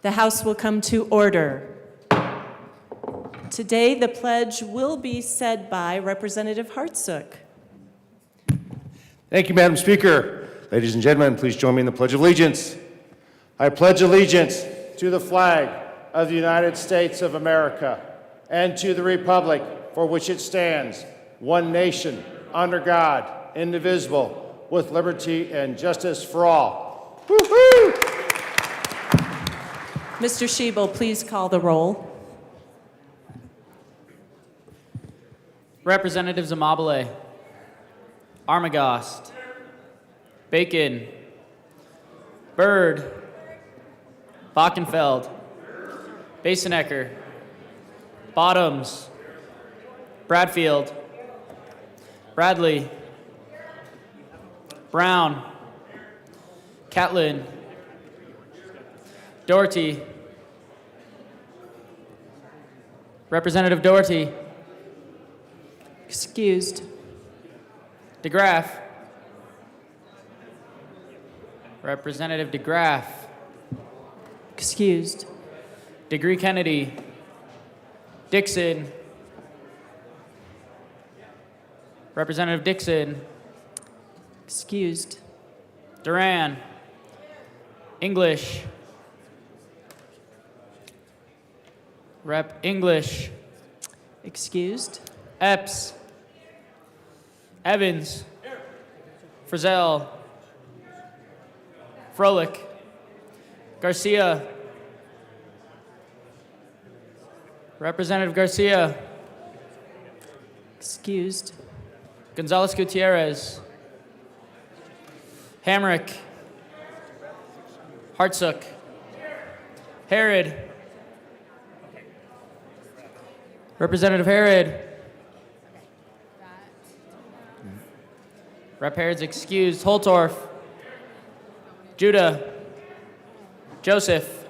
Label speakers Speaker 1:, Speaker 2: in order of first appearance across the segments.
Speaker 1: The House will come to order. Today, the pledge will be said by Representative Hartsook.
Speaker 2: Thank you, Madam Speaker. Ladies and gentlemen, please join me in the Pledge of Allegiance. I pledge allegiance to the flag of the United States of America and to the republic for which it stands, one nation, under God, indivisible, with liberty and justice for all. Woo-hoo!
Speaker 1: Mr. Schiebel, please call the roll.
Speaker 3: Representatives Amabile, Armagost, Bacon, Byrd, Bockenfeld, Basenecker, Bottoms, Bradfield, Bradley, Brown, Catlin, Doherty, Representative Doherty,
Speaker 1: Excused.
Speaker 3: DeGraff, Representative DeGraff,
Speaker 1: Excused.
Speaker 3: Degree Kennedy, Dixon, Representative Dixon,
Speaker 1: Excused.
Speaker 3: Duran, English, Rep. English,
Speaker 1: Excused.
Speaker 3: Epps, Evans, Frizzell, Froelich, Garcia, Representative Garcia,
Speaker 1: Excused.
Speaker 3: Gonzalez Gutierrez, Hamrick, Hartsook, Herod, Representative Herod, Rep. Harrod's excused. Holtorf, Judah, Joseph,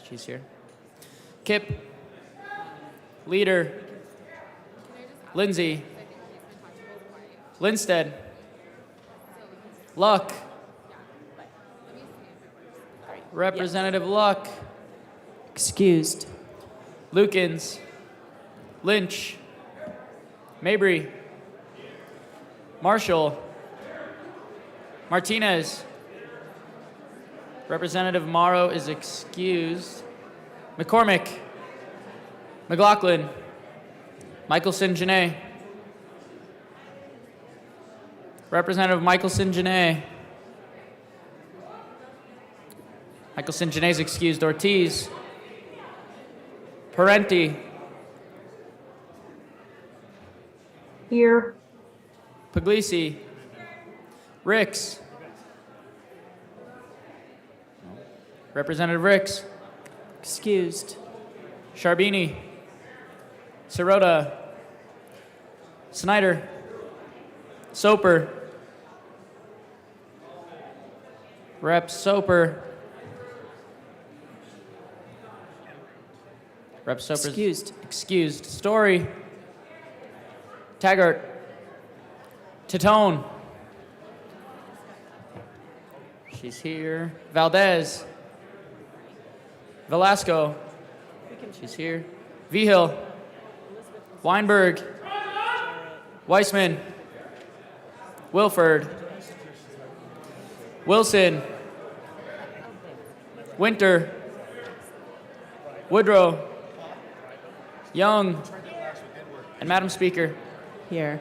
Speaker 3: she's here, Kip, Leader, Lindsay, Linstead, Luck, Representative Luck,
Speaker 1: Excused.
Speaker 3: Lukens, Lynch, Mabry, Marshall, Martinez, Representative Morrow is excused, McCormick, McLaughlin, Michelson-Janae, Representative Michelson-Janae, Michelson-Janae is excused, Ortiz, Parenti,
Speaker 4: Here.
Speaker 3: Puglisi, Ricks, Representative Ricks,
Speaker 1: Excused.
Speaker 3: Sharbini, Sirota, Snyder, Soper, Rep. Soper, Rep. Soper's excused. Story, Taggart, Titone, she's here. Valdez, Velasco, she's here. Vigil, Weinberg, Weissman, Wilford, Wilson, Winter, Woodrow, Young, and Madam Speaker.
Speaker 1: Here.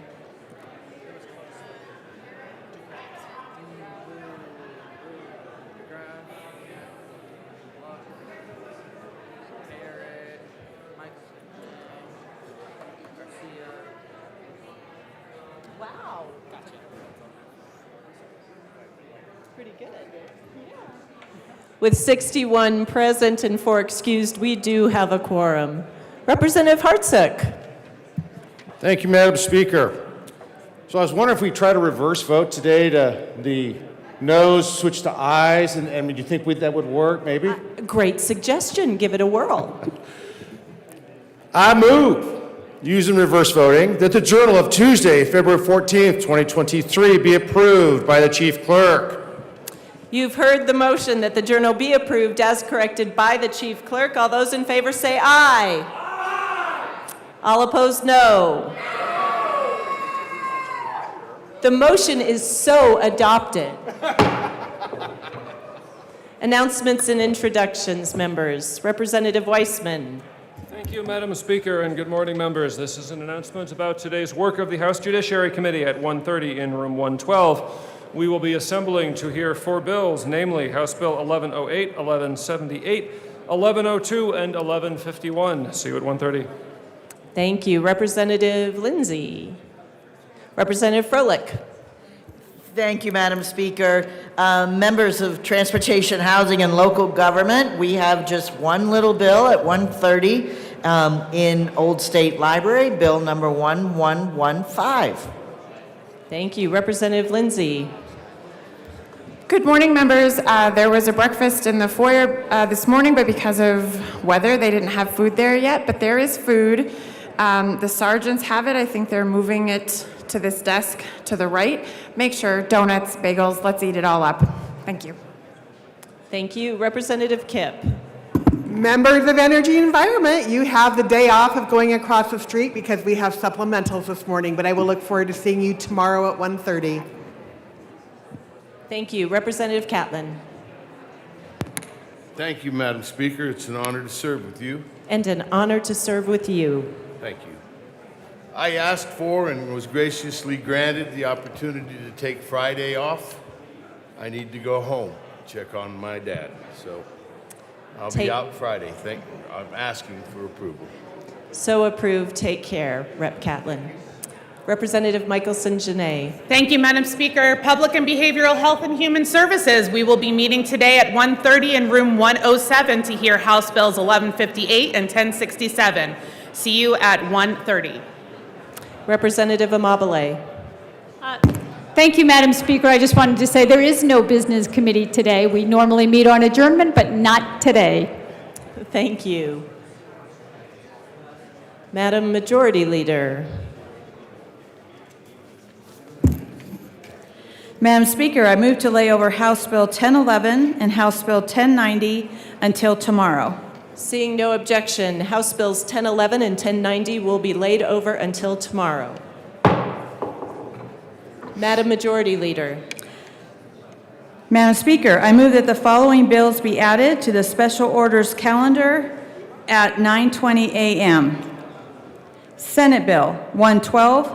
Speaker 1: Wow. Gotcha. Pretty good. Yeah. With 61 present and 4 excused, we do have a quorum. Representative Hartsook.
Speaker 2: Thank you, Madam Speaker. So I was wondering if we try to reverse vote today to the noes switch to ayes, and do you think that would work, maybe?
Speaker 1: Great suggestion. Give it a whirl.
Speaker 2: I move, using reverse voting, that the Journal of Tuesday, February 14th, 2023 be approved by the Chief Clerk.
Speaker 1: You've heard the motion that the journal be approved as corrected by the chief clerk. All those in favor say aye. Aye. All opposed, no. The motion is so adopted. Announcements and introductions, members. Representative Weissman.
Speaker 5: Thank you, Madam Speaker, and good morning, members. This is an announcement about today's work of the House Judiciary Committee at 1:30 in room 112. We will be assembling to hear 4 bills, namely House Bill 1108, 1178, 1102, and 1151. See you at 1:30.
Speaker 1: Thank you. Representative Lindsay. Representative Froelich.
Speaker 6: Thank you, Madam Speaker. Members of Transportation, Housing, and Local Government, we have just one little bill at 1:30 in Old State Library, Bill number 1115.
Speaker 1: Thank you. Representative Lindsay.
Speaker 7: Good morning, members. There was a breakfast in the foyer this morning, but because of weather, they didn't have food there yet, but there is food. The sergeants have it. I think they're moving it to this desk to the right. Make sure, donuts, bagels, let's eat it all up. Thank you.
Speaker 1: Thank you. Representative Kipp.
Speaker 8: Members of Energy and Environment, you have the day off of going across the street because we have supplementals this morning, but I will look forward to seeing you tomorrow at 1:30.
Speaker 1: Thank you. Representative Catlin.
Speaker 9: Thank you, Madam Speaker. It's an honor to serve with you.
Speaker 1: And an honor to serve with you.
Speaker 9: Thank you. I asked for and was graciously granted the opportunity to take Friday off. I need to go home, check on my dad. So I'll be out Friday. I'm asking for approval.
Speaker 1: So approved. Take care, Rep. Catlin. Representative Michelson-Jeannet.
Speaker 10: Thank you, Madam Speaker. Public and Behavioral Health and Human Services. We will be meeting today at 1:30 in room 107 to hear House Bills 1158 and 1067. See you at 1:30.
Speaker 1: Representative Amabile.
Speaker 11: Thank you, Madam Speaker. I just wanted to say there is no business committee today. We normally meet on adjournment, but not today.
Speaker 1: Thank you. Madam Majority Leader.
Speaker 12: Madam Speaker, I move to lay over House Bill 1011 and House Bill 1090 until tomorrow.
Speaker 1: Seeing no objection, House Bills 1011 and 1090 will be laid over until tomorrow. Madam Majority Leader.
Speaker 12: Madam Speaker, I move that the following bills be added to the special orders calendar at 9:20 a.m. Senate Bill 112,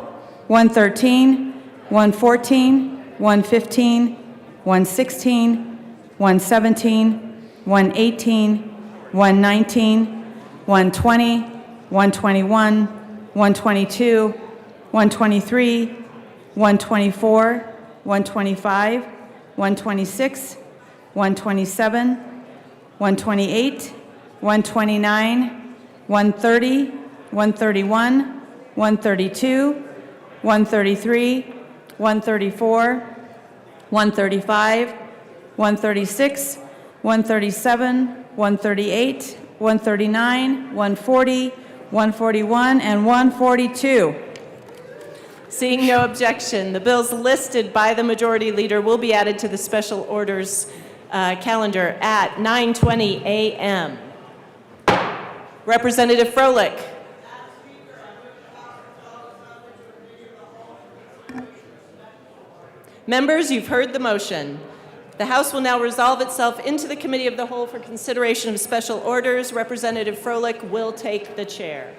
Speaker 12: 113, 114, 115, 116, 117, 118, 119, 120, 121, 122, 123, 124, 125, 126, 127, 128, 129, 130, 131, 132, 133, 134, 135, 136, 137, 138, 139, 140, 141, and 142.
Speaker 1: Seeing no objection, the bills listed by the Majority Leader will be added to the special orders calendar at 9:20 a.m. Representative Froelich. Members, you've heard the motion. The House will now resolve itself into the Committee of the Whole for consideration of special orders. Representative Froelich will take the chair.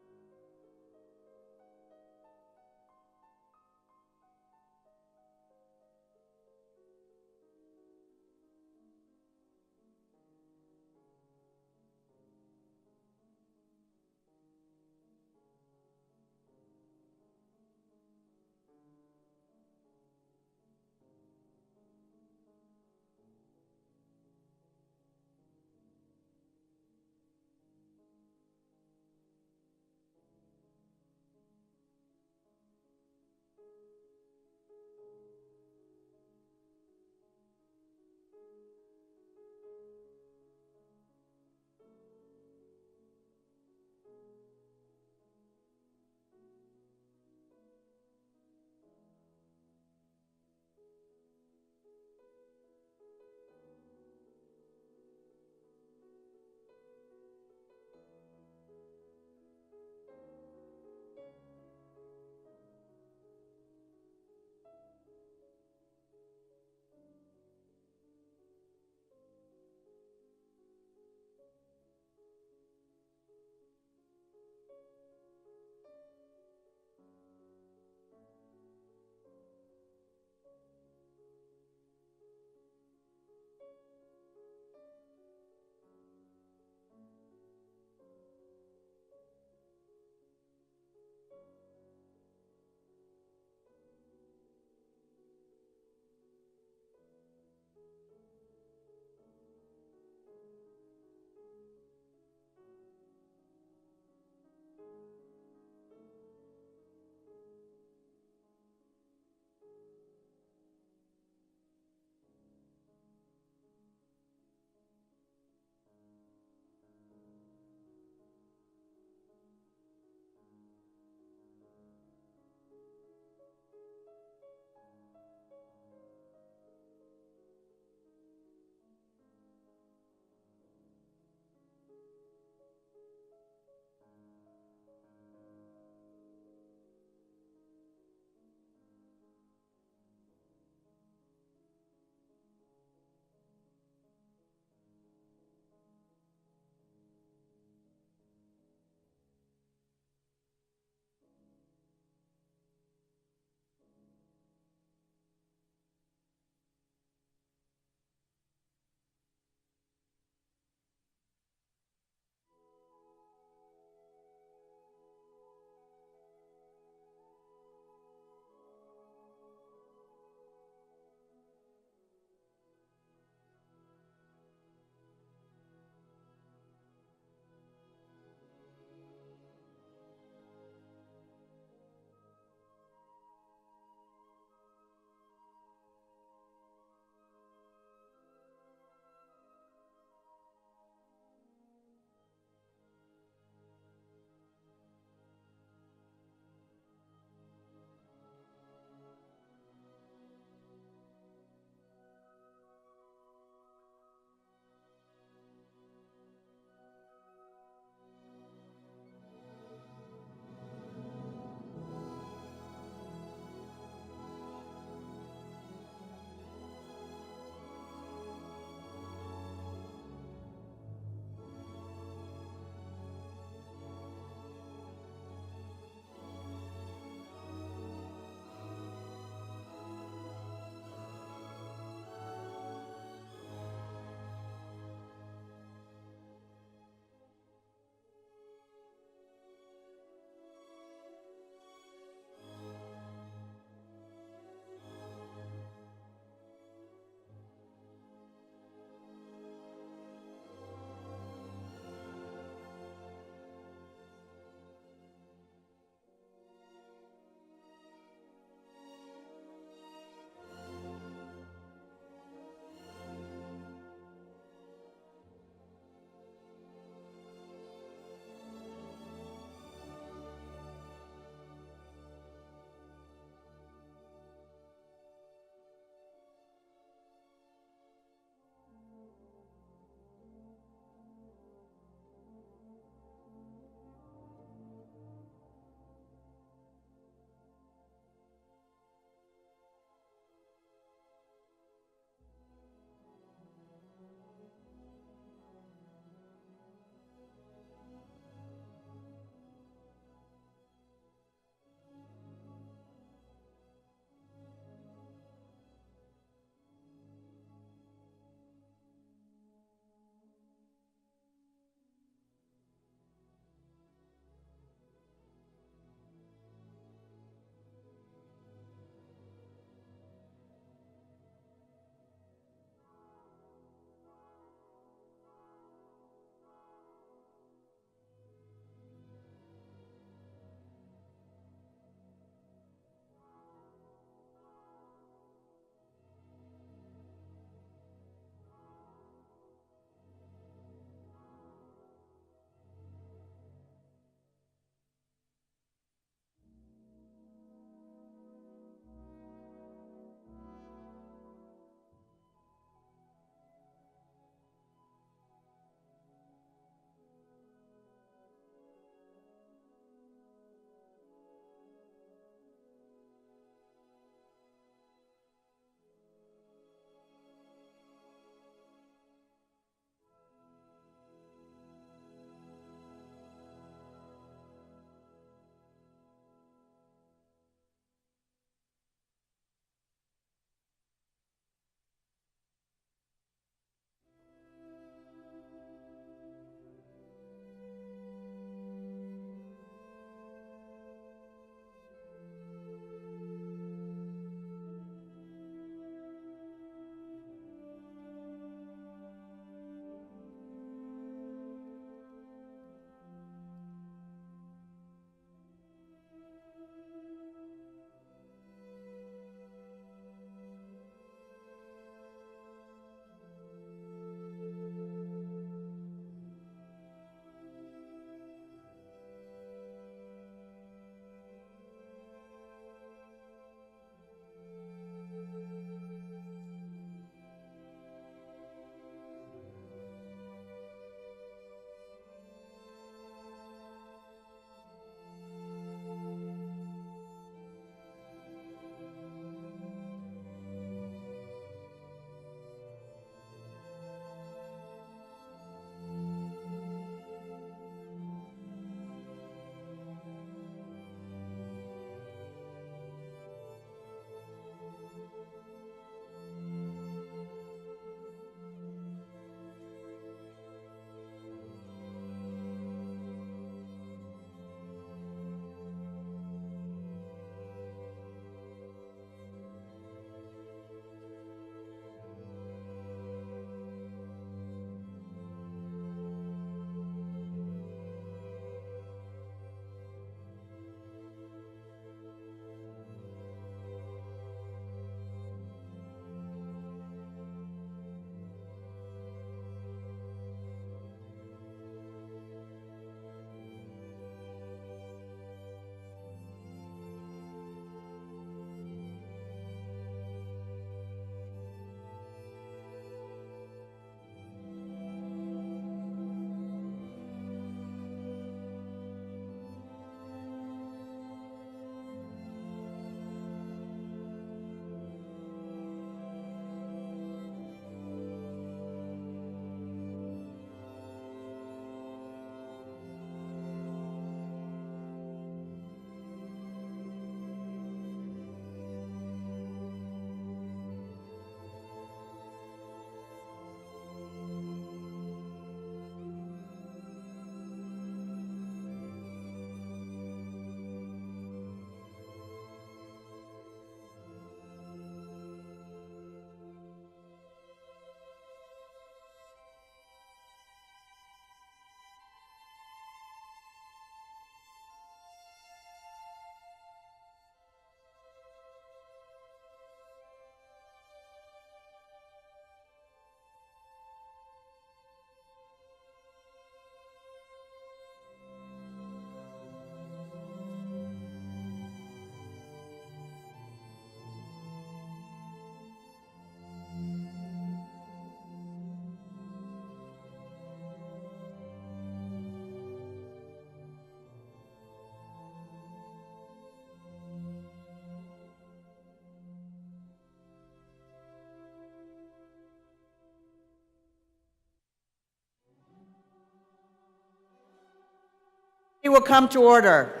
Speaker 6: Will come to order.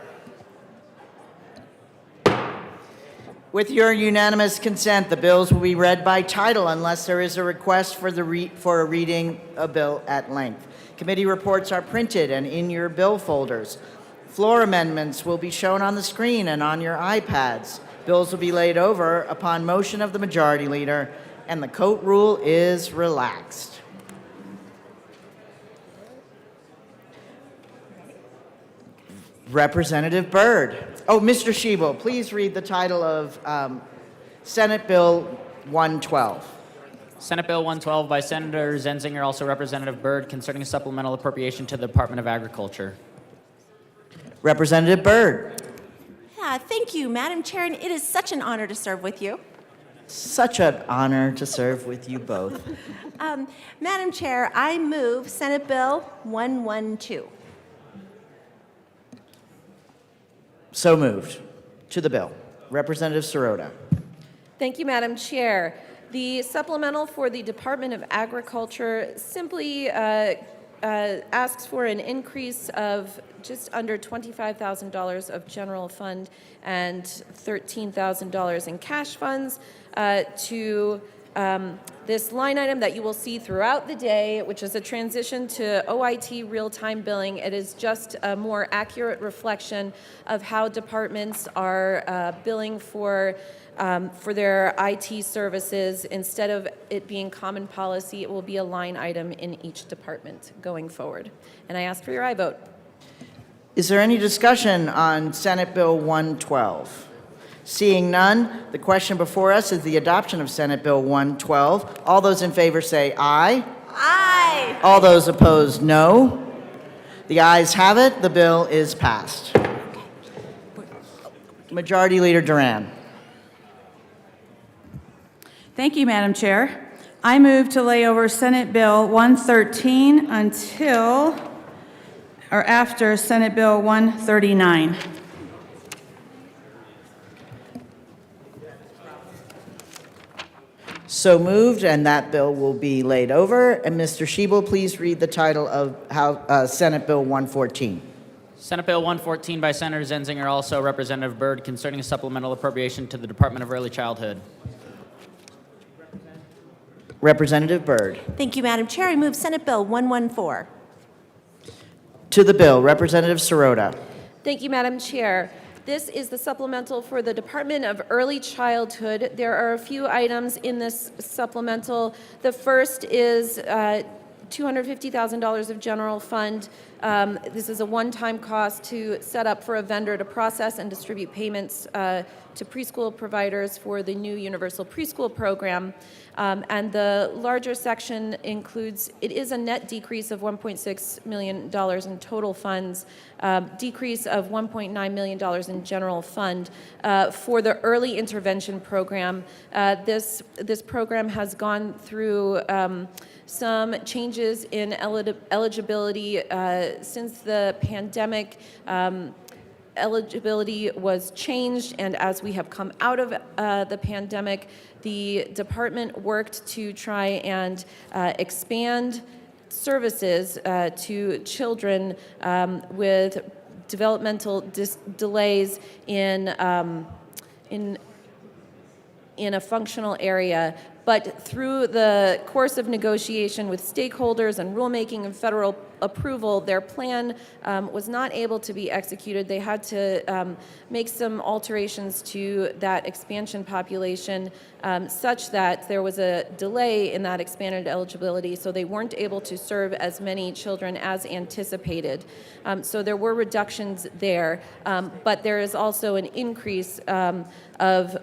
Speaker 6: With your unanimous consent, the bills will be read by title unless there is a request for a reading of bill at length. Committee reports are printed and in your bill folders. Floor amendments will be shown on the screen and on your iPads. Bills will be laid over upon motion of the majority leader, and the coat rule is relaxed. Representative Byrd. Oh, Mr. Shebo, please read the title of Senate Bill 112.
Speaker 3: Senate Bill 112 by Senator Zenzinger, also Representative Byrd, concerning a supplemental appropriation to the Department of Agriculture.
Speaker 6: Representative Byrd.
Speaker 13: Yeah, thank you, Madam Chair, and it is such an honor to serve with you.
Speaker 6: Such an honor to serve with you both.
Speaker 13: Madam Chair, I move Senate Bill 112.
Speaker 6: So moved. To the bill. Representative Sirota.
Speaker 1: Thank you, Madam Chair. The supplemental for the Department of Agriculture simply asks for an increase of just under $25,000 of general fund and $13,000 in cash funds to this line item that you will see throughout the day, which is a transition to OIT real-time billing. It is just a more accurate reflection of how departments are billing for their IT services. Instead of it being common policy, it will be a line item in each department going forward. And I ask for your aye vote.
Speaker 6: Is there any discussion on Senate Bill 112? Seeing none, the question before us is the adoption of Senate Bill 112. All those in favor say aye.
Speaker 13: Aye.
Speaker 6: All those opposed, no. The ayes have it. The bill is passed. Majority Leader Duran.
Speaker 12: Thank you, Madam Chair. I move to lay over Senate Bill 113 until or after Senate Bill 139.
Speaker 6: So moved, and that bill will be laid over. And Mr. Shebo, please read the title of Senate Bill 114.
Speaker 3: Senate Bill 114 by Senator Zenzinger, also Representative Byrd, concerning a supplemental appropriation to the Department of Early Childhood.
Speaker 6: Representative Byrd.
Speaker 13: Thank you, Madam Chair. I move Senate Bill 114.
Speaker 6: To the bill, Representative Sirota.
Speaker 1: Thank you, Madam Chair. This is the supplemental for the Department of Early Childhood. There are a few items in this supplemental. The first is $250,000 of general fund. This is a one-time cost to set up for a vendor to process and distribute payments to preschool providers for the new universal preschool program. And the larger section includes, it is a net decrease of $1.6 million in total funds, decrease of $1.9 million in general fund for the early intervention program. This program has gone through some changes in eligibility since the pandemic. Eligibility was changed, and as we have come out of the pandemic, the department worked to try and expand services to children with developmental delays in a functional area. But through the course of negotiation with stakeholders and rulemaking and federal approval, their plan was not able to be executed. They had to make some alterations to that expansion population such that there was a delay in that expanded eligibility, so they weren't able to serve as many children as anticipated. So there were reductions there, but there is also an increase of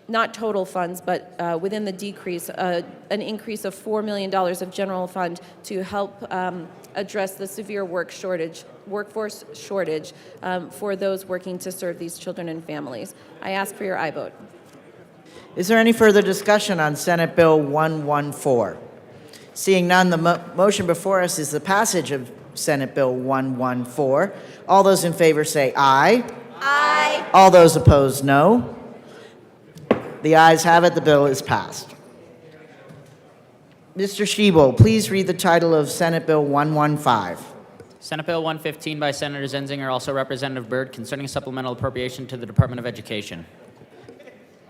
Speaker 1: not total funds, but within the decrease, an increase of $4 million of general fund to help address the severe workforce shortage for those working to serve these children and families. I ask for your aye vote.
Speaker 6: Is there any further discussion on Senate Bill 114? Seeing none, the motion before us is the passage of Senate Bill 114. All those in favor say aye.
Speaker 13: Aye.
Speaker 6: All those opposed, no. The ayes have it. The bill is passed. Mr. Shebo, please read the title of Senate Bill 115.
Speaker 3: Senate Bill 115 by Senator Zenzinger, also Representative Byrd, concerning a supplemental appropriation to the Department of Education.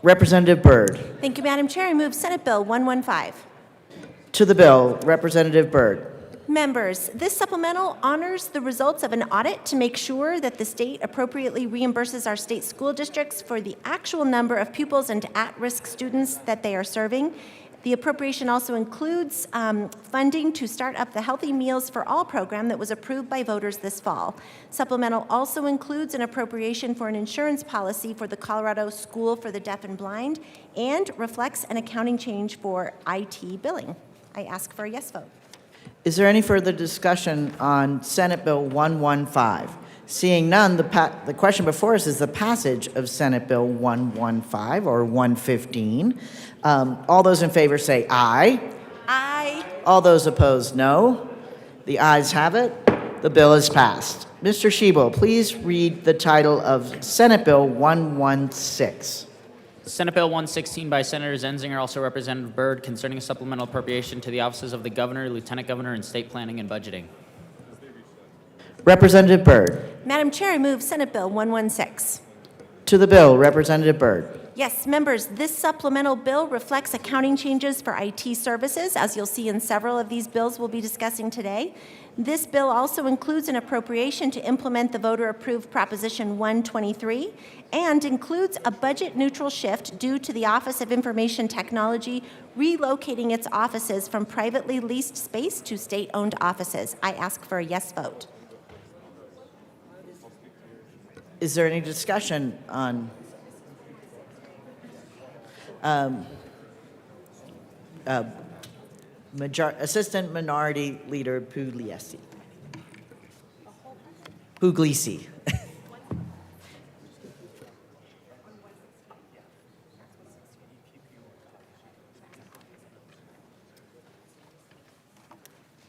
Speaker 6: Representative Byrd.
Speaker 13: Thank you, Madam Chair. I move Senate Bill 115.
Speaker 6: To the bill, Representative Byrd.
Speaker 13: Members, this supplemental honors the results of an audit to make sure that the state appropriately reimburses our state school districts for the actual number of pupils and at-risk students that they are serving. The appropriation also includes funding to start up the Healthy Meals for All program that was approved by voters this fall. Supplemental also includes an appropriation for an insurance policy for the Colorado School for the Deaf and Blind and reflects an accounting change for IT billing. I ask for a yes vote.
Speaker 6: Is there any further discussion on Senate Bill 115? Seeing none, the question before us is the passage of Senate Bill 115 or 115. All those in favor say aye.
Speaker 13: Aye.
Speaker 6: All those opposed, no. The ayes have it. The bill is passed. Mr. Shebo, please read the title of Senate Bill 116.
Speaker 3: Senate Bill 116 by Senator Zenzinger, also Representative Byrd, concerning a supplemental appropriation to the offices of the Governor, Lieutenant Governor, and State Planning and Budgeting.
Speaker 6: Representative Byrd.
Speaker 13: Madam Chair, I move Senate Bill 116.
Speaker 6: To the bill, Representative Byrd.
Speaker 13: Yes, members, this supplemental bill reflects accounting changes for IT services, as you'll see in several of these bills we'll be discussing today. This bill also includes an appropriation to implement the voter-approved Proposition 123 and includes a budget-neutral shift due to the Office of Information Technology relocating its offices from privately leased space to state-owned offices. I ask for a yes vote.
Speaker 6: Is there any discussion on Assistant Minority Leader Puglisi? Puglisi.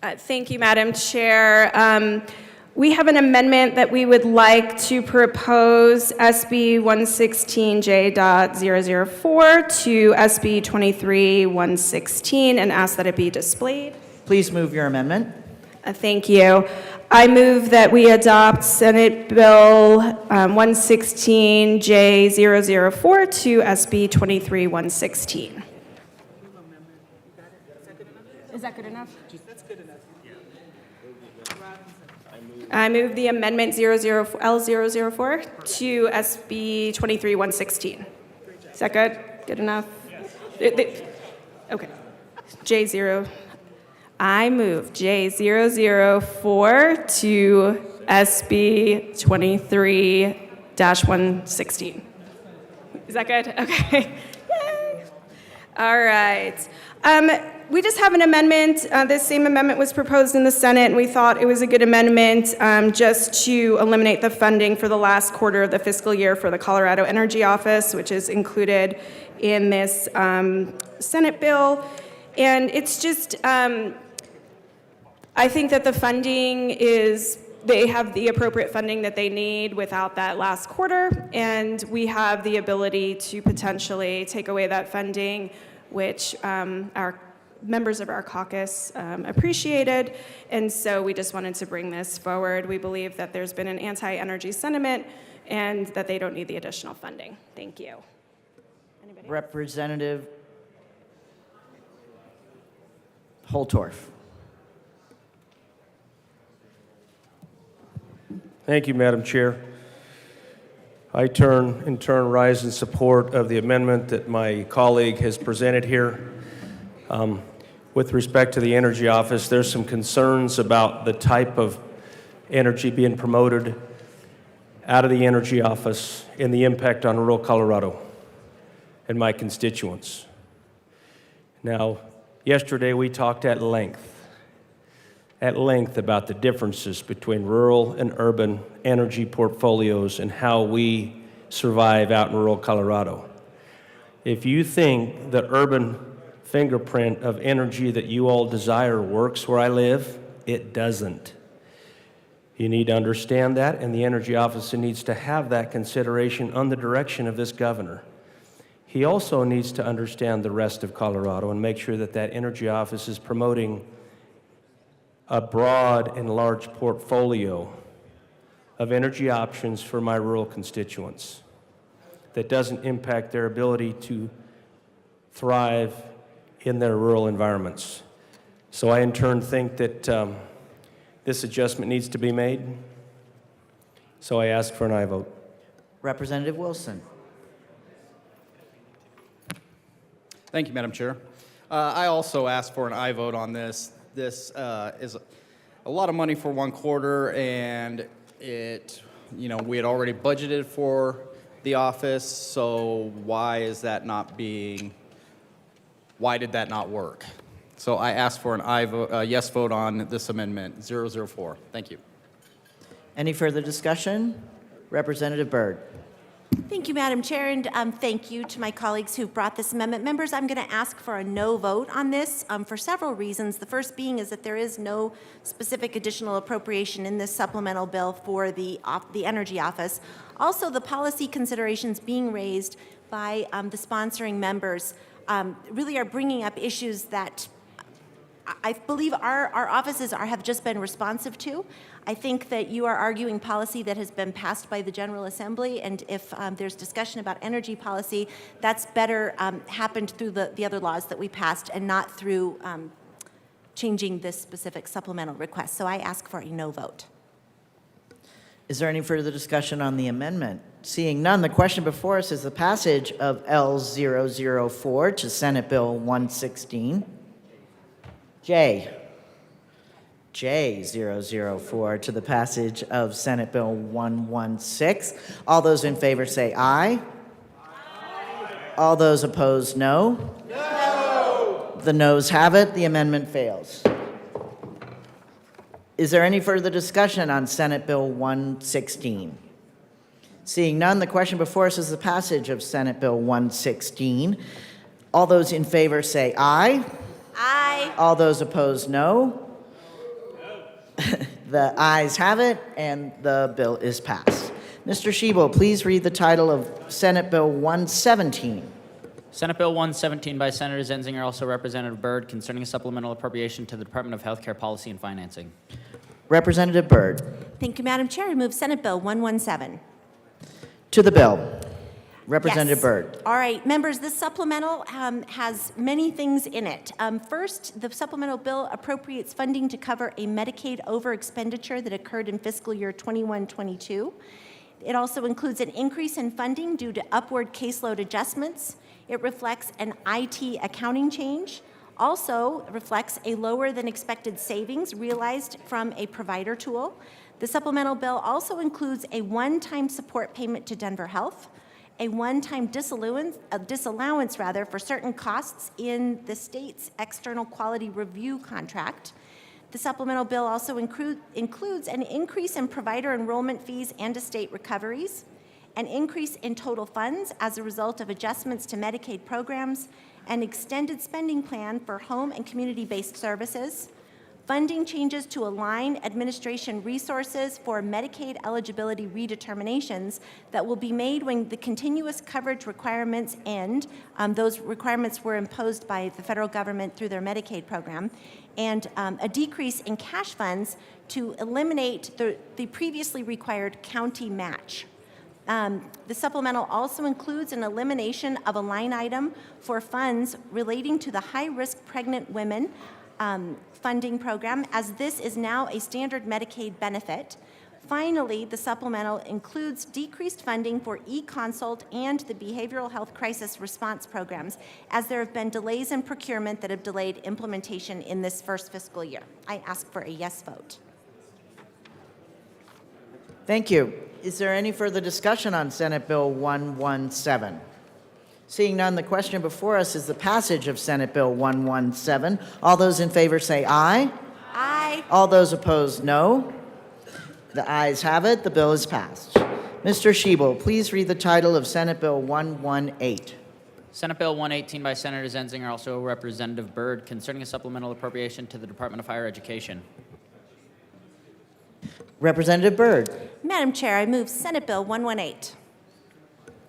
Speaker 14: Thank you, Madam Chair. We have an amendment that we would like to propose SB 116J.004 to SB 23-116 and ask that it be displayed.
Speaker 6: Please move your amendment.
Speaker 14: Thank you. I move that we adopt Senate Bill 116J.004 to SB 23-116. Is that good enough? That's good enough. I move the amendment L004 to SB 23-116. Is that good? Good enough? Okay. J0. I move J004 to SB 23-116. Is that good? Okay. Yay. All right. We just have an amendment. This same amendment was proposed in the Senate, and we thought it was a good amendment just to eliminate the funding for the last quarter of the fiscal year for the Colorado Energy Office, which is included in this Senate bill. And it's just, I think that the funding is, they have the appropriate funding that they need without that last quarter, and we have the ability to potentially take away that funding, which our members of our caucus appreciated, and so we just wanted to bring this forward. We believe that there's been an anti-energy sentiment and that they don't need the additional funding. Thank you. Anybody?
Speaker 6: Representative Holtorf.
Speaker 15: Thank you, Madam Chair. I in turn rise in support of the amendment that my colleague has presented here. With respect to the Energy Office, there's some concerns about the type of energy being promoted out of the Energy Office and the impact on rural Colorado and my constituents. Now, yesterday we talked at length about the differences between rural and urban energy portfolios and how we survive out in rural Colorado. If you think the urban fingerprint of energy that you all desire works where I live, it doesn't. You need to understand that, and the Energy Office needs to have that consideration on the direction of this governor. He also needs to understand the rest of Colorado and make sure that that Energy Office is promoting a broad and large portfolio of energy options for my rural constituents that doesn't impact their ability to thrive in their rural environments. So I in turn think that this adjustment needs to be made. So I ask for an aye vote.
Speaker 6: Representative Wilson.
Speaker 16: Thank you, Madam Chair. I also asked for an aye vote on this. This is a lot of money for one quarter, and we had already budgeted for the office, so why did that not work? So I asked for an aye vote, yes vote on this amendment, 004. Thank you.
Speaker 6: Any further discussion? Representative Byrd.
Speaker 13: Thank you, Madam Chair, and thank you to my colleagues who brought this amendment. Members, I'm going to ask for a no vote on this for several reasons. The first being is that there is no specific additional appropriation in this supplemental bill for the Energy Office. Also, the policy considerations being raised by the sponsoring members really are bringing up issues that I believe our offices have just been responsive to. I think that you are arguing policy that has been passed by the General Assembly, and if there's discussion about energy policy, that's better happened through the other laws that we passed and not through changing this specific supplemental request. So I ask for a no vote.
Speaker 6: Is there any further discussion on the amendment? Seeing none, the question before us is the passage of L004 to Senate Bill 116. J004 to the passage of Senate Bill 116. All those in favor say aye. All those opposed, no. No. The noes have it. The amendment fails. Is there any further discussion on Senate Bill 116? Seeing none, the question before us is the passage of Senate Bill 116. All those in favor say aye.
Speaker 13: Aye.
Speaker 6: All those opposed, no. The ayes have it, and the bill is passed. Mr. Shebo, please read the title of Senate Bill 117.
Speaker 3: Senate Bill 117 by Senators Enzinger, also Representative Byrd, concerning a supplemental appropriation to the Department of Healthcare Policy and Financing.
Speaker 6: Representative Byrd.
Speaker 13: Thank you, Madam Chair. I move Senate Bill 117.
Speaker 6: To the bill. Representative
Speaker 13: Yes.
Speaker 6: Byrd.
Speaker 13: All right, members, this supplemental has many things in it. First, the supplemental bill appropriates funding to cover a Medicaid over-expenditure that occurred in fiscal year 21-22. It also includes an increase in funding due to upward caseload adjustments. It reflects an IT accounting change. Also reflects a lower than expected savings realized from a provider tool. The supplemental bill also includes a one-time support payment to Denver Health, a one-time disallowance for certain costs in the state's external quality review contract. The supplemental bill also includes an increase in provider enrollment fees and estate recoveries, an increase in total funds as a result of adjustments to Medicaid programs, an extended spending plan for home and community-based services, funding changes to align administration resources for Medicaid eligibility redeterminations that will be made when the continuous coverage requirements end. Those requirements were imposed by the federal government through their Medicaid program, and a decrease in cash funds to eliminate the previously required county match. The supplemental also includes an elimination of a line item for funds relating to the high-risk pregnant women funding program, as this is now a standard Medicaid benefit. Finally, the supplemental includes decreased funding for e-consult and the behavioral health crisis response programs, as there have been delays in procurement that have delayed implementation in this first fiscal year. I ask for a yes vote.
Speaker 6: Thank you. Is there any further discussion on Senate Bill 117? Seeing none, the question before us is the passage of Senate Bill 117. All those in favor say aye.
Speaker 13: Aye.
Speaker 6: All those opposed, no. The ayes have it. The bill is passed. Mr. Shebo, please read the title of Senate Bill 118.
Speaker 3: Senate Bill 118 by Senators Enzinger, also Representative Byrd, concerning a supplemental appropriation to the Department of Higher Education.
Speaker 6: Representative Byrd.
Speaker 13: Madam Chair, I move Senate Bill 118.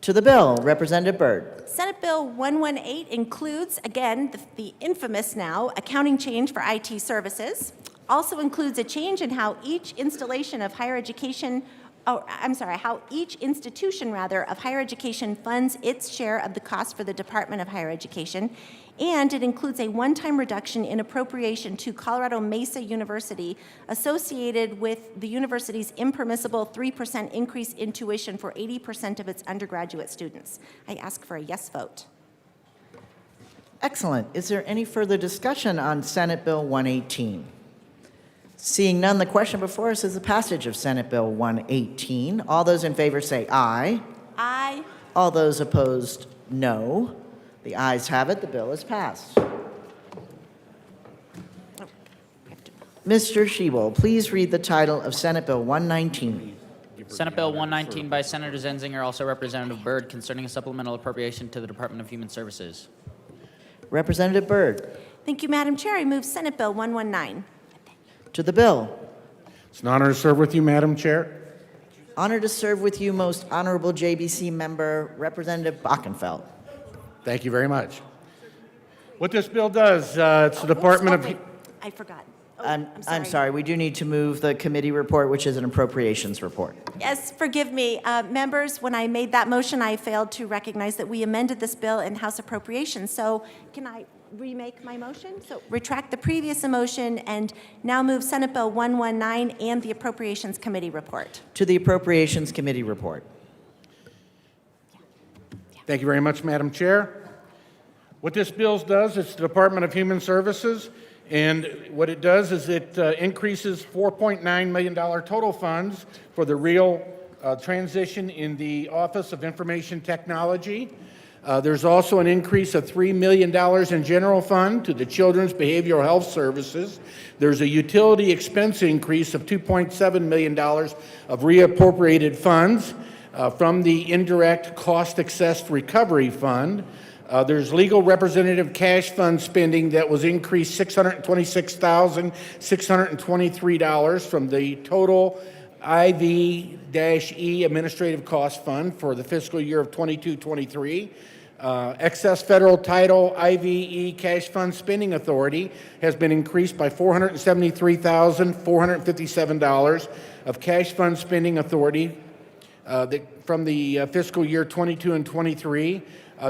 Speaker 6: To the bill, Representative Byrd.
Speaker 13: Senate Bill 118 includes, again, the infamous now accounting change for IT services. also includes a change in how each installation of higher education, how each institution, rather, of higher education funds its share of the cost for the Department of Higher Education, and it includes a one-time reduction in appropriation to Colorado Mesa University associated with the university's impermissible 3% increase in tuition for 80% of its undergraduate students. I ask for a yes vote.
Speaker 6: Excellent. Is there any further discussion on Senate Bill 118? Seeing none, the question before us is the passage of Senate Bill 118. All those in favor say aye.
Speaker 13: Aye.
Speaker 6: All those opposed, no. The ayes have it. The bill is passed. Mr. Shebel, please read the title of Senate Bill 119.
Speaker 3: Senate Bill 119 by Senator Zenzinger, also Representative Byrd, concerning a supplemental appropriation to the Department of Human Services.
Speaker 6: Representative Byrd.
Speaker 13: Thank you, Madam Chair. I move Senate Bill 119.
Speaker 6: To the bill.
Speaker 2: It's an honor to serve with you, Madam Chair.
Speaker 6: Honored to serve with you, most honorable JBC member, Representative Bockenfeld.
Speaker 2: Thank you very much. What this bill does, it's the Department of...
Speaker 13: I forgot.
Speaker 6: I'm sorry, we do need to move the committee report, which is an appropriations report.
Speaker 13: Yes, forgive me. Members, when I made that motion, I failed to recognize that we amended this bill in House Appropriations. So can I remake my motion? So retract the previous motion and now move Senate Bill 119 and the Appropriations Committee report.
Speaker 6: To the Appropriations Committee report.
Speaker 2: Thank you very much, Madam Chair. What this bill does, it's the Department of Human Services, and what it does is it increases $4.9 million total funds for the real transition in the Office of Information Technology. There's also an increase of $3 million in general fund to the Children's Behavioral Health Services. There's a utility expense increase of $2.7 million of reappropriated funds from the Indirect Cost Accessed Recovery Fund. There's legal representative cash fund spending that was increased $626,623 from the total IV-E Administrative Cost Fund for the fiscal year of 22-23. Excess federal title IV-E cash fund spending authority has been increased by $473,457 of cash fund spending authority from the fiscal year 22 and 23.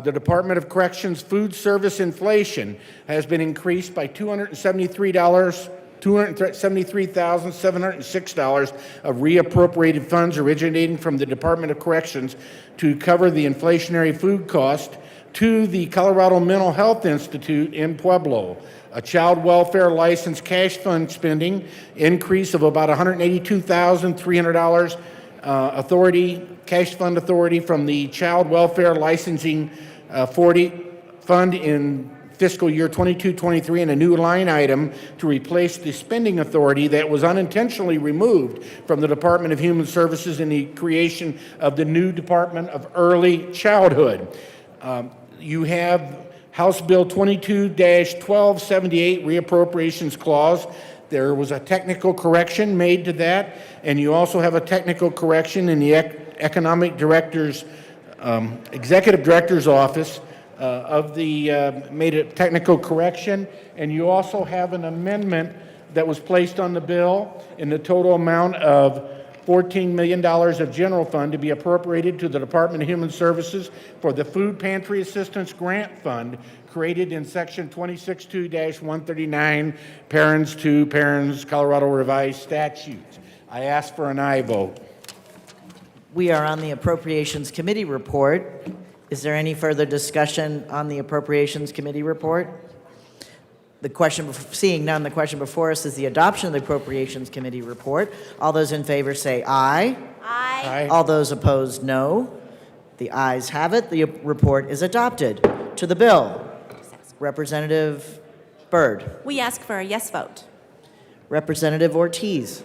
Speaker 2: The Department of Corrections food service inflation has been increased by $273,706 of reappropriated funds originating from the Department of Corrections to cover the inflationary food cost to the Colorado Mental Health Institute in Pueblo. A child welfare license cash fund spending increase of about $182,300 cash fund authority from the Child Welfare Licensing Fund in fiscal year 22-23, and a new line item to replace the spending authority that was unintentionally removed from the Department of Human Services in the creation of the new Department of Early Childhood. You have House Bill 22-1278 reappropriations clause. There was a technical correction made to that, and you also have a technical correction in the Executive Director's Office made a technical correction, and you also have an amendment that was placed on the bill in the total amount of $14 million of general fund to be appropriated to the Department of Human Services for the Food Pantry Assistance Grant Fund created in Section 262-139, Parents 2, Parents, Colorado Revised Statutes. I ask for an aye vote.
Speaker 6: We are on the Appropriations Committee report. Is there any further discussion on the Appropriations Committee report? Seeing none, the question before us is the adoption of the Appropriations Committee report. All those in favor say aye.
Speaker 13: Aye.
Speaker 6: All those opposed, no. The ayes have it. The report is adopted. To the bill, Representative Byrd.
Speaker 13: We ask for a yes vote.
Speaker 6: Representative Ortiz.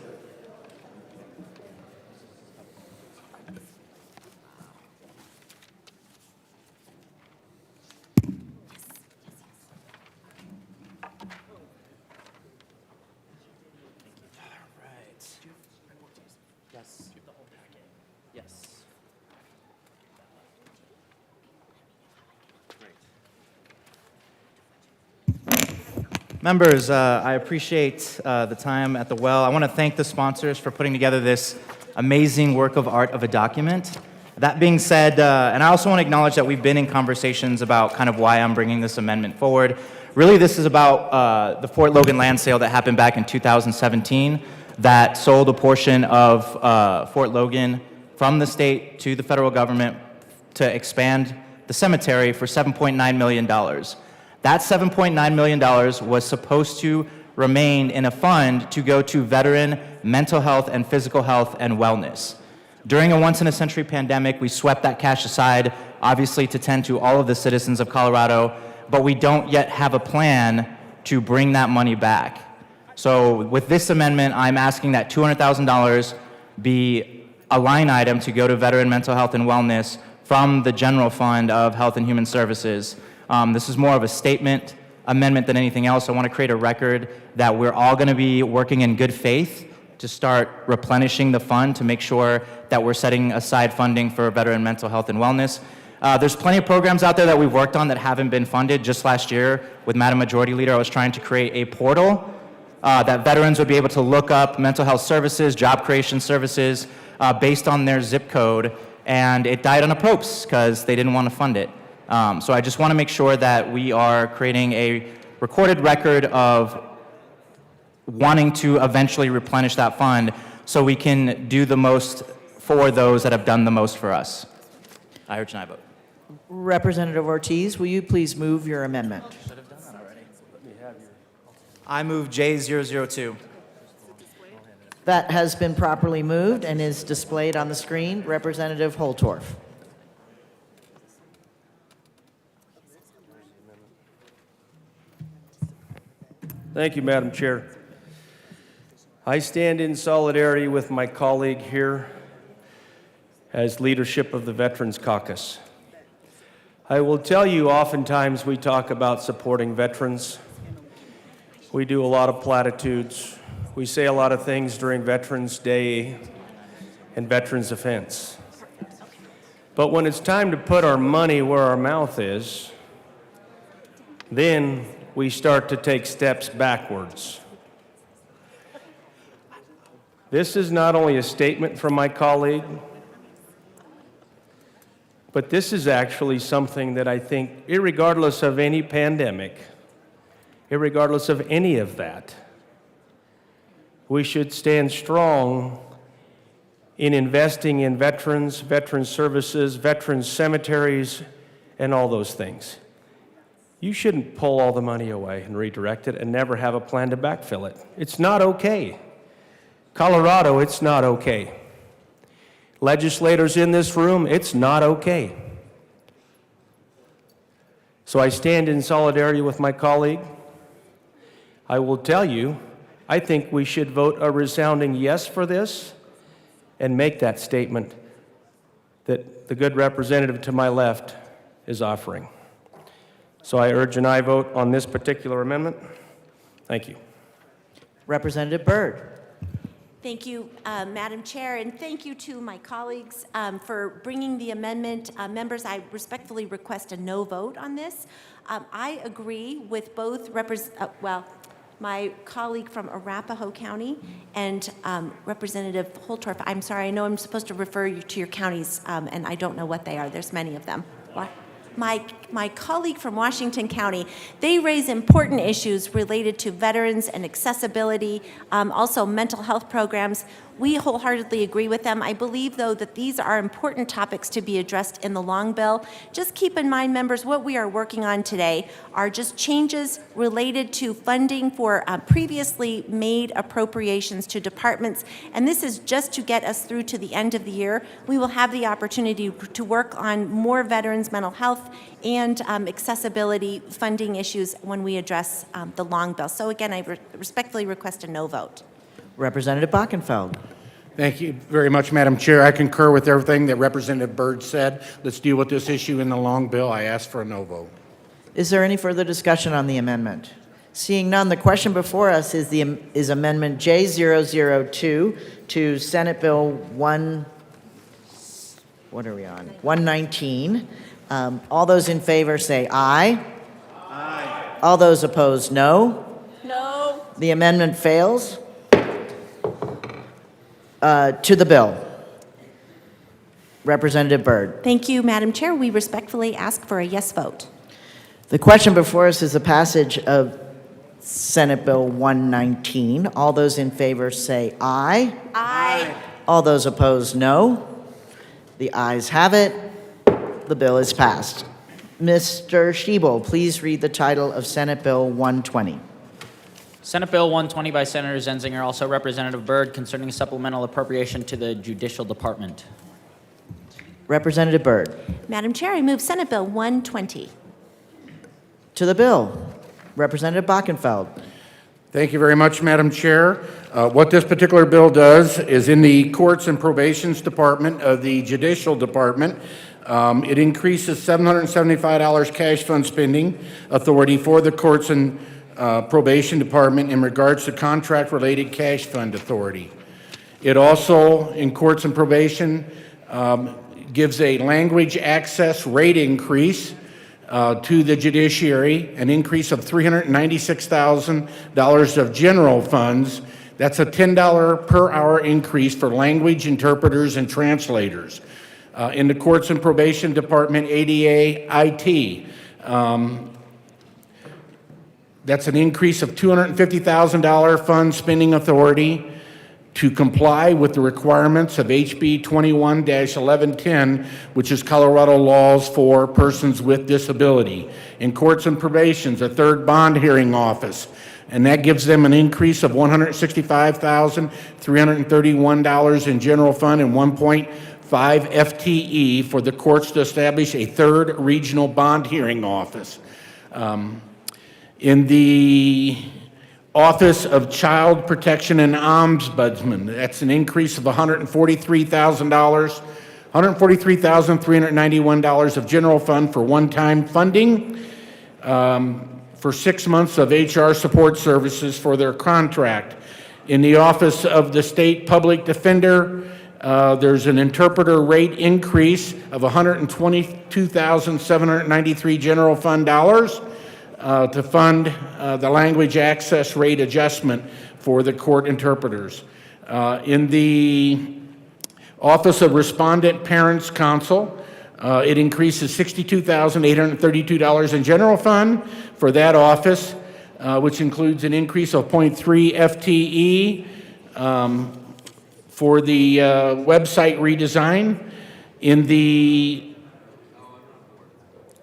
Speaker 17: Members, I appreciate the time at the well. I want to thank the sponsors for putting together this amazing work of art of a document. That being said, and I also want to acknowledge that we've been in conversations about kind of why I'm bringing this amendment forward. Really, this is about the Fort Logan land sale that happened back in 2017 that sold a portion of Fort Logan from the state to the federal government to expand the cemetery for $7.9 million. That $7.9 million was supposed to remain in a fund to go to veteran mental health and physical health and wellness. During a once-in-a-century pandemic, we swept that cash aside, obviously to tend to all of the citizens of Colorado, but we don't yet have a plan to bring that money back. So with this amendment, I'm asking that $200,000 be a line item to go to veteran mental health and wellness from the general fund of Health and Human Services. This is more of a statement amendment than anything else. I want to create a record that we're all going to be working in good faith to start replenishing the fund to make sure that we're setting aside funding for veteran mental health and wellness. There's plenty of programs out there that we've worked on that haven't been funded. Just last year, with Madam Majority Leader, I was trying to create a portal that veterans would be able to look up mental health services, job creation services, based on their zip code, and it died on a popes because they didn't want to fund it. So I just want to make sure that we are creating a recorded record of wanting to eventually replenish that fund so we can do the most for those that have done the most for us. I urge an aye vote.
Speaker 6: Representative Ortiz, will you please move your amendment?
Speaker 17: I move J002.
Speaker 6: That has been properly moved and is displayed on the screen. Representative Holtorf.
Speaker 15: Thank you, Madam Chair. I stand in solidarity with my colleague here as leadership of the Veterans Caucus. I will tell you, oftentimes we talk about supporting veterans. We do a lot of platitudes. We say a lot of things during Veterans Day and Veterans Events. But when it's time to put our money where our mouth is, then we start to take steps backwards. This is not only a statement from my colleague, but this is actually something that I think, irregardless of any pandemic, irregardless of any of that, we should stand strong in investing in veterans, veteran services, veteran cemeteries, and all those things. You shouldn't pull all the money away and redirect it and never have a plan to backfill it. It's not okay. Colorado, it's not okay. Legislators in this room, it's not okay. So I stand in solidarity with my colleague. I will tell you, I think we should vote a resounding yes for this and make that statement that the good representative to my left is offering. So I urge an aye vote on this particular amendment. Thank you.
Speaker 6: Representative Byrd.
Speaker 13: Thank you, Madam Chair, and thank you to my colleagues for bringing the amendment. Members, I respectfully request a no vote on this. I agree with both my colleague from Arapahoe County and Representative Holtorf. I'm sorry, I know I'm supposed to refer you to your counties, and I don't know what they are. There's many of them. What? My colleague from Washington County, they raise important issues related to veterans and accessibility, also mental health programs. We wholeheartedly agree with them. I believe, though, that these are important topics to be addressed in the long bill. Just keep in mind, members, what we are working on today are just changes related to funding for previously made appropriations to departments, and this is just to get us through to the end of the year. We will have the opportunity to work on more veterans' mental health and accessibility funding issues when we address the long bill. So again, I respectfully request a no vote.
Speaker 6: Representative Bockenfeld.
Speaker 18: Thank you very much, Madam Chair. I concur with everything that Representative Byrd said. Let's deal with this issue in the long bill. I ask for a no vote.
Speaker 6: Is there any further discussion on the amendment? Seeing none, the question before us is Amendment J002 to Senate Bill 119. All those in favor say aye. Aye. All those opposed, no. The amendment fails. To the bill. Representative Byrd.
Speaker 13: Thank you, Madam Chair. We respectfully ask for a yes vote.
Speaker 6: The question before us is the passage of Senate Bill 119. All those in favor say aye.
Speaker 13: Aye.
Speaker 6: All those opposed, no. The ayes have it. The bill is passed. Mr. Shebel, please read the title of Senate Bill 120.
Speaker 3: Senate Bill 120 by Senator Zenzinger, also Representative Byrd, concerning supplemental appropriation to the Judicial Department.
Speaker 6: Representative Byrd.
Speaker 13: Madam Chair, I move Senate Bill 120.
Speaker 6: To the bill. Representative Bockenfeld.
Speaker 18: Thank you very much, Madam Chair. What this particular bill does is in the Courts and Probations Department of the Judicial Department, it increases $775 cash fund spending authority for the Courts and Probation Department in regards to contract-related cash fund authority. It also, in Courts and Probation, gives a language access rate increase to the judiciary, an increase of $396,000 of general funds. That's a $10 per hour increase for language interpreters and translators. In the Courts and Probation Department, ADA IT, that's an increase of $250,000 fund spending authority to comply with the requirements of HB 21-1110, which is Colorado laws for persons with disability. In Courts and Probations, a third bond hearing office, and that gives them an increase of $165,331 in general fund and 1.5 FTE for the courts to establish a third regional bond hearing office. In the Office of Child Protection and Ombudsman, that's an increase of $143,391 of general fund for one-time funding for 6 months of HR support services for their contract. In the Office of the State Public Defender, there's an interpreter rate increase of $122,793 general fund dollars to fund the language access rate adjustment for the court interpreters. In the Office of Respondent Parents Counsel, it increases $62,832 in general fund for that office, which includes an increase of 0.3 FTE for the website redesign. In the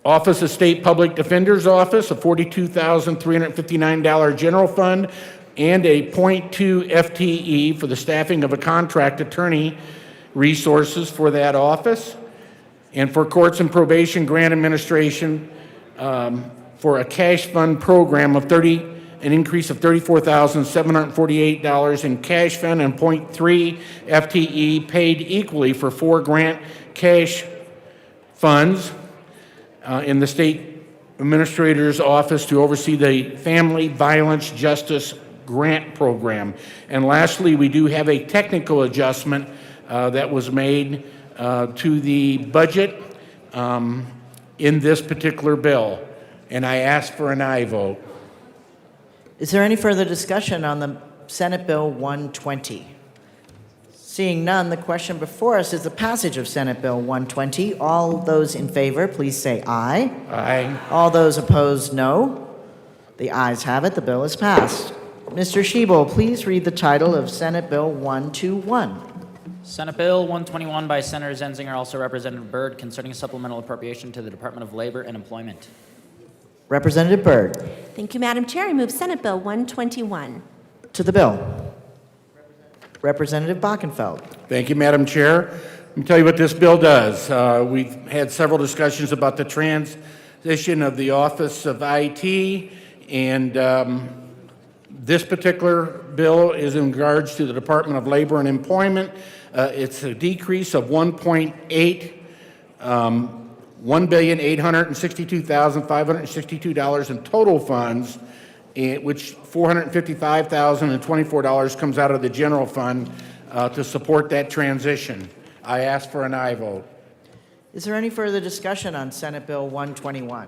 Speaker 18: Office of State Public Defender's Office, a $42,359 general fund and a 0.2 FTE for the staffing of a contract attorney resources for that office. And for Courts and Probation Grant Administration, for a cash fund program of an increase of $34,748 in cash fund and 0.3 FTE paid equally for 4 grant cash funds in the State Administrator's Office to oversee the Family Violence Justice Grant Program. And lastly, we do have a technical adjustment that was made to the budget in this particular bill. And I ask for an aye vote.
Speaker 6: Is there any further discussion on the Senate Bill 120? Seeing none, the question before us is the passage of Senate Bill 120. All those in favor, please say aye.
Speaker 18: Aye.
Speaker 6: All those opposed, no. The ayes have it. The bill is passed. Mr. Shebel, please read the title of Senate Bill 121.
Speaker 3: Senate Bill 121 by Senator Zenzinger, also Representative Byrd, concerning a supplemental appropriation to the Department of Labor and Employment.
Speaker 6: Representative Byrd.
Speaker 13: Thank you, Madam Chair. I move Senate Bill 121.
Speaker 6: To the bill. Representative Bockenfeld.
Speaker 18: Thank you, Madam Chair. Let me tell you what this bill does. We've had several discussions about the transition of the Office of IT, and this particular bill is in regards to the Department of Labor and Employment. It's a decrease of $1,862,562 in total funds, which $455,024 comes out of the general fund to support that transition. I ask for an aye vote.
Speaker 6: Is there any further discussion on Senate Bill 121?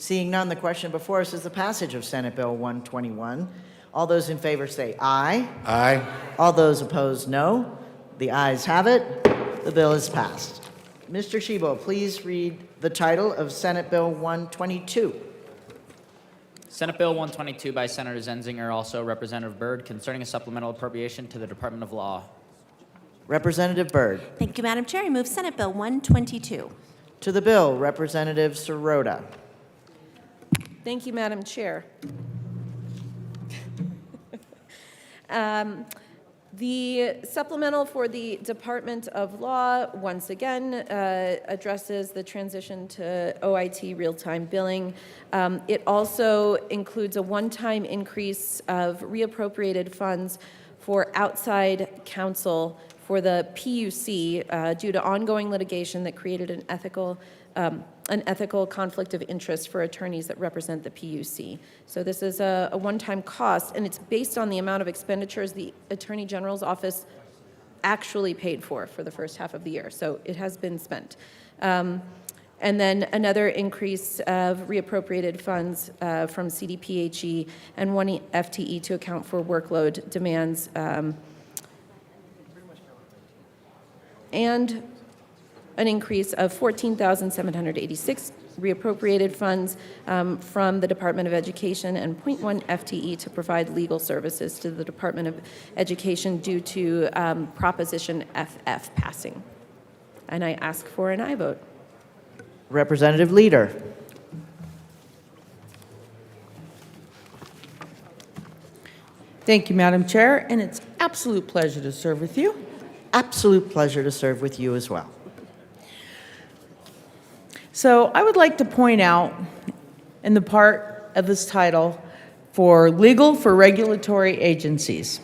Speaker 6: Seeing none, the question before us is the passage of Senate Bill 121. All those in favor say aye.
Speaker 18: Aye.
Speaker 6: All those opposed, no. The ayes have it. The bill is passed. Mr. Shebo, please read the title of Senate Bill 122.
Speaker 3: Senate Bill 122 by Senator Zenzinger, also Representative Byrd, concerning a supplemental appropriation to the Department of Law.
Speaker 6: Representative Byrd.
Speaker 13: Thank you, Madam Chair. I move Senate Bill 122.
Speaker 6: To the bill, Representative Sirota.
Speaker 1: Thank you, Madam Chair. The supplemental for the Department of Law, once again, addresses the transition to OIT real-time billing. It also includes a one-time increase of reappropriated funds for outside counsel for the PUC due to ongoing litigation that created an ethical conflict of interest for attorneys that represent the PUC. So this is a one-time cost, and it's based on the amount of expenditures the Attorney General's office actually paid for the first half of the year. So it has been spent. And then another increase of reappropriated funds from CDPHE and one FTE to account for workload demands. And an increase of 14,786 reappropriated funds from the Department of Education and 0.1 FTE to provide legal services to the Department of Education due to Proposition FF passing. And I ask for an aye vote.
Speaker 6: Representative Leader.
Speaker 19: Thank you, Madam Chair, and it's absolute pleasure to serve with you.
Speaker 6: Absolute pleasure to serve with you as well.
Speaker 19: So I would like to point out in the part of this title for legal for regulatory agencies.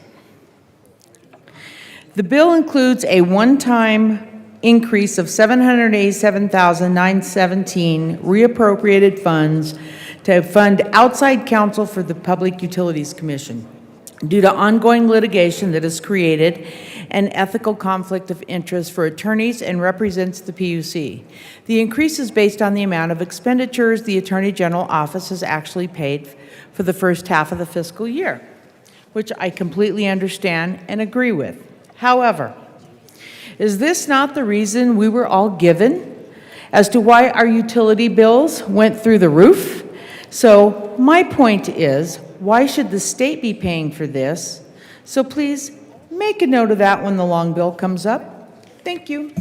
Speaker 19: The bill includes a one-time increase of $787,917 reappropriated funds to fund outside counsel for the Public Utilities Commission due to ongoing litigation that has created an ethical conflict of interest for attorneys and represents the PUC. The increase is based on the amount of expenditures the Attorney General Office has actually paid for the first half of the fiscal year, which I completely understand and agree with. However, is this not the reason we were all given as to why our utility bills went through the roof? So my point is, why should the state be paying for this? So please make a note of that when the long bill comes up. Thank you.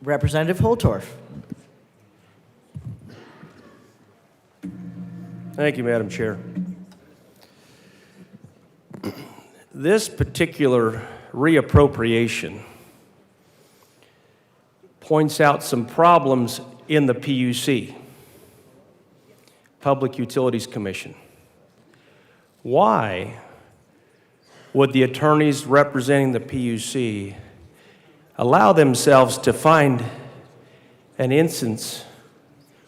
Speaker 6: Representative Holtorf.
Speaker 15: Thank you, Madam Chair. This particular reappropriation points out some problems in the PUC, Public Utilities Commission. Why would the attorneys representing the PUC allow themselves to find an instance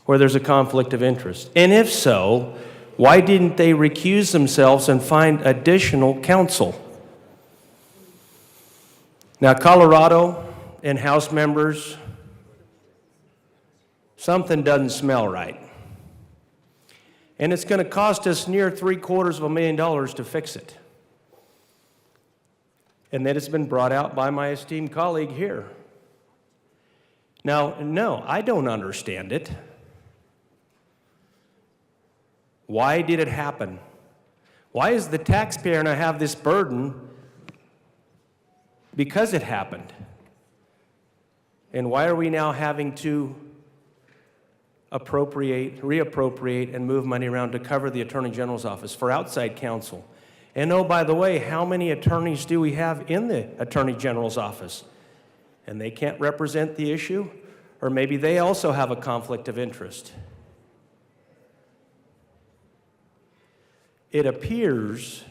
Speaker 15: where there's a conflict of interest? And if so, why didn't they recuse themselves and find additional counsel? Now, Colorado and House members, something doesn't smell right. And it's going to cost us near $750,000 to fix it. And that has been brought out by my esteemed colleague here. Now, no, I don't understand it. Why did it happen? Why is the taxpayer going to have this burden because it happened? And why are we now having to reappropriate, and move money around to cover the Attorney General's office for outside counsel? And oh, by the way, how many attorneys do we have in the Attorney General's office? And they can't represent the issue? Or maybe they also have a conflict of interest. It appears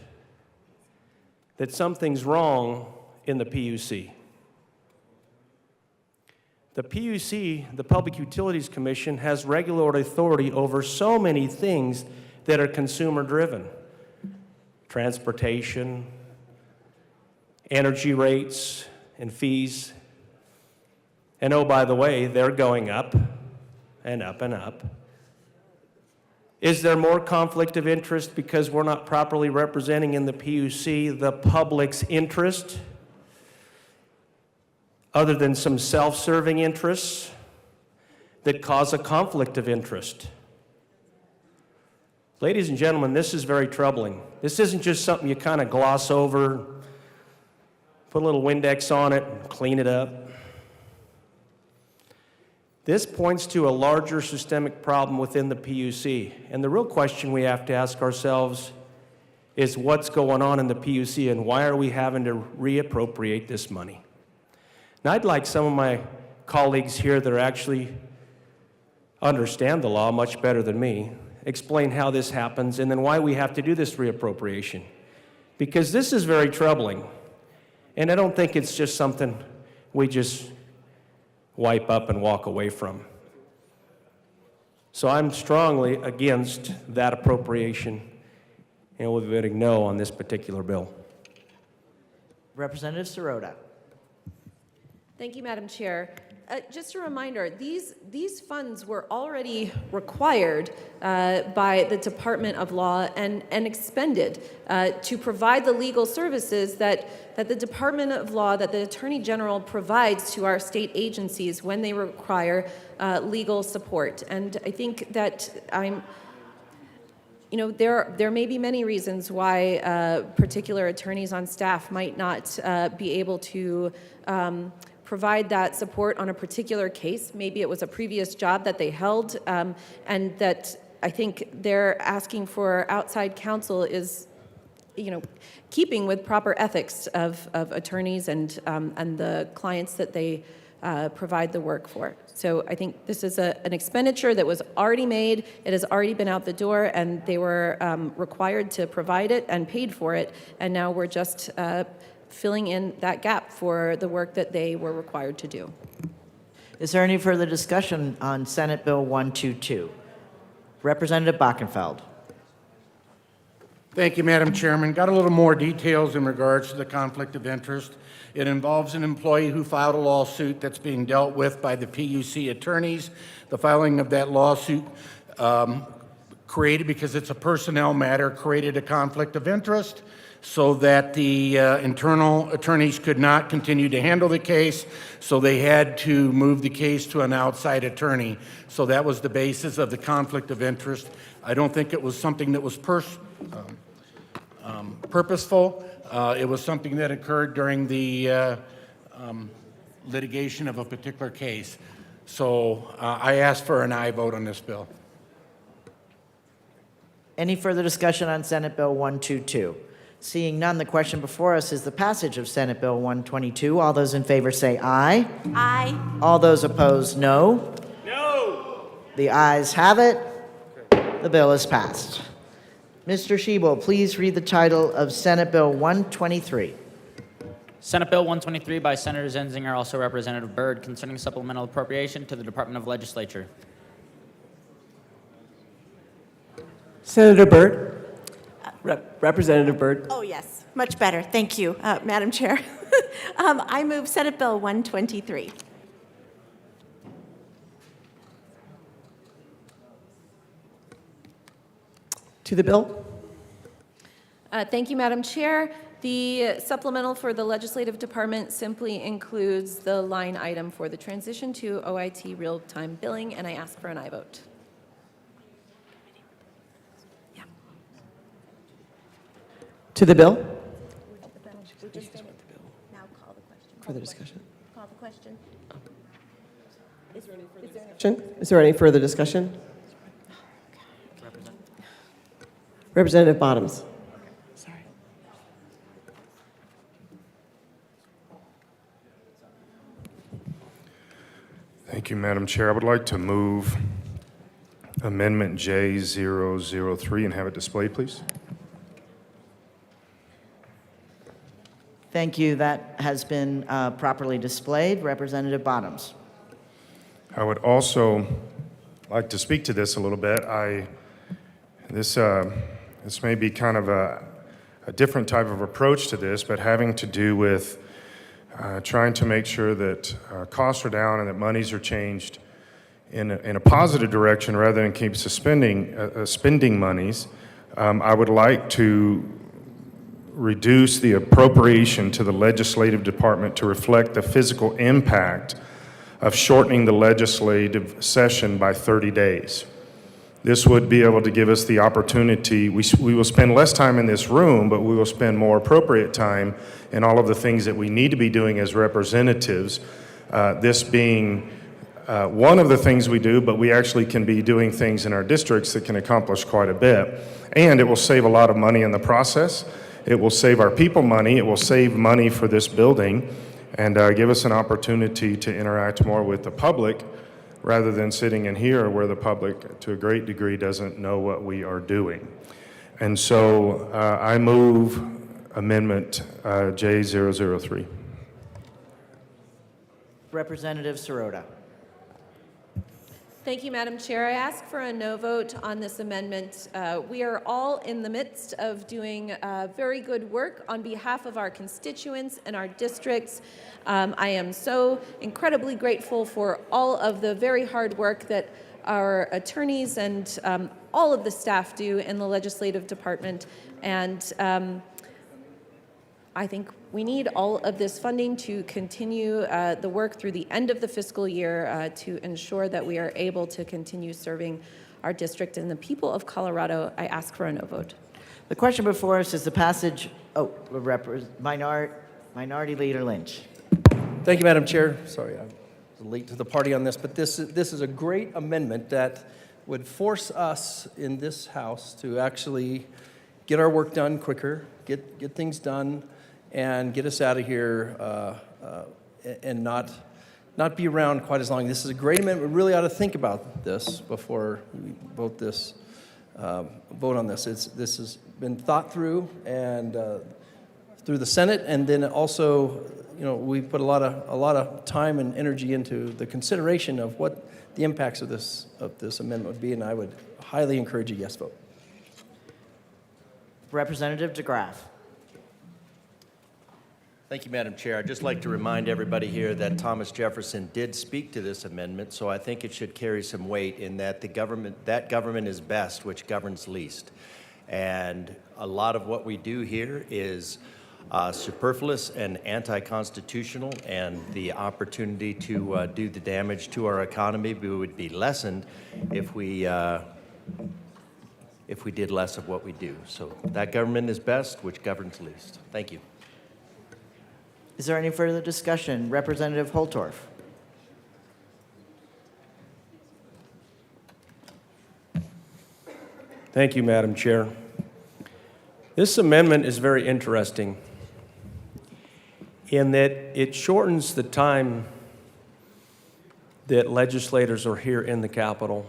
Speaker 15: that something's wrong in the PUC. The PUC, the Public Utilities Commission, has regulatory authority over so many things that are consumer-driven. Transportation, energy rates and fees. And oh, by the way, they're going up and up and up. Is there more conflict of interest because we're not properly representing in the PUC the public's interest, other than some self-serving interests that cause a conflict of interest? Ladies and gentlemen, this is very troubling. This isn't just something you kind of gloss over, put a little Windex on it, and clean it up. This points to a larger systemic problem within the PUC. And the real question we have to ask ourselves is what's going on in the PUC and why are we having to reappropriate this money? Now, I'd like some of my colleagues here that actually understand the law much better than me explain how this happens and then why we have to do this reappropriation. Because this is very troubling. And I don't think it's just something we just wipe up and walk away from. So I'm strongly against that appropriation, and we're voting no on this particular bill.
Speaker 6: Representative Sirota.
Speaker 1: Thank you, Madam Chair. Just a reminder, these funds were already required by the Department of Law and expended to provide the legal services that the Department of Law, that the Attorney General provides to our state agencies when they require legal support. And I think that there may be many reasons why particular attorneys on staff might not be able to provide that support on a particular case. Maybe it was a previous job that they held, and that I think they're asking for outside counsel is, keeping with proper ethics of attorneys and the clients that they provide the work for. So I think this is an expenditure that was already made. It has already been out the door, and they were required to provide it and paid for it, and now we're just filling in that gap for the work that they were required to do.
Speaker 6: Is there any further discussion on Senate Bill 122? Representative Bockenfeld.
Speaker 18: Thank you, Madam Chairman. Got a little more details in regards to the conflict of interest. It involves an employee who filed a lawsuit that's being dealt with by the PUC attorneys. The filing of that lawsuit created, because it's a personnel matter, created a conflict of interest so that the internal attorneys could not continue to handle the case, so they had to move the case to an outside attorney. So that was the basis of the conflict of interest. I don't think it was something that was purposeful. It was something that occurred during the litigation of a particular case. So I ask for an aye vote on this bill.
Speaker 6: Any further discussion on Senate Bill 122? Seeing none, the question before us is the passage of Senate Bill 122. All those in favor say aye.
Speaker 13: Aye.
Speaker 6: All those opposed, no.
Speaker 15: No.
Speaker 6: The ayes have it. The bill is passed. Mr. Shebel, please read the title of Senate Bill 123.
Speaker 3: Senate Bill 123 by Senator Zenzinger, also Representative Byrd, concerning supplemental appropriation to the Department of Legislature.
Speaker 20: Senator Byrd. Representative Byrd.
Speaker 13: Oh, yes, much better. Thank you, Madam Chair. I move Senate Bill 123.
Speaker 20: To the bill.
Speaker 1: Thank you, Madam Chair. The supplemental for the Legislative Department simply includes the line item for the transition to OIT real-time billing, and I ask for an aye vote.
Speaker 20: To the bill.
Speaker 13: Now call the question.
Speaker 20: Further discussion.
Speaker 13: Call the question.
Speaker 20: Is there any further discussion? Representative Bottoms. Sorry.
Speaker 21: Thank you, Madam Chair. I would like to move Amendment J003 and have it displayed, please.
Speaker 6: Thank you. That has been properly displayed. Representative Bottoms.
Speaker 21: I would also like to speak to this a little bit. This may be kind of a different type of approach to this, but having to do with trying to make sure that costs are down and that monies are changed in a positive direction rather than keep spending monies, I would like to reduce the appropriation to the legislative department to reflect the physical impact of shortening the legislative session by 30 days. This would be able to give us the opportunity, we will spend less time in this room, but we will spend more appropriate time in all of the things that we need to be doing as representatives, this being one of the things we do, but we actually can be doing things in our districts that can accomplish quite a bit. And it will save a lot of money in the process. It will save our people money. It will save money for this building and give us an opportunity to interact more with the public rather than sitting in here where the public, to a great degree, doesn't know what we are doing. And so I move Amendment J003.
Speaker 6: Representative Sirota.
Speaker 1: Thank you, Madam Chair. I ask for a no vote on this amendment. We are all in the midst of doing very good work on behalf of our constituents and our districts. I am so incredibly grateful for all of the very hard work that our attorneys and all of the staff do in the legislative department. And I think we need all of this funding to continue the work through the end of the fiscal year to ensure that we are able to continue serving our district and the people of Colorado. I ask for a no vote.
Speaker 6: The question before us is the passage, Minority Leader Lynch.
Speaker 15: Thank you, Madam Chair. Sorry, I'm late to the party on this, but this is a great amendment that would force us in this House to actually get our work done quicker, get things done, and get us out of here and not be around quite as long. This is a great amendment. We really ought to think about this before we vote on this. This has been thought through and through the Senate, and then also, we put a lot of time and energy into the consideration of what the impacts of this amendment would be, and I would highly encourage a yes vote.
Speaker 6: Representative DeGraff.
Speaker 4: Thank you, Madam Chair. I'd just like to remind everybody here that Thomas Jefferson did speak to this amendment, so I think it should carry some weight in that that government is best which governs least. And a lot of what we do here is superfluous and anti-constitutional, and the opportunity to do the damage to our economy would be lessened if we did less of what we do. So that government is best which governs least. Thank you.
Speaker 6: Is there any further discussion? Representative Holtorf.
Speaker 15: Thank you, Madam Chair. This amendment is very interesting in that it shortens the time that legislators are here in the Capitol.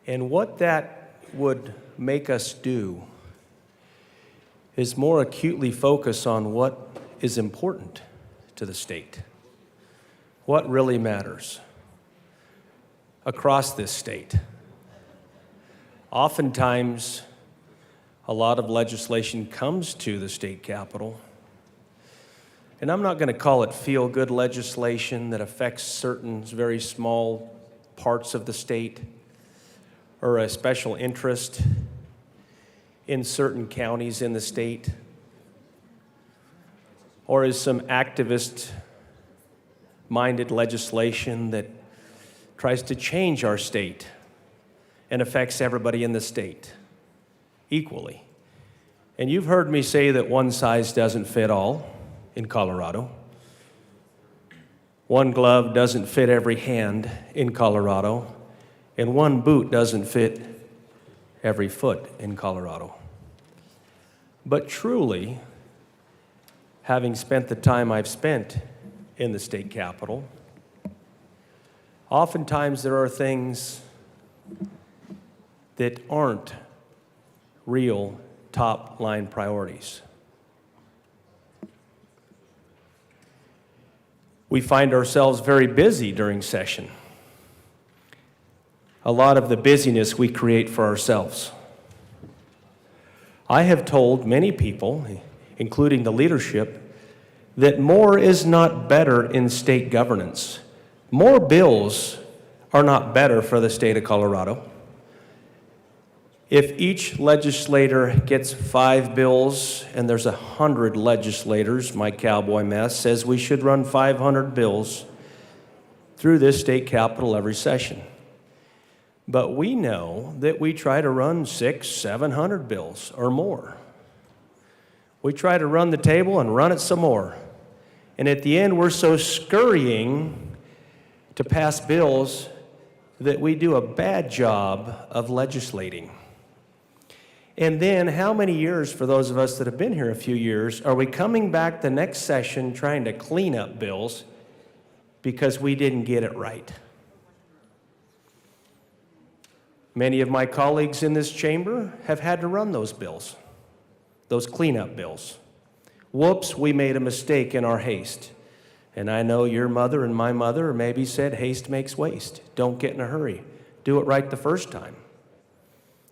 Speaker 15: And what that would make us do is more acutely focus on what is important to the state, what really matters across this state. Oftentimes, a lot of legislation comes to the state capitol, and I'm not going to call it feel-good legislation that affects certain very small parts of the state or a special interest in certain counties in the state, or is some activist-minded legislation that tries to change our state and affects everybody in the state equally. And you've heard me say that one size doesn't fit all in Colorado. One glove doesn't fit every hand in Colorado, and one boot doesn't fit every foot in Colorado. But truly, having spent the time I've spent in the state capitol, oftentimes there are things that aren't real top-line priorities. We find ourselves very busy during session. A lot of the busyness we create for ourselves. I have told many people, including the leadership, that more is not better in state governance. More bills are not better for the state of Colorado. If each legislator gets 5 bills and there's 100 legislators, my cowboy math says we should run 500 bills through this state capitol every session. But we know that we try to run 600, 700 bills or more. We try to run the table and run it some more. And at the end, we're so scurrying to pass bills that we do a bad job of legislating. And then how many years, for those of us that have been here a few years, are we coming back the next session trying to clean up bills because we didn't get it right? Many of my colleagues in this chamber have had to run those bills, those cleanup bills. Whoops, we made a mistake in our haste. And I know your mother and my mother maybe said haste makes waste. Don't get in a hurry. Do it right the first time.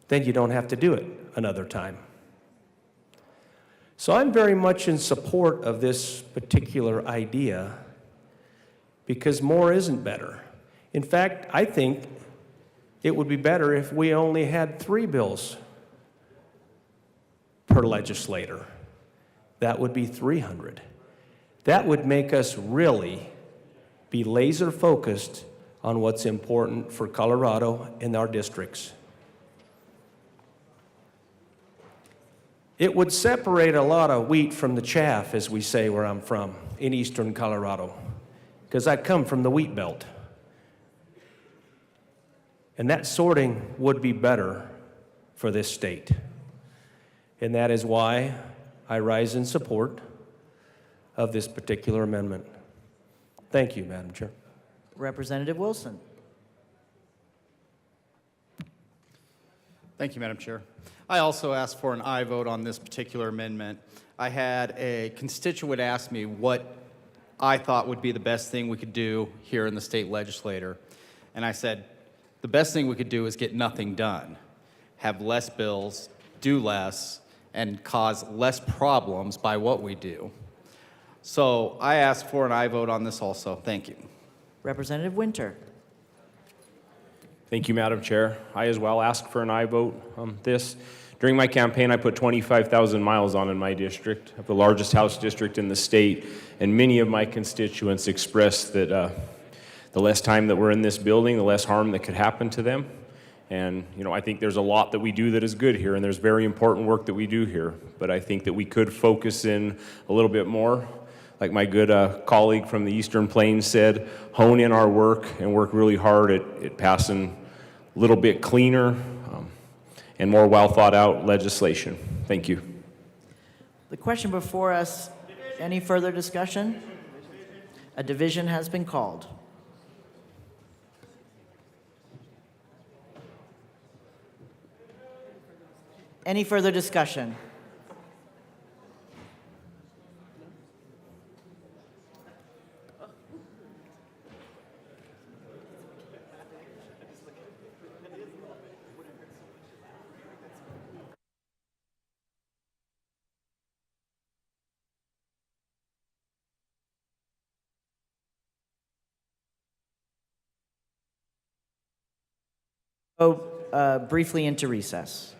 Speaker 15: Then you don't have to do it another time. So I'm very much in support of this particular idea because more isn't better. In fact, I think it would be better if we only had 3 bills per legislator. That would be 300. That would make us really be laser focused on what's important for Colorado and our districts. It would separate a lot of wheat from the chaff, as we say where I'm from, in eastern Colorado, because I come from the wheat belt. And that sorting would be better for this state. And that is why I rise in support of this particular amendment. Thank you, Madam Chair.
Speaker 6: Representative Wilson.
Speaker 16: Thank you, Madam Chair. I also asked for an aye vote on this particular amendment. I had a constituent ask me what I thought would be the best thing we could do here in the state legislature. And I said, the best thing we could do is get nothing done, have less bills, do less, and cause less problems by what we do. So I asked for an aye vote on this also. Thank you.
Speaker 6: Representative Winter.
Speaker 5: Thank you, Madam Chair. I as well asked for an aye vote on this. During my campaign, I put 25,000 miles on in my district, of the largest House district in the state, and many of my constituents expressed that the less time that we're in this building, the less harm that could happen to them. And, you know, I think there's a lot that we do that is good here, and there's very important work that we do here. But I think that we could focus in a little bit more. Like my good colleague from the Eastern Plains said, hone in our work and work really hard at passing a little bit cleaner and more well thought out legislation. Thank you.
Speaker 6: The question before us, any further discussion? A division has been called. Any further discussion? Go briefly into recess.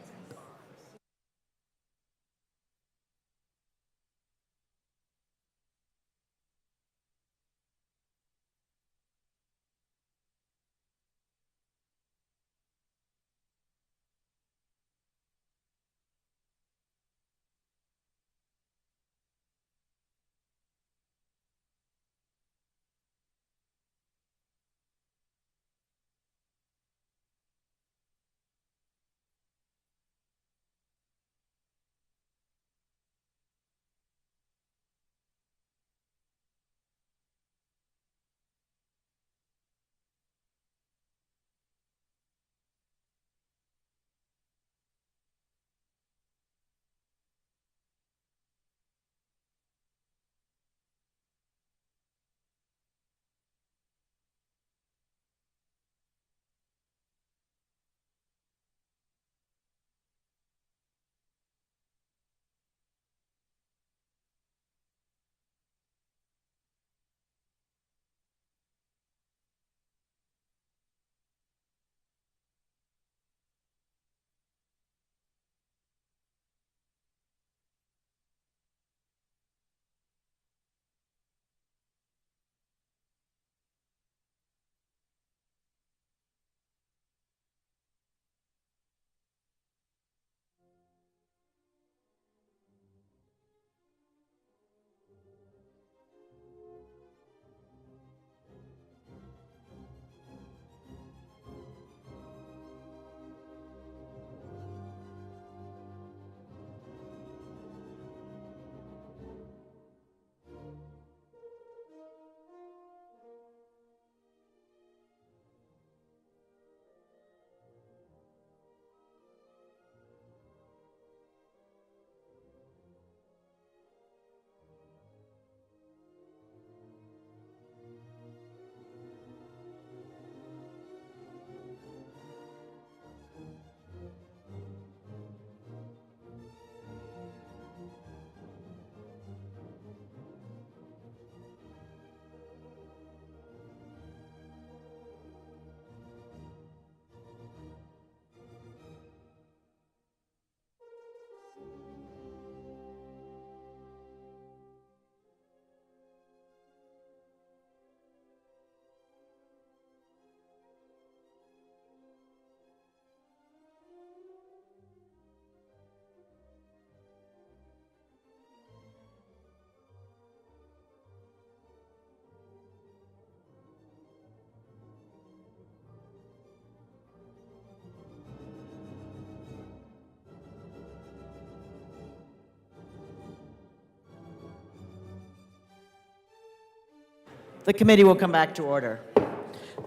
Speaker 6: The committee will come back to order.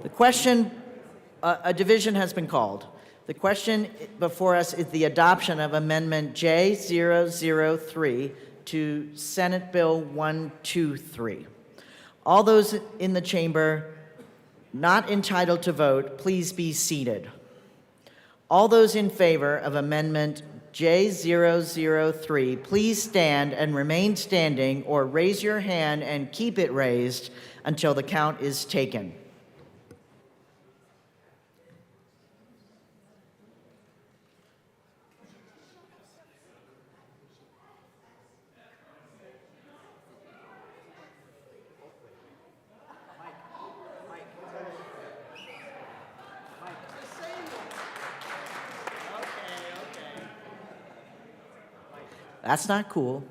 Speaker 6: The question, a division has been called. The question before us is the adoption of Amendment J003 to Senate Bill 123. All those in the chamber not entitled to vote, please be seated. All those in favor of Amendment J003, please stand and remain standing or raise your hand and keep it raised until the count is taken. That's not cool.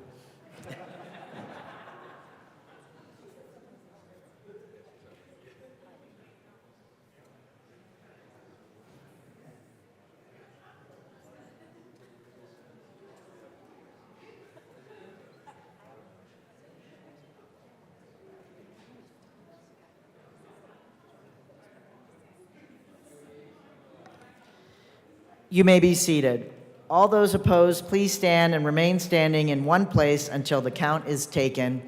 Speaker 6: You may be seated. All those opposed, please stand and remain standing in one place until the count is taken.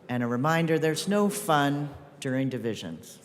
Speaker 6: And a reminder, there's no fun during divisions.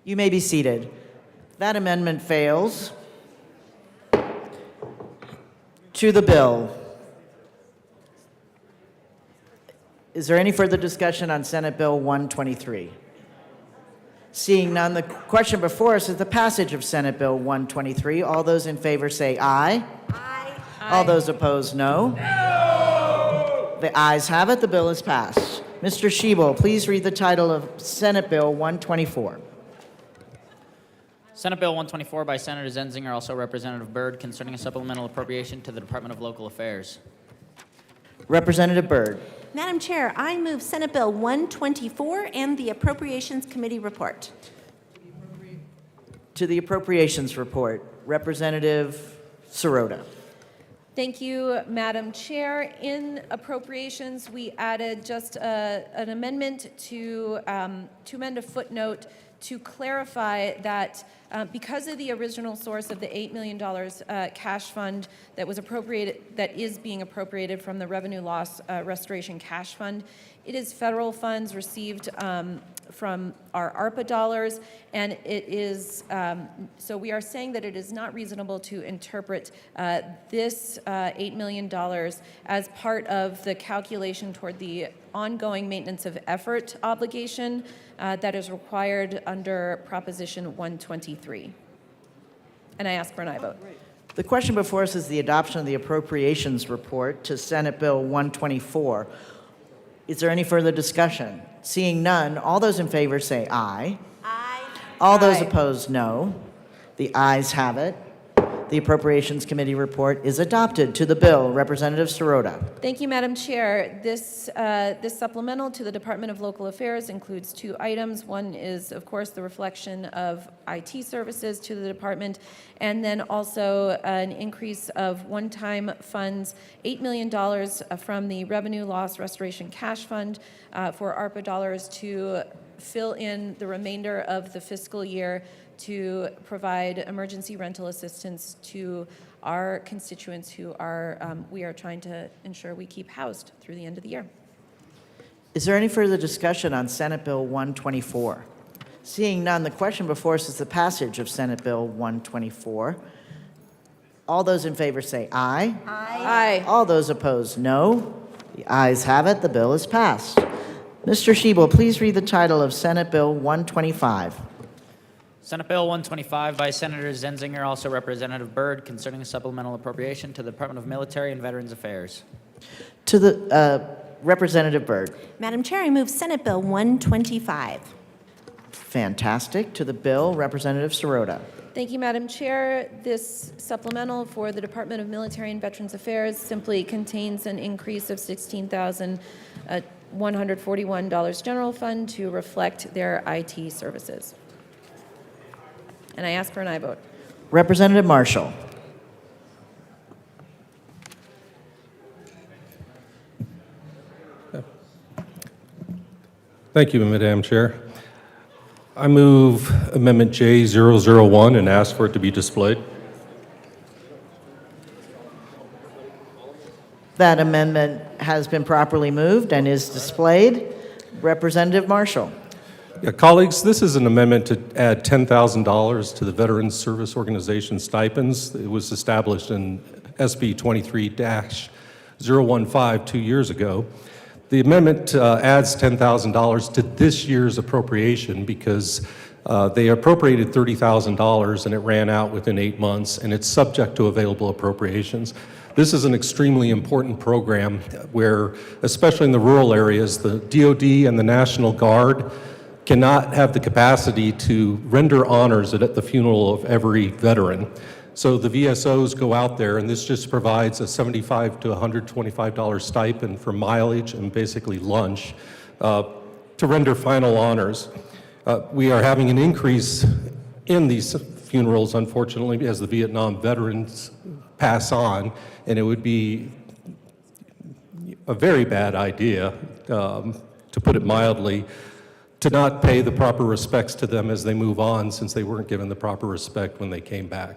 Speaker 6: You may be seated. That amendment fails. To the bill. Is there any further discussion on Senate Bill 123? Seeing none, the question before us is the passage of Senate Bill 123. All those in favor say aye. Aye. All those opposed, no. No. The ayes have it. The bill is passed. Mr. Schiebel, please read the title of Senate Bill 124.
Speaker 3: Senate Bill 124 by Senator Zenzinger, also Representative Byrd, concerning a supplemental appropriation to the Department of Local Affairs.
Speaker 6: Representative Byrd.
Speaker 13: Madam Chair, I move Senate Bill 124 and the Appropriations Committee report.
Speaker 6: To the Appropriations Report, Representative Sirota.
Speaker 1: Thank you, Madam Chair. In appropriations, we added just an amendment to amend a footnote to clarify that because of the original source of the $8 million cash fund that was appropriated, that is being appropriated from the Revenue Loss Restoration Cash Fund, it is federal funds received from our ARPA dollars, and it is, so we are saying that it is not reasonable to interpret this $8 million as part of the calculation toward the ongoing maintenance of effort obligation that is required under Proposition 123. And I ask for an aye vote.
Speaker 6: The question before us is the adoption of the Appropriations Report to Senate Bill 124. Is there any further discussion? Seeing none, all those in favor say aye. Aye. All those opposed, no. The ayes have it. The Appropriations Committee report is adopted. To the bill, Representative Sirota.
Speaker 1: Thank you, Madam Chair. This supplemental to the Department of Local Affairs includes two items. One is, of course, the reflection of IT services to the department, and then also an increase of one-time funds, $8 million from the Revenue Loss Restoration Cash Fund for ARPA dollars to fill in the remainder of the fiscal year to provide emergency rental assistance to our constituents who are, we are trying to ensure we keep housed through the end of the year.
Speaker 6: Is there any further discussion on Senate Bill 124? Seeing none, the question before us is the passage of Senate Bill 124. All those in favor say aye.
Speaker 1: Aye.
Speaker 6: All those opposed, no. The ayes have it. The bill is passed. Mr. Schiebel, please read the title of Senate Bill 125.
Speaker 3: Senate Bill 125 by Senator Zenzinger, also Representative Byrd, concerning a supplemental appropriation to the Department of Military and Veterans Affairs.
Speaker 6: To the Representative Byrd.
Speaker 13: Madam Chair, I move Senate Bill 125.
Speaker 6: Fantastic. To the bill, Representative Sirota.
Speaker 1: Thank you, Madam Chair. This supplemental for the Department of Military and Veterans Affairs simply contains an increase of $16,141 general fund to reflect their IT services. And I ask for an aye vote.
Speaker 6: Representative Marshall.
Speaker 7: Thank you, Madam Chair. I move Amendment J001 and ask for it to be displayed.
Speaker 6: That amendment has been properly moved and is displayed. Representative Marshall.
Speaker 7: Yeah, colleagues, this is an amendment to add $10,000 to the Veterans Service Organization stipends. It was established in SB 23-015 2 years ago. The amendment adds $10,000 to this year's appropriation because they appropriated $30,000 and it ran out within 8 months, and it's subject to available appropriations. This is an extremely important program where, especially in the rural areas, the DoD and the National Guard cannot have the capacity to render honors at the funeral of every veteran. So the VSOs go out there, and this just provides a $75 to $125 stipend for mileage and basically lunch to render final honors. We are having an increase in these funerals, unfortunately, as the Vietnam veterans pass on, and it would be a very bad idea, to put it mildly, to not pay the proper respects to them as they move on, since they weren't given the proper respect when they came back.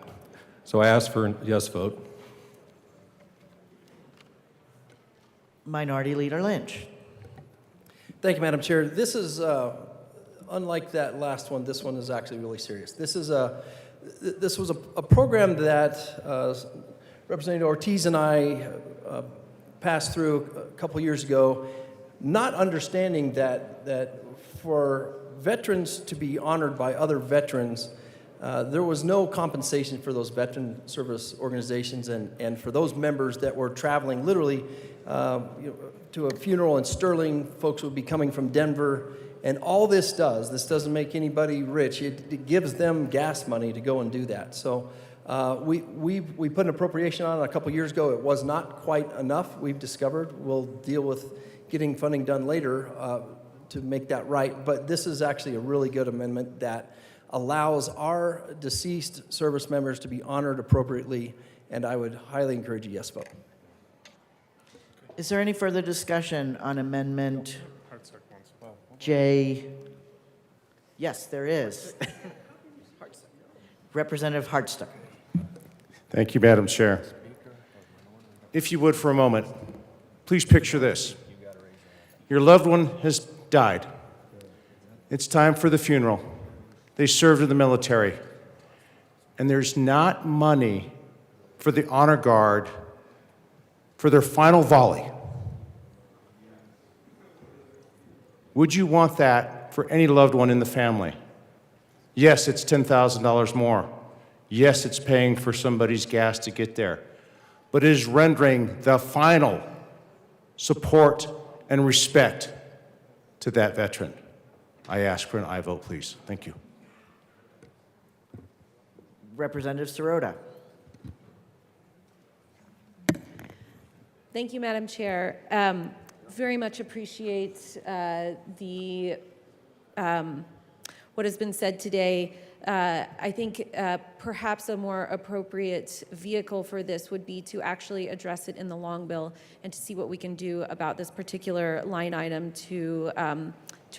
Speaker 7: So I ask for a yes vote.
Speaker 6: Minority Leader Lynch.
Speaker 22: Thank you, Madam Chair. This is, unlike that last one, this one is actually really serious. This was a program that Representative Ortiz and I passed through a couple years ago, not understanding that for veterans to be honored by other veterans, there was no compensation for those veteran service organizations and for those members that were traveling literally to a funeral in Sterling. Folks would be coming from Denver, and all this doesn't make anybody rich. It gives them gas money to go and do that. So we put an appropriation on it a couple years ago. It was not quite enough, we've discovered. We'll deal with getting funding done later to make that right. But this is actually a really good amendment that allows our deceased service members to be honored appropriately, and I would highly encourage a yes vote.
Speaker 6: Is there any further discussion on Amendment J? Yes, there is. Representative Hartstock.
Speaker 2: Thank you, Madam Chair. If you would, for a moment, please picture this. Your loved one has died. It's time for the funeral. They served in the military. And there's not money for the honor guard for their final volley. Would you want that for any loved one in the family? Yes, it's $10,000 more. Yes, it's paying for somebody's gas to get there. But it is rendering the final support and respect to that veteran. I ask for an aye vote, please. Thank you.
Speaker 6: Representative Sirota.
Speaker 1: Thank you, Madam Chair. Very much appreciate what has been said today. I think perhaps a more appropriate vehicle for this would be to actually address it in the long bill and to see what we can do about this particular line item to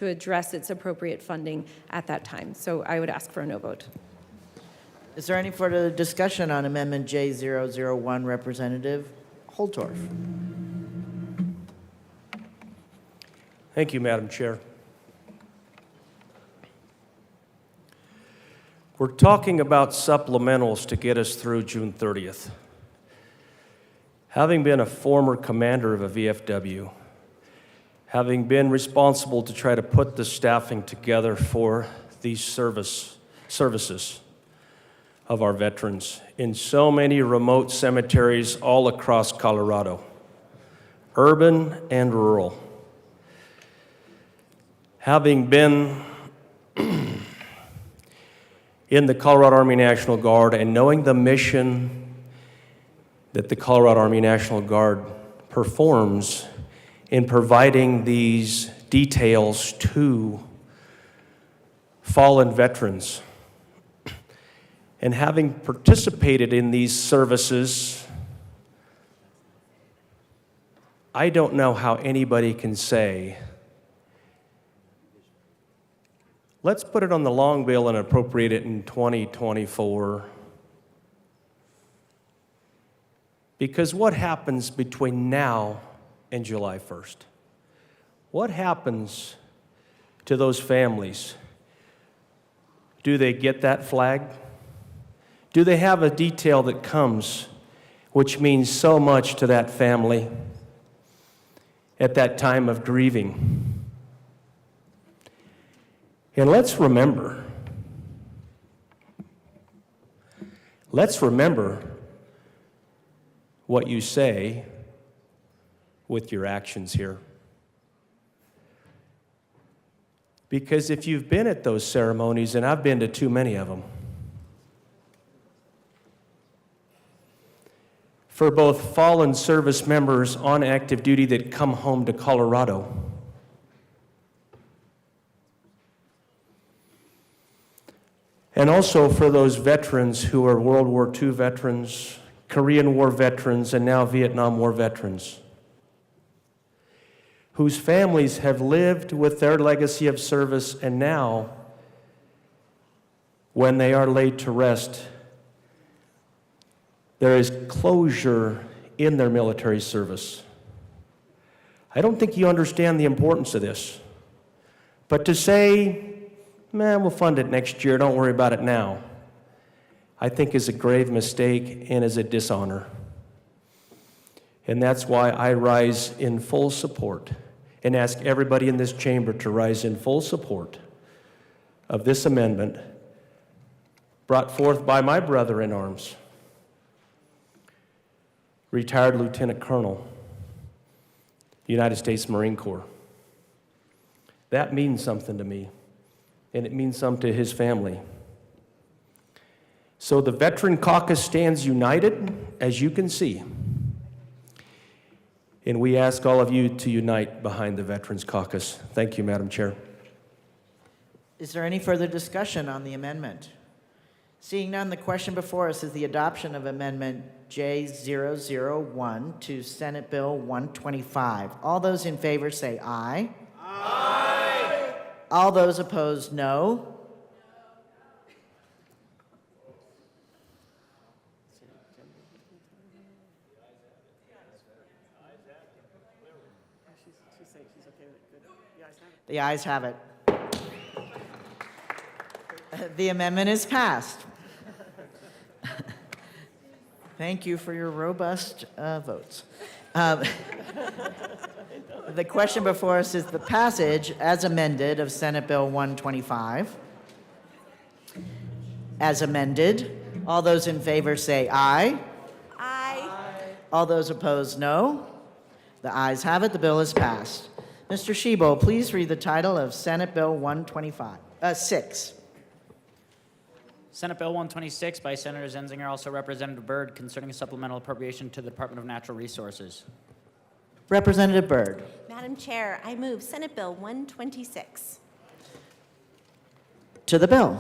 Speaker 1: address its appropriate funding at that time. So I would ask for a no vote.
Speaker 6: Is there any further discussion on Amendment J001, Representative Holtorf?
Speaker 15: Thank you, Madam Chair. We're talking about supplementals to get us through June 30th. Having been a former commander of a VFW, having been responsible to try to put the staffing together for these services of our veterans in so many remote cemeteries all across Colorado, urban and rural. Having been in the Colorado Army National Guard and knowing the mission that the Colorado Army National Guard performs in providing these details to fallen veterans, and having participated in these services, I don't know how anybody can say, let's put it on the long bill and appropriate it in 2024. Because what happens between now and July 1st? What happens to those families? Do they get that flag? Do they have a detail that comes which means so much to that family at that time of grieving? And let's remember what you say with your actions here. Because if you've been at those ceremonies, and I've been to too many of them, for both fallen service members on active duty that come home to Colorado, and also for those veterans who are World War II veterans, Korean War veterans, and now Vietnam War veterans, whose families have lived with their legacy of service, and now, when they are laid to rest, there is closure in their military service. I don't think you understand the importance of this. But to say, man, we'll fund it next year, don't worry about it now, I think is a grave mistake and is a dishonor. And that's why I rise in full support and ask everybody in this chamber to rise in full support of this amendment brought forth by my brother in arms, retired Lieutenant Colonel, United States Marine Corps. That means something to me, and it means something to his family. So the Veteran Caucus stands united, as you can see. And we ask all of you to unite behind the Veterans Caucus. Thank you, Madam Chair.
Speaker 6: Is there any further discussion on the amendment? Seeing none, the question before us is the adoption of Amendment J001 to Senate Bill 125. All those in favor say aye. Aye. All those opposed, no. The ayes have it. The amendment is passed. Thank you for your robust votes. The question before us is the passage as amended of Senate Bill 125. As amended, all those in favor say aye.
Speaker 13: Aye.
Speaker 6: All those opposed, no. The ayes have it. The bill is passed. Mr. Shebo, please read the title of Senate Bill 126.
Speaker 3: Senate Bill 126 by Senator Zenzinger, also Representative Byrd, concerning a supplemental appropriation to the Department of Natural Resources.
Speaker 6: Representative Byrd.
Speaker 13: Madam Chair, I move Senate Bill 126.
Speaker 6: To the bill.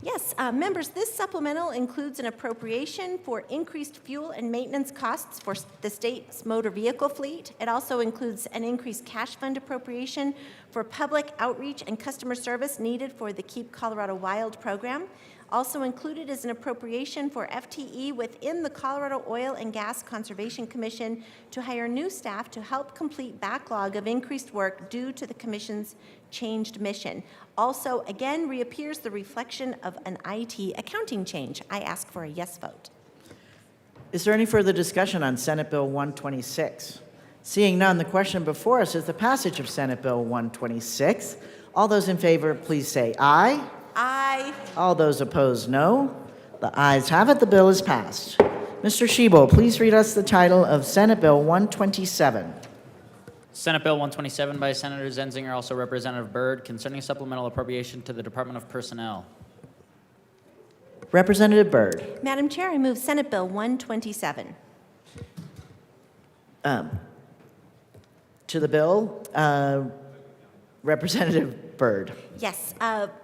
Speaker 13: Yes, members, this supplemental includes an appropriation for increased fuel and maintenance costs for the state's motor vehicle fleet. It also includes an increased cash fund appropriation for public outreach and customer service needed for the Keep Colorado Wild program. Also included is an appropriation for FTE within the Colorado Oil and Gas Conservation Commission to hire new staff to help complete backlog of increased work due to the Commission's changed mission. Also, again, reappears the reflection of an IT accounting change. I ask for a yes vote.
Speaker 6: Is there any further discussion on Senate Bill 126? Seeing none, the question before us is the passage of Senate Bill 126. All those in favor, please say aye.
Speaker 13: Aye.
Speaker 6: All those opposed, no. The ayes have it. The bill is passed. Mr. Shebo, please read us the title of Senate Bill 127.
Speaker 3: Senate Bill 127 by Senator Zenzinger, also Representative Byrd, concerning a supplemental appropriation to the Department of Personnel.
Speaker 6: Representative Byrd.
Speaker 13: Madam Chair, I move Senate Bill 127.
Speaker 6: To the bill, Representative Byrd.
Speaker 13: Yes,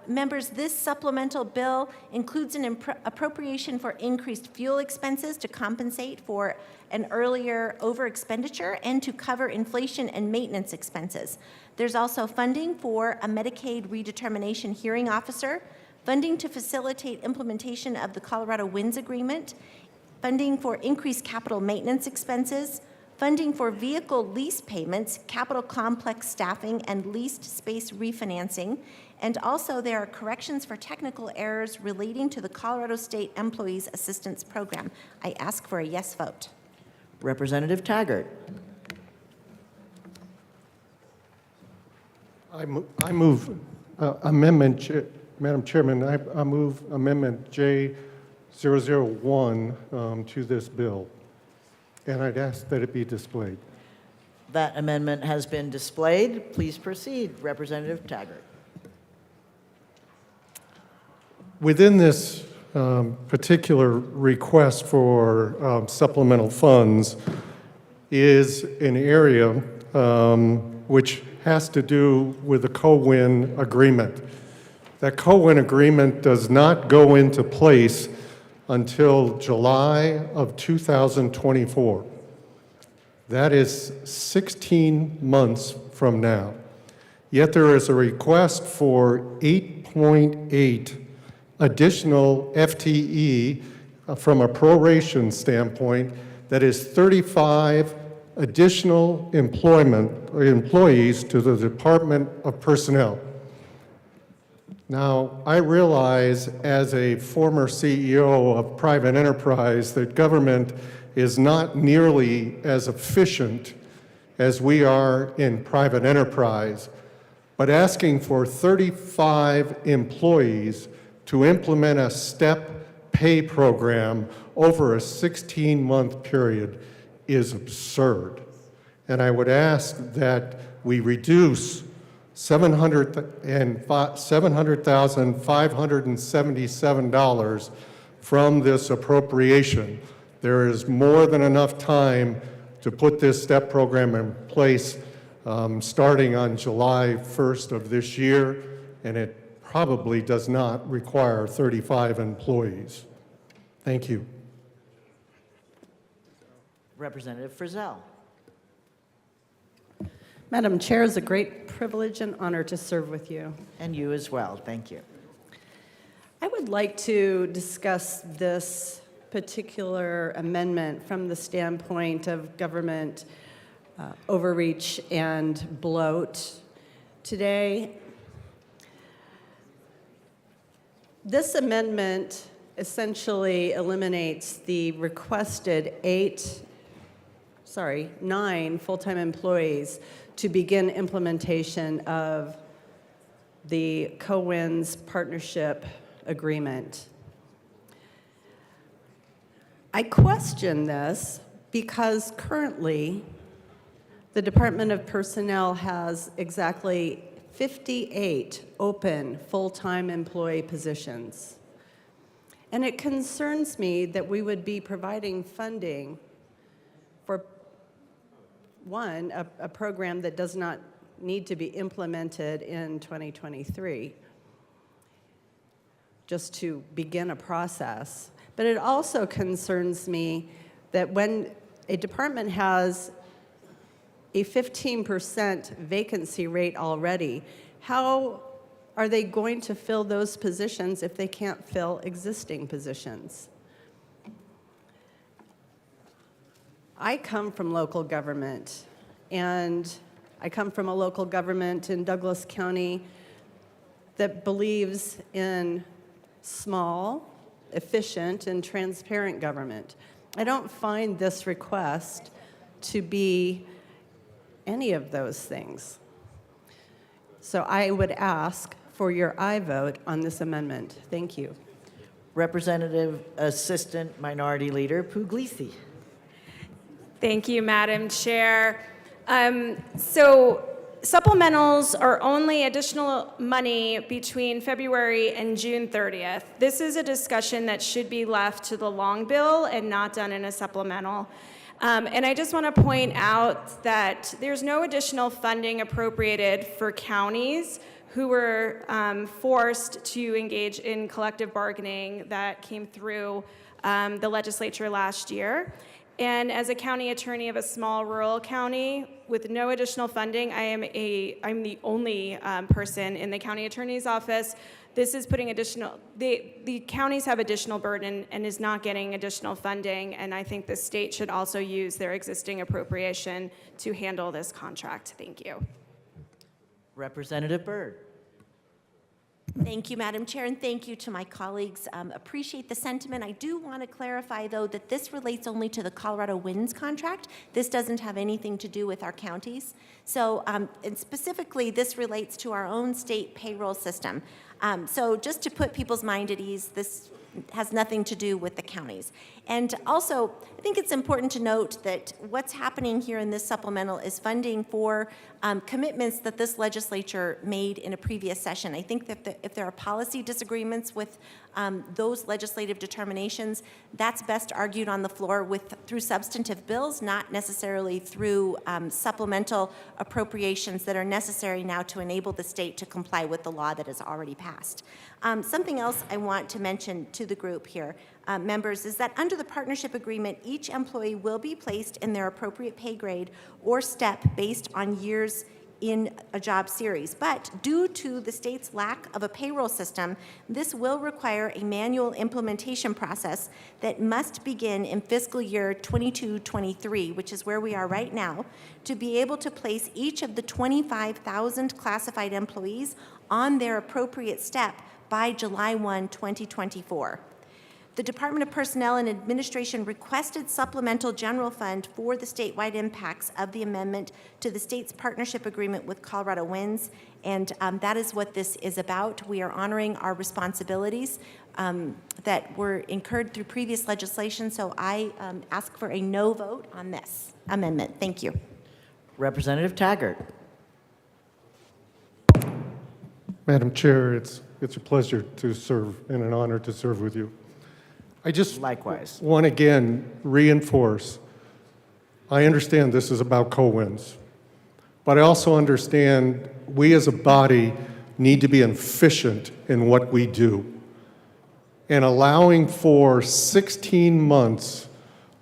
Speaker 13: members, this supplemental bill includes an appropriation for increased fuel expenses to compensate for an earlier over expenditure and to cover inflation and maintenance expenses. There's also funding for a Medicaid redetermination hearing officer, funding to facilitate implementation of the Colorado Winds Agreement, funding for increased capital maintenance expenses, funding for vehicle lease payments, capital complex staffing, and leased space refinancing. And also there are corrections for technical errors relating to the Colorado State Employees Assistance Program. I ask for a yes vote.
Speaker 6: Representative Taggart.
Speaker 8: I move amendment, Madam Chairman, I move amendment J001 to this bill, and I'd ask that it be displayed.
Speaker 6: That amendment has been displayed. Please proceed, Representative Taggart.
Speaker 8: Within this particular request for supplemental funds is an area which has to do with the co-win agreement. That co-win agreement does not go into place until July of 2024. That is 16 months from now. Yet there is a request for 8.8 additional FTE from a proration standpoint, that is 35 additional employees to the Department of Personnel. Now, I realize as a former CEO of private enterprise that government is not nearly as efficient as we are in private enterprise, but asking for 35 employees to implement a step pay program over a 16-month period is absurd. And I would ask that we reduce $700,577 from this appropriation. There is more than enough time to put this STEP program in place starting on July 1st of this year, and it probably does not require 35 employees. Thank you.
Speaker 6: Representative Frizzell.
Speaker 9: Madam Chair, it's a great privilege and honor to serve with you.
Speaker 6: And you as well. Thank you.
Speaker 9: I would like to discuss this particular amendment from the standpoint of government overreach and bloat. Today, this amendment essentially eliminates the requested 9 full-time employees to begin implementation of the Co-Wins Partnership Agreement. I question this because currently the Department of Personnel has exactly 58 open full-time employee positions. And it concerns me that we would be providing funding for a program that does not need to be implemented in 2023, just to begin a process. But it also concerns me that when a department has a 15% vacancy rate already, how are they going to fill those positions if they can't fill existing positions? I come from local government, and I come from a local government in Douglas County that believes in small, efficient, and transparent government. I don't find this request to be any of those things. So I would ask for your aye vote on this amendment. Thank you.
Speaker 6: Representative Assistant Minority Leader Puglisi.
Speaker 23: Thank you, Madam Chair.
Speaker 14: So supplementals are only additional money between February and June 30th. This is a discussion that should be left to the long bill and not done in a supplemental. And I just want to point out that there's no additional funding appropriated for counties who were forced to engage in collective bargaining that came through the legislature last year. And as a county attorney of a small rural county with no additional funding, I'm the only person in the county attorney's office. This is putting the counties have additional burden and is not getting additional funding, and I think the state should also use their existing appropriation to handle this contract. Thank you.
Speaker 6: Representative Byrd.
Speaker 13: Thank you, Madam Chair, and thank you to my colleagues. Appreciate the sentiment. I do want to clarify, though, that this relates only to the Colorado Winds contract. This doesn't have anything to do with our counties. So, and specifically, this relates to our own state payroll system. So just to put people's mind at ease, this has nothing to do with the counties. And also, I think it's important to note that what's happening here in this supplemental is funding for commitments that this legislature made in a previous session. I think that if there are policy disagreements with those legislative determinations, that's best argued on the floor through substantive bills, not necessarily through supplemental appropriations that are necessary now to enable the state to comply with the law that is already passed. Something else I want to mention to the group here, members, is that under the partnership agreement, each employee will be placed in their appropriate pay grade or step based on years in a job series. But due to the state's lack of a payroll system, this will require a manual implementation process that must begin in fiscal year 22-23, which is where we are right now, to be able to place each of the 25,000 classified employees on their appropriate step by July 1, 2024. The Department of Personnel and Administration requested supplemental general fund for the statewide impacts of the amendment to the state's partnership agreement with Colorado Winds, and that is what this is about. We are honoring our responsibilities that were incurred through previous legislation, so I ask for a no vote on this amendment. Thank you.
Speaker 6: Representative Taggart.
Speaker 8: Madam Chair, it's a pleasure to serve and an honor to serve with you. I just
Speaker 6: Likewise.
Speaker 8: want to again reinforce, I understand this is about co-wins, but I also understand we as a body need to be efficient in what we do. And allowing for 16 months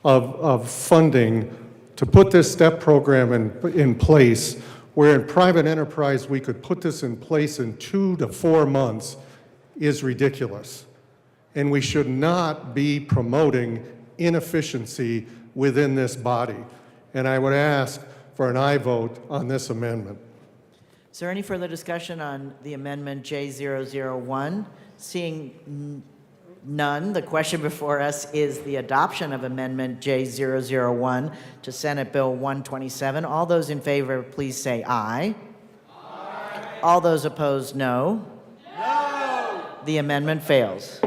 Speaker 8: of funding to put this STEP program in place, where in private enterprise we could put this in place in 2 to 4 months, is ridiculous. And we should not be promoting inefficiency within this body. And I would ask for an aye vote on this amendment.
Speaker 6: Is there any further discussion on the amendment J001? Seeing none, the question before us is the adoption of amendment J001 to Senate Bill 127. All those in favor, please say aye. Aye. All those opposed, no. No. The amendment fails.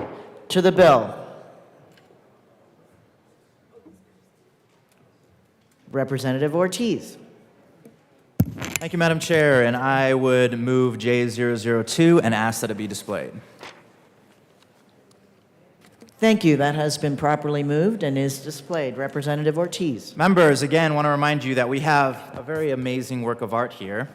Speaker 6: To the bill. Representative Ortiz.
Speaker 17: Thank you, Madam Chair, and I would move J002 and ask that it be displayed.
Speaker 6: Thank you. That has been properly moved and is displayed. Representative Ortiz.
Speaker 17: Members, again, want to remind you that we have a very amazing work of art here.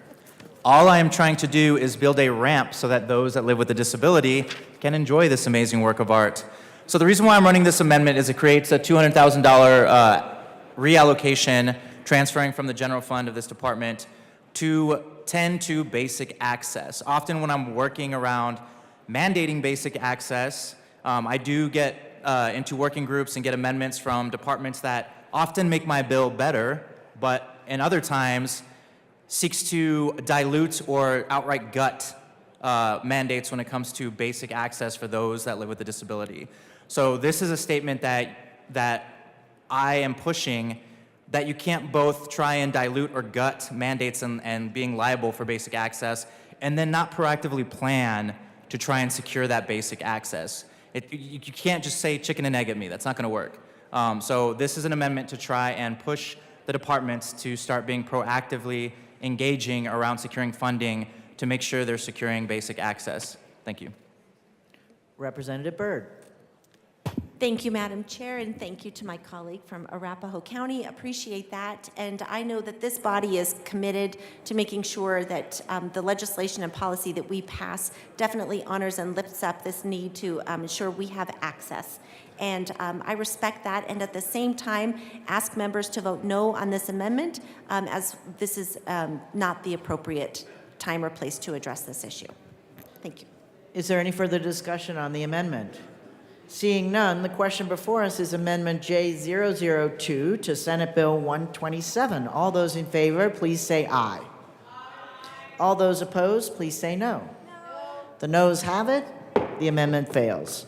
Speaker 17: All I am trying to do is build a ramp so that those that live with a disability can enjoy this amazing work of art. So the reason why I'm running this amendment is it creates a $200,000 reallocation transferring from the general fund of this department to tend to basic access. Often when I'm working around mandating basic access, I do get into working groups and get amendments from departments that often make my bill better, but in other times seeks to dilute or outright gut mandates when it comes to basic access for those that live with a disability. So this is a statement that I am pushing, that you can't both try and dilute or gut mandates and being liable for basic access and then not proactively plan to try and secure that basic access. You can't just say chicken and egg at me. That's not going to work. So this is an amendment to try and push the departments to start being proactively engaging around securing funding to make sure they're securing basic access. Thank you.
Speaker 6: Representative Byrd.
Speaker 13: Thank you, Madam Chair, and thank you to my colleague from Arapahoe County. Appreciate that. And I know that this body is committed to making sure that the legislation and policy that we pass definitely honors and lifts up this need to ensure we have access. And I respect that, and at the same time, ask members to vote no on this amendment, as this is not the appropriate time or place to address this issue. Thank you.
Speaker 6: Is there any further discussion on the amendment? Seeing none, the question before us is Amendment J002 to Senate Bill 127. All those in favor, please say aye. All those opposed, please say no. The noes have it. The amendment fails.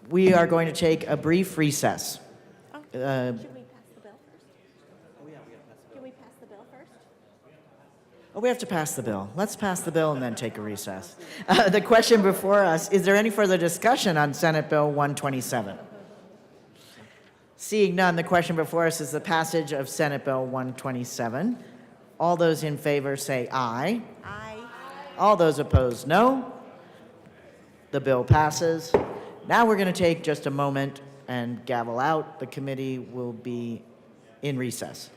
Speaker 6: We are going to take a brief recess.
Speaker 13: Should we pass the bill first? Can we pass the bill first?
Speaker 6: Oh, we have to pass the bill. Let's pass the bill and then take a recess. The question before us, is there any further discussion on Senate Bill 127? Seeing none, the question before us is the passage of Senate Bill 127. All those in favor say aye.
Speaker 13: Aye.
Speaker 6: All those opposed, no. The bill passes. Now we're going to take just a moment and gavel out. The committee will be in recess.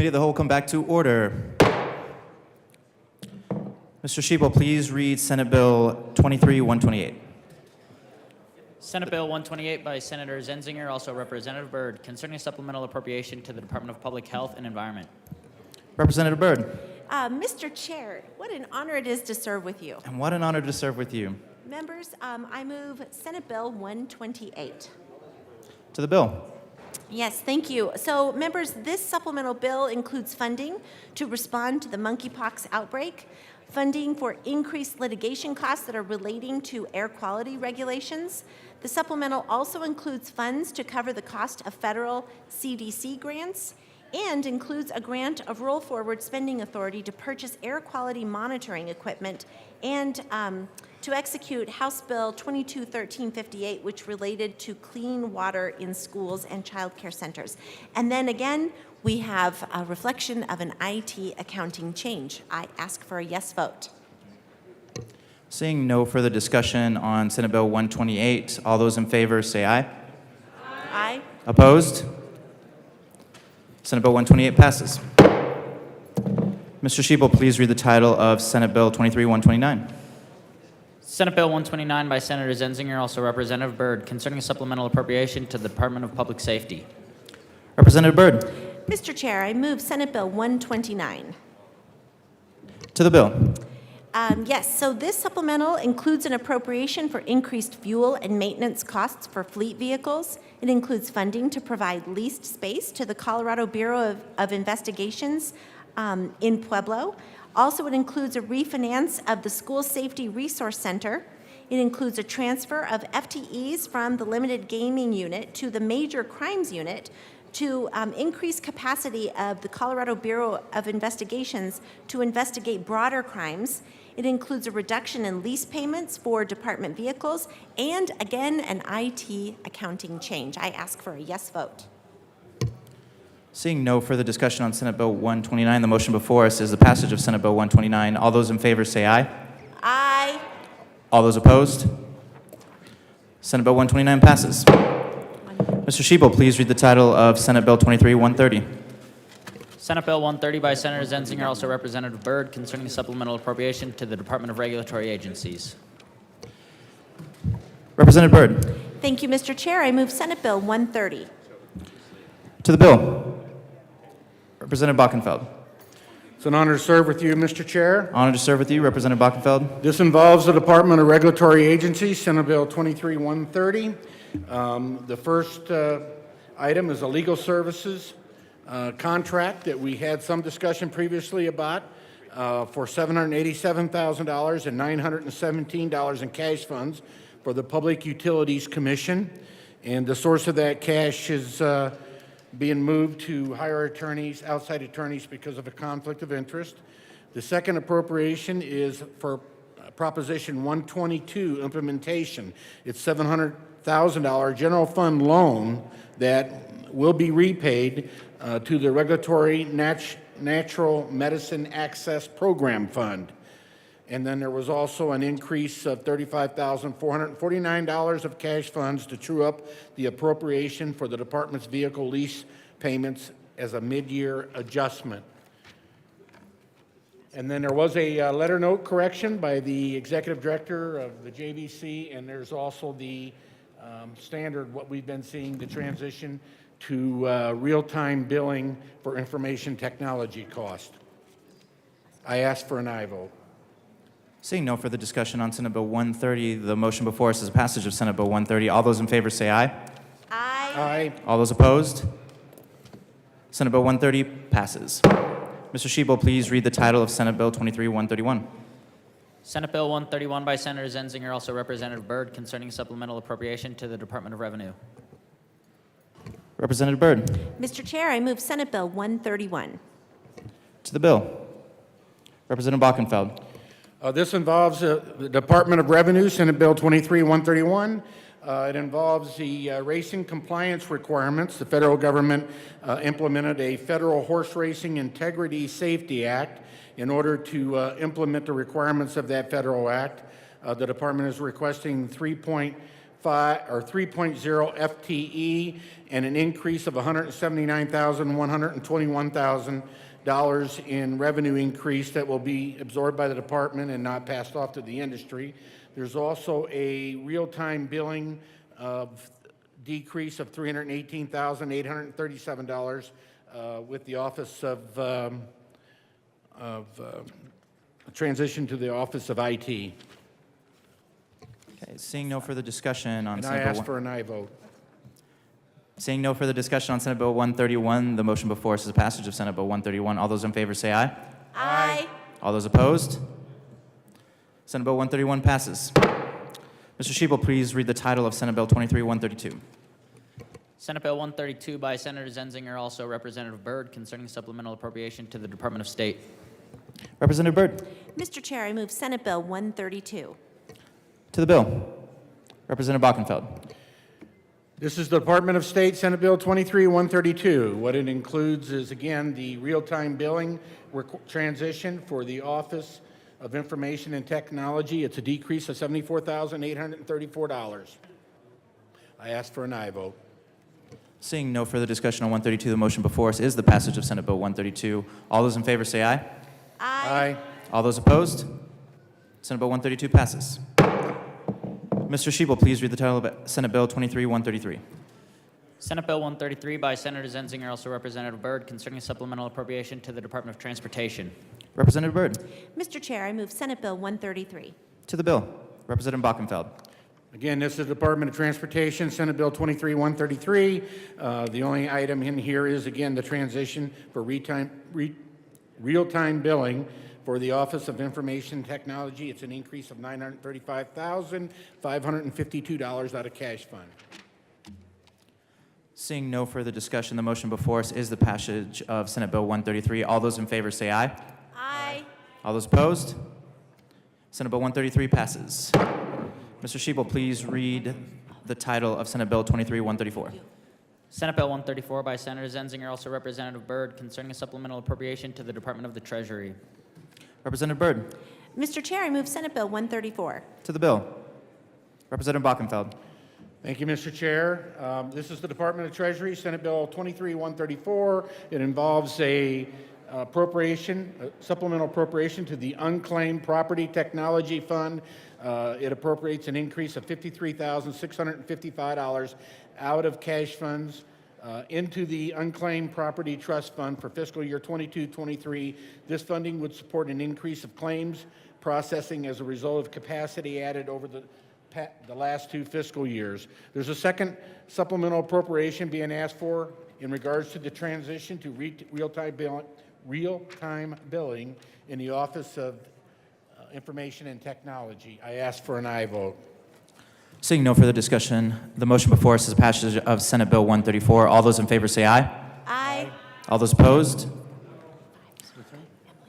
Speaker 17: Committee of the Whole come back to order. Mr. Shebel, please read Senate Bill 23-128.
Speaker 3: Senate Bill 128 by Senator Zenzinger, also Representative Byrd, concerning a supplemental appropriation to the Department of Public Health and Environment.
Speaker 17: Representative Byrd.
Speaker 13: Mr. Chair, what an honor it is to serve with you.
Speaker 17: And what an honor to serve with you.
Speaker 13: Members, I move Senate Bill 128.
Speaker 17: To the bill.
Speaker 13: Yes, thank you. So, members, this supplemental bill includes funding to respond to the monkeypox outbreak, funding for increased litigation costs that are relating to air quality regulations. The supplemental also includes funds to cover the cost of federal CDC grants and includes a grant of roll-forward spending authority to purchase air quality monitoring equipment and to execute House Bill 221358, which related to clean water in schools and child care centers. And then again, we have a reflection of an IT accounting change. I ask for a yes vote.
Speaker 17: Seeing no further discussion on Senate Bill 128, all those in favor say aye.
Speaker 13: Aye.
Speaker 17: Opposed? Senate Bill 128 passes. Mr. Shebel, please read the title of Senate Bill 23-129.
Speaker 3: Senate Bill 129 by Senator Zenzinger, also Representative Byrd, concerning a supplemental appropriation to the Department of Public Safety.
Speaker 17: Representative Byrd.
Speaker 13: Mr. Chair, I move Senate Bill 129.
Speaker 17: To the bill.
Speaker 13: Yes, so this supplemental includes an appropriation for increased fuel and maintenance costs for fleet vehicles. It includes funding to provide leased space to the Colorado Bureau of Investigations in Pueblo. Also, it includes a refinance of the School Safety Resource Center. It includes a transfer of FTEs from the Limited Gaming Unit to the Major Crimes Unit to increase capacity of the Colorado Bureau of Investigations to investigate broader crimes. It includes a reduction in lease payments for department vehicles and, again, an IT accounting change. I ask for a yes vote.
Speaker 17: Seeing no further discussion on Senate Bill 129, the motion before us is the passage of Senate Bill 129. All those in favor say aye.
Speaker 13: Aye.
Speaker 17: All those opposed? Senate Bill 129 passes. Mr. Shebel, please read the title of Senate Bill 23-130.
Speaker 3: Senate Bill 130 by Senator Zenzinger, also Representative Byrd, concerning a supplemental appropriation to the Department of Regulatory Agencies.
Speaker 17: Representative Byrd.
Speaker 13: Thank you, Mr. Chair. I move Senate Bill 130.
Speaker 17: To the bill. Representative Bockenfeld.
Speaker 18: It's an honor to serve with you, Mr. Chair.
Speaker 17: Honored to serve with you, Representative Bockenfeld.
Speaker 18: This involves the Department of Regulatory Agencies, Senate Bill 23-130. The first item is a legal services contract that we had some discussion previously about for $787,000 and $917 in cash funds for the Public Utilities Commission. And the source of that cash is being moved to hire attorneys, outside attorneys, because of a conflict of interest. The second appropriation is for Proposition 122 implementation. It's $700,000 general fund loan that will be repaid to the Regulatory Natural Medicine Access Program Fund. And then there was also an increase of $35,449 of cash funds to true up the appropriation for the department's vehicle lease payments as a mid-year adjustment. And then there was a letter note correction by the executive director of the JVC, and there's also the standard, what we've been seeing, the transition to real-time billing for information technology cost. I ask for an aye vote.
Speaker 17: Seeing no further discussion on Senate Bill 130, the motion before us is a passage of Senate Bill 130. All those in favor say aye.
Speaker 13: Aye.
Speaker 18: Aye.
Speaker 17: All those opposed? Senate Bill 130 passes. Mr. Shebel, please read the title of Senate Bill 23-131.
Speaker 3: Senate Bill 131 by Senator Zenzinger, also Representative Byrd, concerning supplemental appropriation to the Department of Revenue.
Speaker 17: Representative Byrd.
Speaker 13: Mr. Chair, I move Senate Bill 131.
Speaker 17: To the bill. Representative Bockenfeld.
Speaker 18: This involves the Department of Revenue, Senate Bill 23-131. It involves the racing compliance requirements. The federal government implemented a Federal Horse Racing Integrity Safety Act. In order to implement the requirements of that federal act, the department is requesting 3.0 FTE, and an increase of $179,121,000 in revenue increase that will be absorbed by the department and not passed off to the industry. There's also a real-time billing of decrease of $318,837 with the Office of transition to the Office of IT.
Speaker 17: Okay, seeing no further discussion on
Speaker 18: And I
Speaker 17: Senate Bill
Speaker 18: ask for an aye vote.
Speaker 17: Seeing no further discussion on Senate Bill 131, the motion before us is the passage of Senate Bill 131. All those in favor say aye.
Speaker 13: Aye.
Speaker 17: All those opposed? Senate Bill 131 passes. Mr. Shebel, please read the title of Senate Bill 23-132.
Speaker 3: Senate Bill 132 by Senator Zenzinger, also Representative Byrd, concerning supplemental appropriation to the Department of State.
Speaker 17: Representative Byrd.
Speaker 13: Mr. Chair, I move Senate Bill 132.
Speaker 17: To the bill. Representative Bockenfeld.
Speaker 18: This is the Department of State, Senate Bill 23-132. What it includes is, again, the real-time billing transition for the Office of Information and Technology. It's a decrease of $74,834. I ask for an aye vote.
Speaker 17: Seeing no further discussion on 132, the motion before us is the passage of Senate Bill 132. All those in favor say aye.
Speaker 18: Aye.
Speaker 17: All those opposed? Senate Bill 132 passes. Mr. Shebel, please read the title of Senate Bill 23-133.
Speaker 3: Senate Bill 133 by Senator Zenzinger, also Representative Byrd, concerning supplemental appropriation to the Department of Transportation.
Speaker 17: Representative Byrd.
Speaker 13: Mr. Chair, I move Senate Bill 133.
Speaker 17: To the bill. Representative Bockenfeld.
Speaker 18: Again, this is the Department of Transportation, Senate Bill 23-133. The only item in here is, again, the transition for real-time billing for the Office of Information Technology. It's an increase of $935,552 out of cash fund.
Speaker 17: Seeing no further discussion, the motion before us is the passage of Senate Bill 133. All those in favor say aye.
Speaker 13: Aye.
Speaker 17: All those opposed? Senate Bill 133 passes. Mr. Shebel, please read the title of Senate Bill 23-134.
Speaker 3: Senate Bill 134 by Senator Zenzinger, also Representative Byrd, concerning a supplemental appropriation to the Department of the Treasury.
Speaker 17: Representative Byrd.
Speaker 13: Mr. Chair, I move Senate Bill 134.
Speaker 17: To the bill. Representative Bockenfeld.
Speaker 18: Thank you, Mr. Chair. This is the Department of Treasury, Senate Bill 23-134. It involves a supplemental appropriation to the Unclaimed Property Technology Fund. It appropriates an increase of $53,655 out of cash funds into the Unclaimed Property Trust Fund for fiscal year 22-23. This funding would support an increase of claims processing as a result of capacity added over the last 2 fiscal years. There's a second supplemental appropriation being asked for in regards to the transition to real-time billing in the Office of Information and Technology. I ask for an aye vote.
Speaker 17: Seeing no further discussion, the motion before us is the passage of Senate Bill 134. All those in favor say aye.
Speaker 13: Aye.
Speaker 17: All those opposed?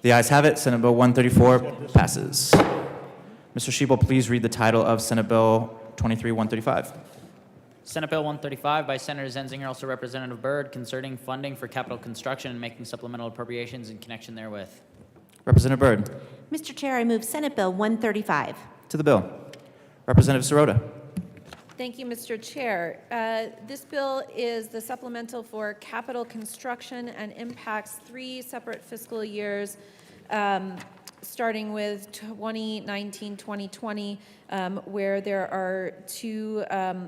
Speaker 17: The ayes have it. Senate Bill 134 passes. Mr. Shebel, please read the title of Senate Bill 23-135.
Speaker 3: Senate Bill 135 by Senator Zenzinger, also Representative Byrd, concerning funding for capital construction and making supplemental appropriations in connection therewith.
Speaker 17: Representative Byrd.
Speaker 13: Mr. Chair, I move Senate Bill 135.
Speaker 17: To the bill. Representative Sirota.
Speaker 1: Thank you, Mr. Chair. This bill is the supplemental for capital construction and impacts 3 separate fiscal years, starting with 2019-2020, where there are 2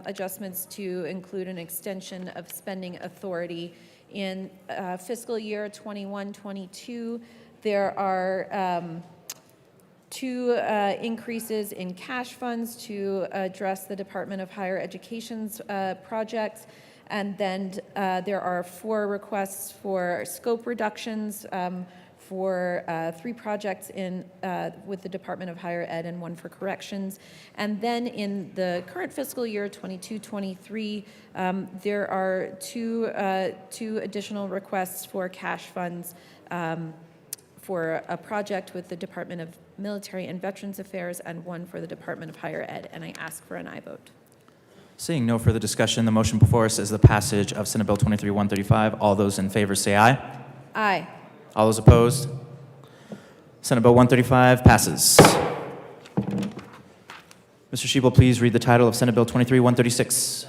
Speaker 1: adjustments to include an extension of spending authority. In fiscal year 21-22, there are 2 increases in cash funds to address the Department of Higher Education's projects. And then there are 4 requests for scope reductions for 3 projects with the Department of Higher Ed and 1 for corrections. And then in the current fiscal year, 22-23, there are 2 additional requests for cash funds for a project with the Department of Military and Veterans Affairs and 1 for the Department of Higher Ed, and I ask for an aye vote.
Speaker 17: Seeing no further discussion, the motion before us is the passage of Senate Bill 23-135. All those in favor say aye.
Speaker 1: Aye.
Speaker 17: All those opposed? Senate Bill 135 passes. Mr. Shebel, please read the title of Senate Bill 23-136.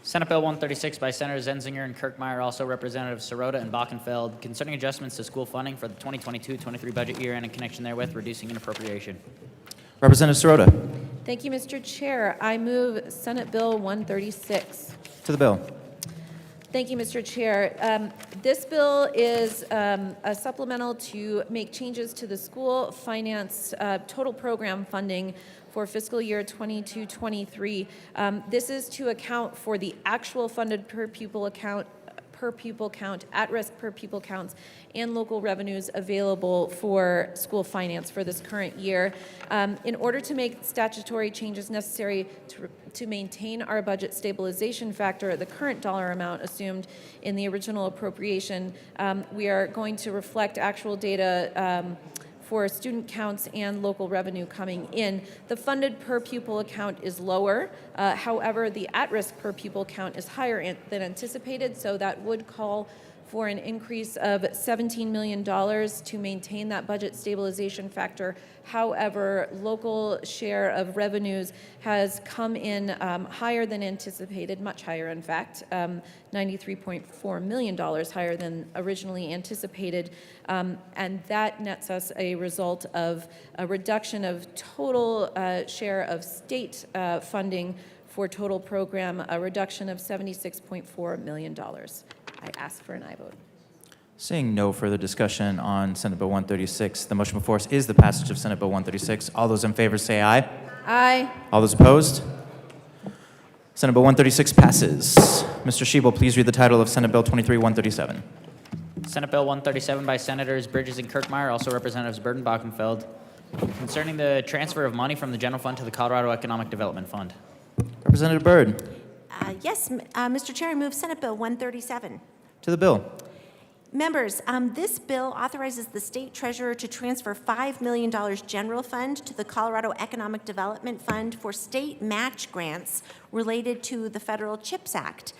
Speaker 3: Senate Bill 136 by Senators Enzinger and Kirkmeyer, also Representatives Sirota and Bockenfeld, concerning adjustments to school funding for the 2022-23 budget year and in connection therewith reducing an appropriation.
Speaker 17: Representative Sirota.
Speaker 1: Thank you, Mr. Chair. I move Senate Bill 136.
Speaker 17: To the bill.
Speaker 1: Thank you, Mr. Chair. This bill is a supplemental to make changes to the school finance total program funding for fiscal year 22-23. This is to account for the actual funded per pupil count, at-risk per pupil counts, and local revenues available for school finance for this current year. In order to make statutory changes necessary to maintain our budget stabilization factor at the current dollar amount assumed in the original appropriation, we are going to reflect actual data for student counts and local revenue coming in. The funded per pupil account is lower. However, the at-risk per pupil count is higher than anticipated, so that would call for an increase of $17 million to maintain that budget stabilization factor. However, local share of revenues has come in higher than anticipated, much higher in fact, $93.4 million higher than originally anticipated, and that nets us a result of a reduction of total share of state funding for total program, a reduction of $76.4 million. I ask for an aye vote.
Speaker 17: Seeing no further discussion on Senate Bill 136, the motion before us is the passage of Senate Bill 136. All those in favor say aye.
Speaker 1: Aye.
Speaker 17: All those opposed? Senate Bill 136 passes. Mr. Shebel, please read the title of Senate Bill 23-137.
Speaker 3: Senate Bill 137 by Senators Bridges and Kirkmeyer, also Representatives Byrd and Bockenfeld, concerning the transfer of money from the general fund to the Colorado Economic Development Fund.
Speaker 17: Representative Byrd.
Speaker 13: Yes, Mr. Chair, I move Senate Bill 137.
Speaker 17: To the bill.
Speaker 13: Members, this bill authorizes the state treasurer to transfer $5 million general fund to the Colorado Economic Development Fund for state match grants related to the federal CHIPS Act.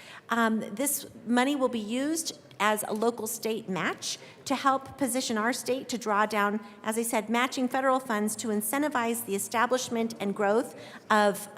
Speaker 13: This money will be used as a local state match to help position our state to draw down, as I said, matching federal funds to incentivize the establishment and growth of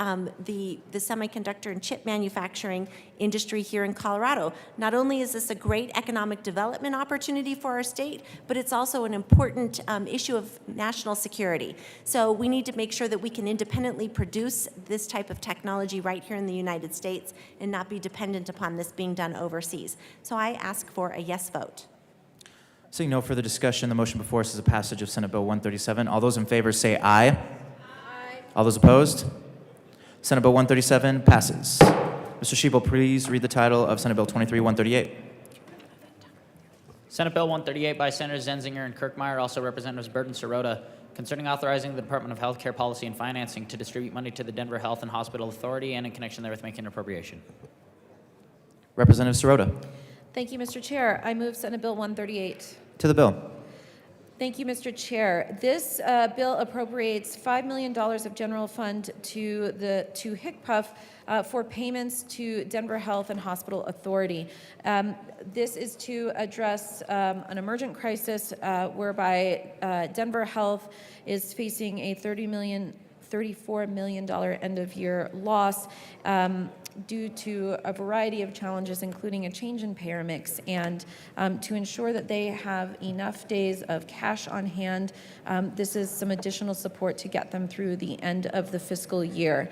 Speaker 13: the semiconductor and chip manufacturing industry here in Colorado. Not only is this a great economic development opportunity for our state, but it's also an important issue of national security. So we need to make sure that we can independently produce this type of technology right here in the United States and not be dependent upon this being done overseas. So I ask for a yes vote.
Speaker 17: Seeing no further discussion, the motion before us is a passage of Senate Bill 137. All those in favor say aye. Aye. All those opposed? Senate Bill 137 passes. Mr. Shebel, please read the title of Senate Bill 23-138.
Speaker 3: Senate Bill 138 by Senators Enzinger and Kirkmeyer, also Representatives Byrd and Sirota, concerning authorizing the Department of Health Care Policy and Financing to distribute money to the Denver Health and Hospital Authority and in connection therewith making an appropriation.
Speaker 17: Representative Sirota.
Speaker 1: Thank you, Mr. Chair. I move Senate Bill 138.
Speaker 17: To the bill.
Speaker 1: Thank you, Mr. Chair. This bill appropriates $5 million of general fund to HCPF for payments to Denver Health and Hospital Authority. This is to address an emergent crisis whereby Denver Health is facing a $34 million end-of-year loss due to a variety of challenges, including a change in payer mix, and to ensure that they have enough days of cash on hand. This is some additional support to get them through the end of the fiscal year.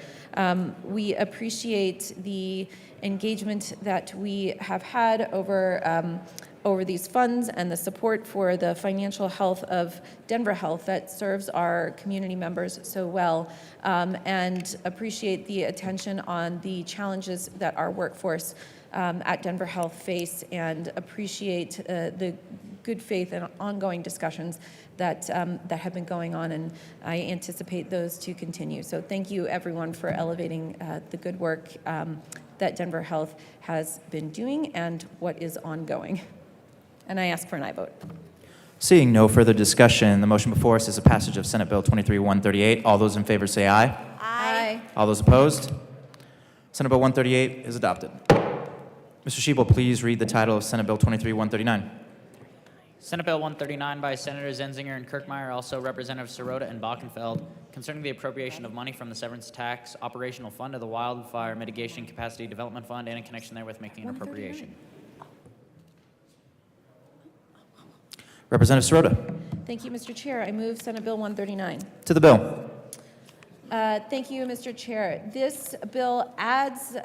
Speaker 1: We appreciate the engagement that we have had over these funds and the support for the financial health of Denver Health that serves our community members so well, and appreciate the attention on the challenges that our workforce at Denver Health face, and appreciate the good faith and ongoing discussions that have been going on, and I anticipate those to continue. So thank you everyone for elevating the good work that Denver Health has been doing and what is ongoing. And I ask for an aye vote.
Speaker 17: Seeing no further discussion, the motion before us is a passage of Senate Bill 23-138. All those in favor say aye.
Speaker 1: Aye.
Speaker 17: All those opposed? Senate Bill 138 is adopted. Mr. Shebel, please read the title of Senate Bill 23-139.
Speaker 3: Senate Bill 139 by Senators Zenzinger and Kirkmeyer, also Representatives Sirota and Bockenfeld, concerning the appropriation of money from the severance tax operational fund of the Wildfire Mitigation Capacity Development Fund and in connection therewith making an appropriation.
Speaker 17: Representative Sirota.
Speaker 1: Thank you, Mr. Chair. I move Senate Bill 139.
Speaker 17: To the bill.
Speaker 1: Thank you, Mr. Chair. This bill adds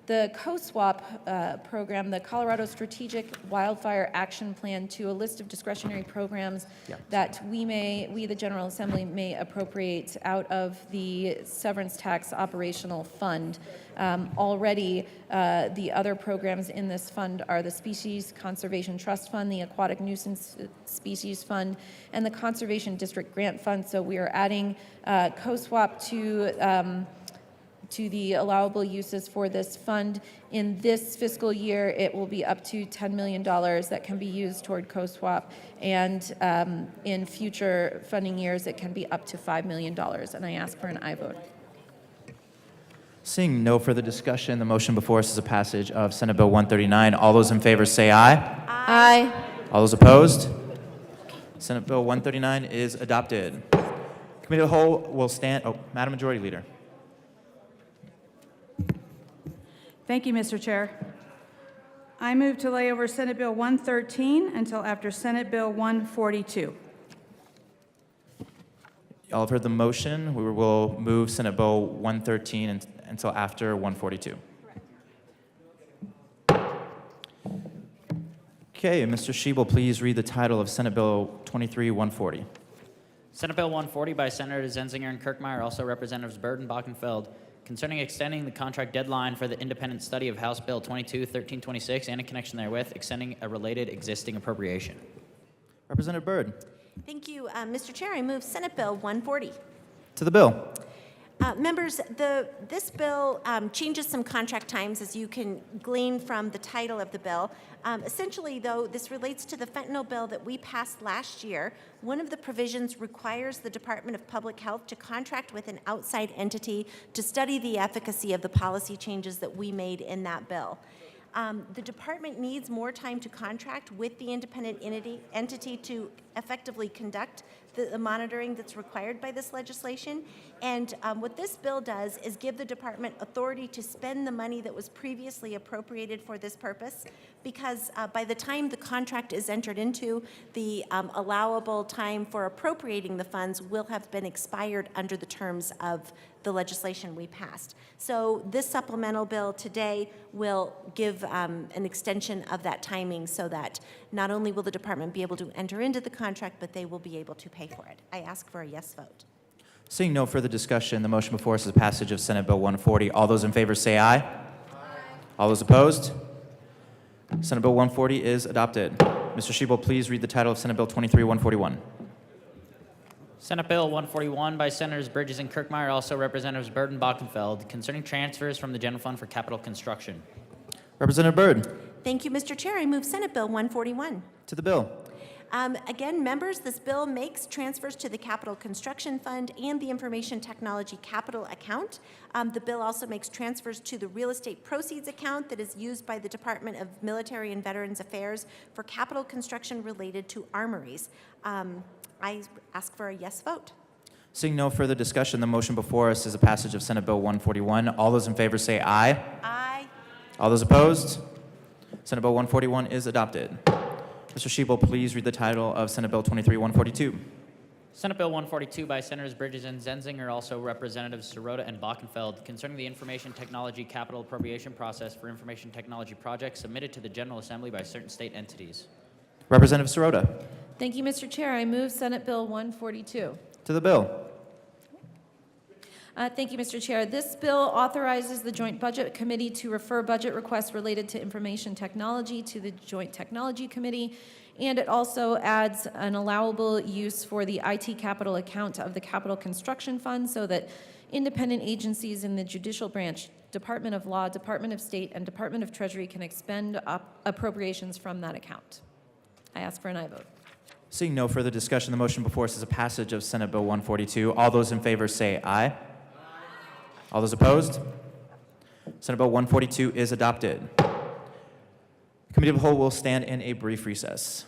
Speaker 1: the COSWAP program, the Colorado Strategic Wildfire Action Plan, to a list of discretionary programs that we, the General Assembly, may appropriate out of the severance tax operational fund. Already, the other programs in this fund are the Species Conservation Trust Fund, the Aquatic Nuisance Species Fund, and the Conservation District Grant Fund. So we are adding COSWAP to the allowable uses for this fund. In this fiscal year, it will be up to $10 million that can be used toward COSWAP, and in future funding years, it can be up to $5 million, and I ask for an aye vote.
Speaker 17: Seeing no further discussion, the motion before us is a passage of Senate Bill 139. All those in favor say aye.
Speaker 1: Aye.
Speaker 17: All those opposed? Senate Bill 139 is adopted. Committee of the Whole will stand. Oh, Madam Majority Leader.
Speaker 12: Thank you, Mr. Chair. I move to lay over Senate Bill 113 until after Senate Bill 142.
Speaker 17: Y'all have heard the motion. We will move Senate Bill 113 until after 142. Okay, Mr. Shebel, please read the title of Senate Bill 23-140.
Speaker 3: Senate Bill 140 by Senators Zenzinger and Kirkmeyer, also Representatives Byrd and Bockenfeld, concerning extending the contract deadline for the independent study of House Bill 22-1326 and in connection therewith, extending a related existing appropriation.
Speaker 17: Representative Byrd.
Speaker 13: Thank you, Mr. Chair. I move Senate Bill 140.
Speaker 17: To the bill.
Speaker 13: Members, this bill changes some contract times, as you can glean from the title of the bill. Essentially, though, this relates to the fentanyl bill that we passed last year. One of the provisions requires the Department of Public Health to contract with an outside entity to study the efficacy of the policy changes that we made in that bill. The department needs more time to contract with the independent entity to effectively conduct the monitoring that's required by this legislation. And what this bill does is give the department authority to spend the money that was previously appropriated for this purpose, because by the time the contract is entered into, the allowable time for appropriating the funds will have been expired under the terms of the legislation we passed. So this supplemental bill today will give an extension of that timing so that not only will the department be able to enter into the contract, but they will be able to pay for it. I ask for a yes vote.
Speaker 17: Seeing no further discussion, the motion before us is a passage of Senate Bill 140. All those in favor say aye. Aye. All those opposed? Senate Bill 140 is adopted. Mr. Shebel, please read the title of Senate Bill 23-141.
Speaker 3: Senate Bill 141 by Senators Bridges and Kirkmeyer, also Representatives Byrd and Bockenfeld, concerning transfers from the General Fund for Capital Construction.
Speaker 17: Representative Byrd.
Speaker 13: Thank you, Mr. Chair. I move Senate Bill 141.
Speaker 17: To the bill.
Speaker 13: Again, members, this bill makes transfers to the Capital Construction Fund and the Information Technology Capital Account. The bill also makes transfers to the Real Estate Proceeds Account that is used by the Department of Military and Veterans Affairs for capital construction related to armories. I ask for a yes vote.
Speaker 17: Seeing no further discussion, the motion before us is a passage of Senate Bill 141. All those in favor say aye.
Speaker 13: Aye.
Speaker 17: All those opposed? Senate Bill 141 is adopted. Mr. Shebel, please read the title of Senate Bill 23-142.
Speaker 3: Senate Bill 142 by Senators Bridges and Zenzinger, also Representatives Sirota and Bockenfeld, concerning the information technology capital appropriation process for information technology projects submitted to the General Assembly by certain state entities.
Speaker 17: Representative Sirota.
Speaker 1: Thank you, Mr. Chair. I move Senate Bill 142.
Speaker 17: To the bill.
Speaker 1: Thank you, Mr. Chair. This bill authorizes the Joint Budget Committee to refer budget requests related to information technology to the Joint Technology Committee, and it also adds an allowable use for the IT capital account of the Capital Construction Fund so that independent agencies in the judicial branch, Department of Law, Department of State, and Department of Treasury can expend appropriations from that account. I ask for an aye vote.
Speaker 17: Seeing no further discussion, the motion before us is a passage of Senate Bill 142. All those in favor say aye. Aye. All those opposed? Senate Bill 142 is adopted. The Committee of the Whole will stand in a brief recess.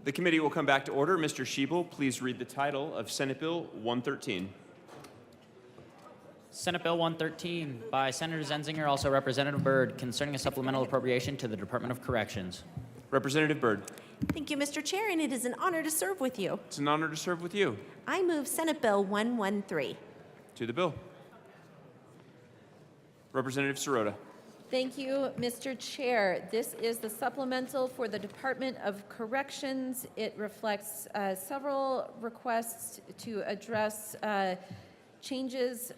Speaker 5: The committee will come back to order. Mr. Schiebel, please read the title of Senate Bill 113.
Speaker 3: Senate Bill 113 by Senator Zenzinger, also Representative Byrd, concerning a supplemental appropriation to the Department of Corrections.
Speaker 5: Representative Byrd.
Speaker 13: Thank you, Mr. Chair, and it is an honor to serve with you.
Speaker 5: It's an honor to serve with you.
Speaker 13: I move Senate Bill 113.
Speaker 5: To the bill. Representative Sirota.
Speaker 1: Thank you, Mr. Chair. This is the supplemental for the Department of Corrections. It reflects several requests to address changes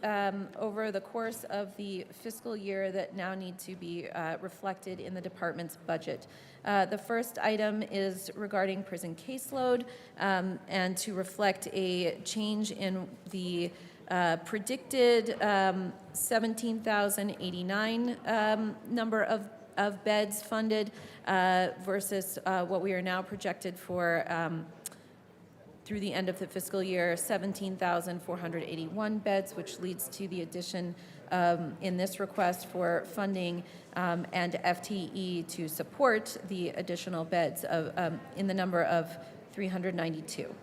Speaker 1: over the course of the fiscal year that now need to be reflected in the department's budget. The first item is regarding prison caseload and to reflect a change in the predicted 17,089 number of beds funded versus what we are now projected for through the end of the fiscal year, 17,481 beds, which leads to the addition in this request for funding and FTE to support the additional beds in the number of 392.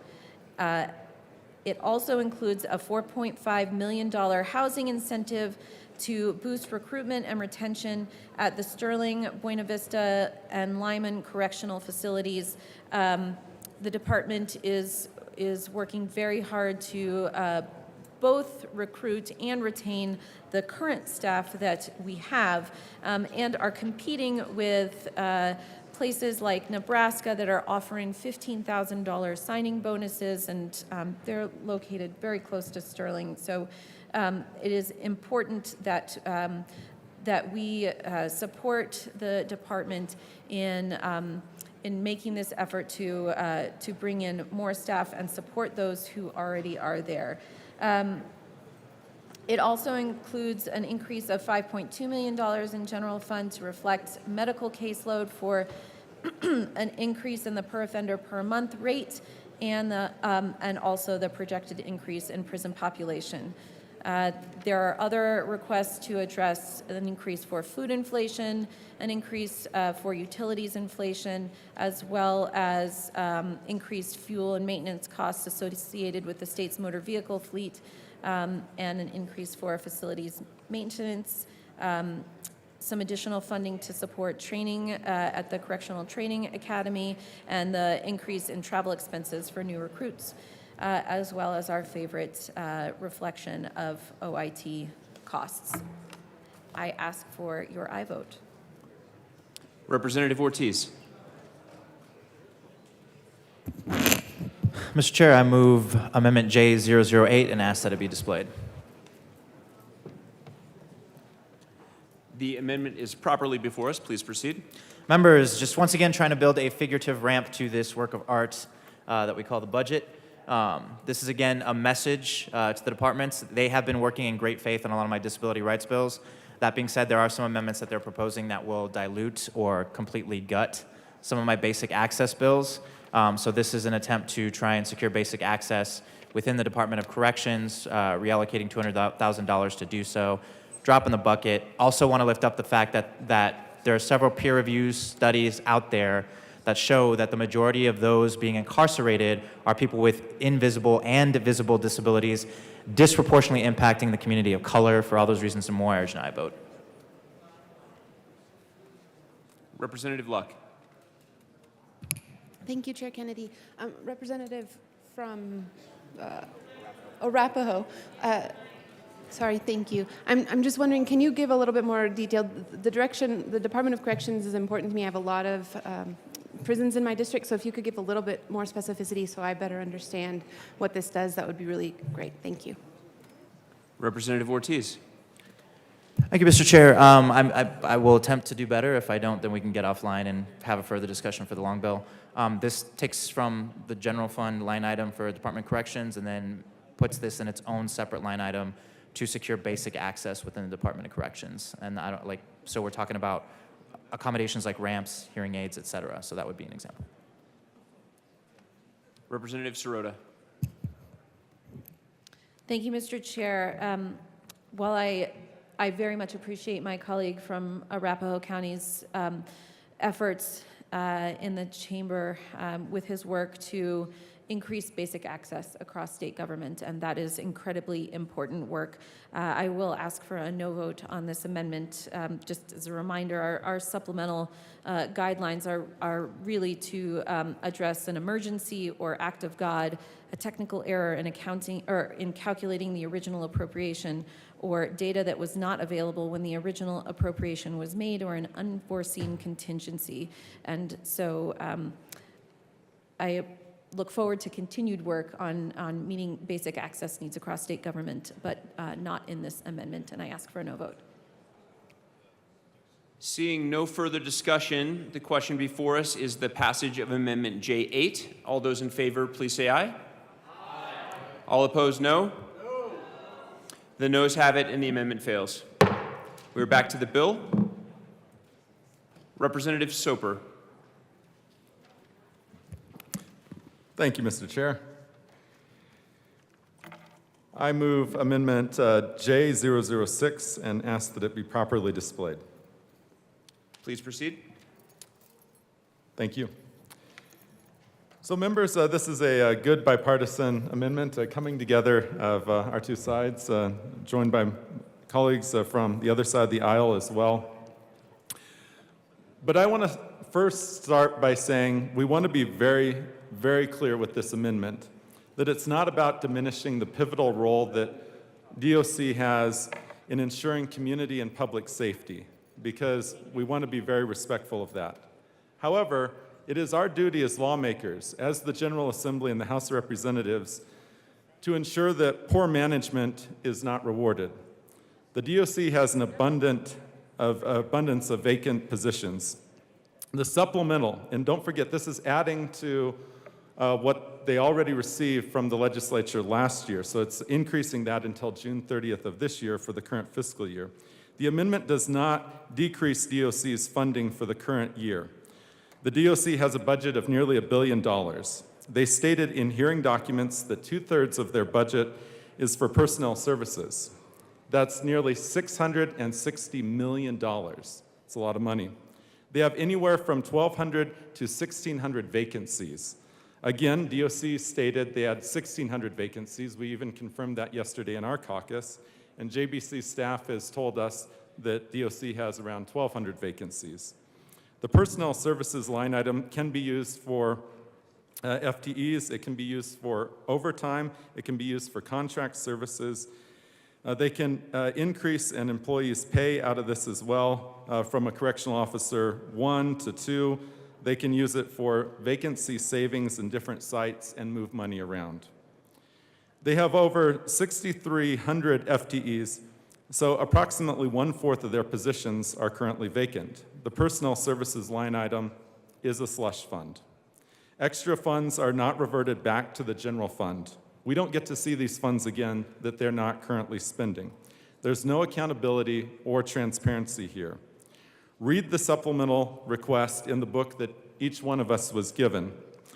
Speaker 1: It also includes a $4.5 million housing incentive to boost recruitment and retention at the Sterling, Buena Vista, and Lyman correctional facilities. The department is working very hard to both recruit and retain the current staff that we have and are competing with places like Nebraska that are offering $15,000 signing bonuses, and they're located very close to Sterling. So it is important that that we support the department in making this effort to bring in more staff and support those who already are there. It also includes an increase of $5.2 million in general fund to reflect medical caseload for an increase in the per offender per month rate and also the projected increase in prison population. There are other requests to address an increase for food inflation, an increase for utilities inflation, as well as increased fuel and maintenance costs associated with the state's motor vehicle fleet, and an increase for facilities maintenance, some additional funding to support training at the Correctional Training Academy, and the increase in travel expenses for new recruits, as well as our favorite reflection of OIT costs. I ask for your aye vote.
Speaker 5: Representative Ortiz.
Speaker 17: Mr. Chair, I move Amendment J008 and ask that it be displayed.
Speaker 5: The amendment is properly before us. Please proceed.
Speaker 17: Members, just once again trying to build a figurative ramp to this work of art that we call the budget. This is, again, a message to the departments. They have been working in great faith on a lot of my disability rights bills. That being said, there are some amendments that they're proposing that will dilute or completely gut some of my basic access bills. So this is an attempt to try and secure basic access within the Department of Corrections, reallocating $200,000 to do so. Drop in the bucket. Also want to lift up the fact that there are several peer review studies out there that show that the majority of those being incarcerated are people with invisible and visible disabilities, disproportionately impacting the community of color. For all those reasons and more, I urge an aye vote.
Speaker 5: Representative Luck.
Speaker 10: Thank you, Chair Kennedy. Representative from Arapahoe. Sorry, thank you. I'm just wondering, can you give a little bit more detail? The direction, the Department of Corrections is important to me. I have a lot of prisons in my district, so if you could give a little bit more specificity so I better understand what this does, that would be really great. Thank you.
Speaker 5: Representative Ortiz.
Speaker 17: Thank you, Mr. Chair. I will attempt to do better. If I don't, then we can get offline and have a further discussion for the long bill. This takes from the general fund line item for Department of Corrections and then puts this in its own separate line item to secure basic access within the Department of Corrections. And so we're talking about accommodations like ramps, hearing aids, et cetera. So that would be an example.
Speaker 5: Representative Sirota.
Speaker 1: Thank you, Mr. Chair. While I very much appreciate my colleague from Arapahoe County's efforts in the chamber with his work to increase basic access across state government, and that is incredibly important work. I will ask for a no vote on this amendment. Just as a reminder, our supplemental guidelines are really to address an emergency or act of God, a technical error in accounting or in calculating the original appropriation, or data that was not available when the original appropriation was made, or an unforeseen contingency. And so I look forward to continued work on meeting basic access needs across state government, but not in this amendment, and I ask for a no vote.
Speaker 11: Seeing no further discussion, the question before us is the passage of Amendment J8. All those in favor, please say aye. Aye. All opposed, no? No. The noes have it, and the amendment fails. We're back to the bill. Representative Soper.
Speaker 19: Thank you, Mr. Chair. I move Amendment J006 and ask that it be properly displayed.
Speaker 11: Please proceed.
Speaker 19: Thank you. So members, this is a good bipartisan amendment coming together of our two sides, joined by colleagues from the other side of the aisle as well. But I want to first start by saying we want to be very, very clear with this amendment that it's not about diminishing the pivotal role that DOC has in ensuring community and public safety, because we want to be very respectful of that. However, it is our duty as lawmakers, as the General Assembly and the House of Representatives, to ensure that poor management is not rewarded. The DOC has an abundance of vacant positions. The supplemental, and don't forget, this is adding to what they already received from the legislature last year, so it's increasing that until June 30th of this year for the current fiscal year. The amendment does not decrease DOC's funding for the current year. The DOC has a budget of nearly $1 billion. They stated in hearing documents that 2/3 of their budget is for personnel services. That's nearly $660 million. It's a lot of money. They have anywhere from 1,200 to 1,600 vacancies. Again, DOC stated they had 1,600 vacancies. We even confirmed that yesterday in our caucus. And JBC staff has told us that DOC has around 1,200 vacancies. The personnel services line item can be used for FTEs. It can be used for overtime. It can be used for contract services. They can increase an employee's pay out of this as well, from a correctional officer 1 to 2. They can use it for vacancy savings in different sites and move money around. They have over 6,300 FTEs, so approximately 1/4 of their positions are currently vacant. The personnel services line item is a slush fund. Extra funds are not reverted back to the general fund. We don't get to see these funds again that they're not currently spending. There's no accountability or transparency here. Read the supplemental request in the book that each one of us was given.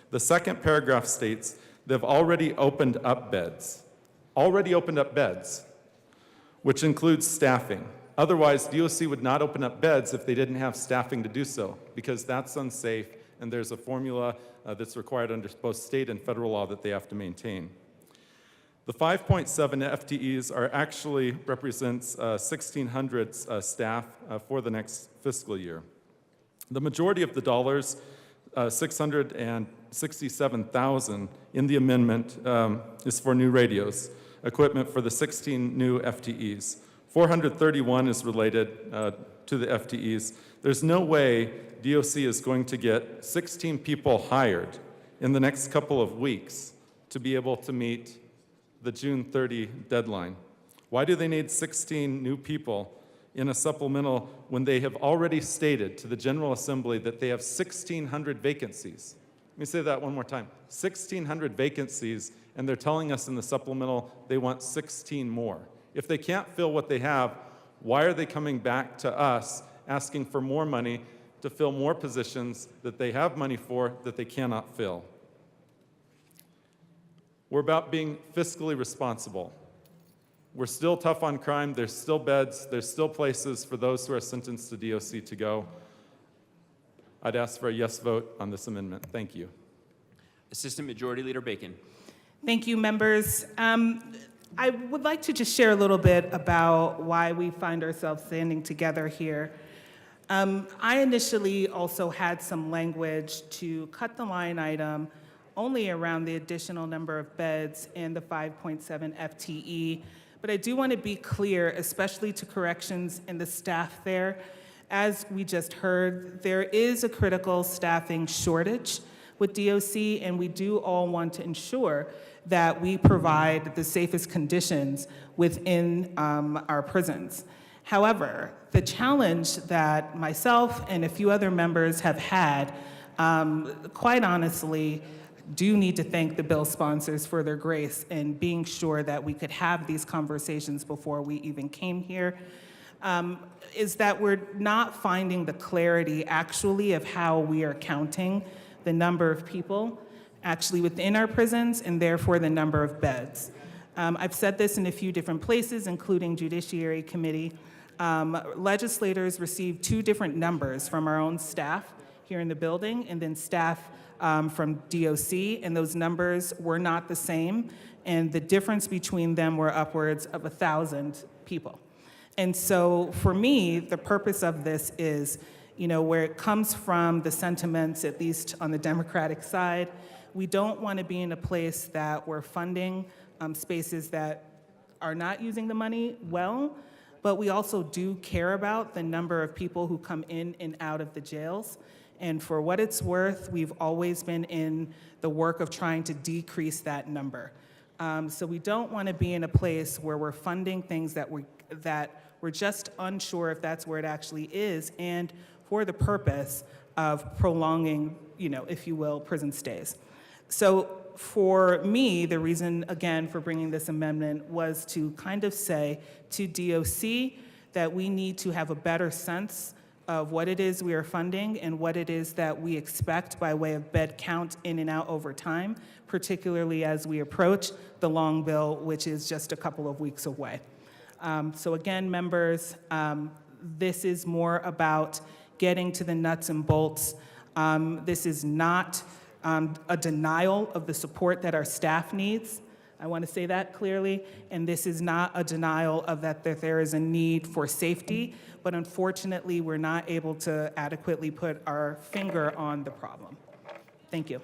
Speaker 19: The second paragraph states they've already opened up beds. Already opened up beds, which includes staffing. Otherwise, DOC would not open up beds if they didn't have staffing to do so, because that's unsafe, and there's a formula that's required under both state and federal law that they have to maintain. The 5.7 FTEs actually represents 1,600 staff for the next fiscal year. The majority of the dollars, $667,000 in the amendment, is for new radios, equipment for the 16 new FTEs. 431 is related to the FTEs. There's no way DOC is going to get 16 people hired in the next couple of weeks to be able to meet the June 30 deadline. Why do they need 16 new people in a supplemental when they have already stated to the General Assembly that they have 1,600 vacancies? Let me say that one more time. 1,600 vacancies, and they're telling us in the supplemental they want 16 more. If they can't fill what they have, why are they coming back to us asking for more money to fill more positions that they have money for that they cannot fill? We're about being fiscally responsible. We're still tough on crime. There's still beds. There's still places for those who are sentenced to DOC to go. I'd ask for a yes vote on this amendment. Thank you.
Speaker 11: Assistant Majority Leader Bacon.
Speaker 20: Thank you, members. I would like to just share a little bit about why we find ourselves standing together here. I initially also had some language to cut the line item only around the additional number of beds and the 5.7 FTE. But I do want to be clear, especially to corrections and the staff there. As we just heard, there is a critical staffing shortage with DOC, and we do all want to ensure that we provide the safest conditions within our prisons. However, the challenge that myself and a few other members have had, quite honestly, do need to thank the bill sponsors for their grace in being sure that we could have these conversations before we even came here, is that we're not finding the clarity actually of how we are counting the number of people actually within our prisons and therefore the number of beds. I've said this in a few different places, including Judiciary Committee. Legislators received 2 different numbers from our own staff here in the building and then staff from DOC, and those numbers were not the same, and the difference between them were upwards of 1,000 people. And so for me, the purpose of this is, where it comes from, the sentiments, at least on the Democratic side, we don't want to be in a place that we're funding spaces that are not using the money well, but we also do care about the number of people who come in and out of the jails. And for what it's worth, we've always been in the work of trying to decrease that number. So we don't want to be in a place where we're funding things that we're just unsure if that's where it actually is, and for the purpose of prolonging, if you will, prison stays. So for me, the reason, again, for bringing this amendment was to kind of say to DOC that we need to have a better sense of what it is we are funding and what it is that we expect by way of bed count in and out over time, particularly as we approach the long bill, which is just a couple of weeks away. So again, members, this is more about getting to the nuts and bolts. This is not a denial of the support that our staff needs. I want to say that clearly. And this is not a denial of that there is a need for safety, but unfortunately, we're not able to adequately put our finger on the problem. Thank you.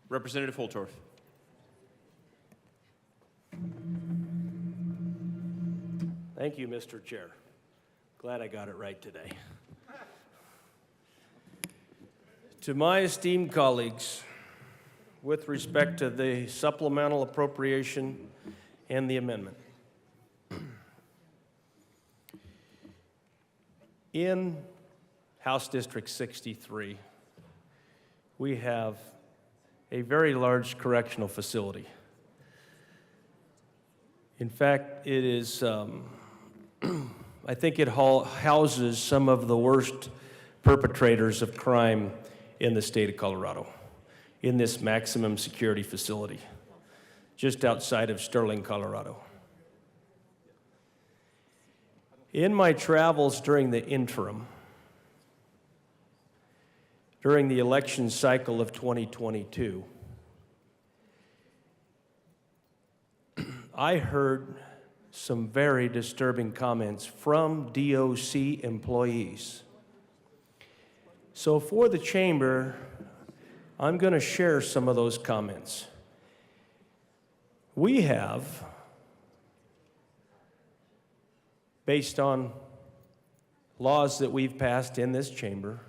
Speaker 11: Representative Holtorf.
Speaker 15: Thank you, Mr. Chair. Glad I got it right today. To my esteemed colleagues, with respect to the supplemental appropriation and the amendment, in House District 63, we have a very large correctional facility. In fact, it is, I think it houses some of the worst perpetrators of crime in the state of Colorado, in this maximum security facility, just outside of Sterling, Colorado. In my travels during the interim, during the election cycle of 2022, I heard some very disturbing comments from DOC employees. So for the chamber, I'm going to share some of those comments. We have, based on laws that we've passed in this chamber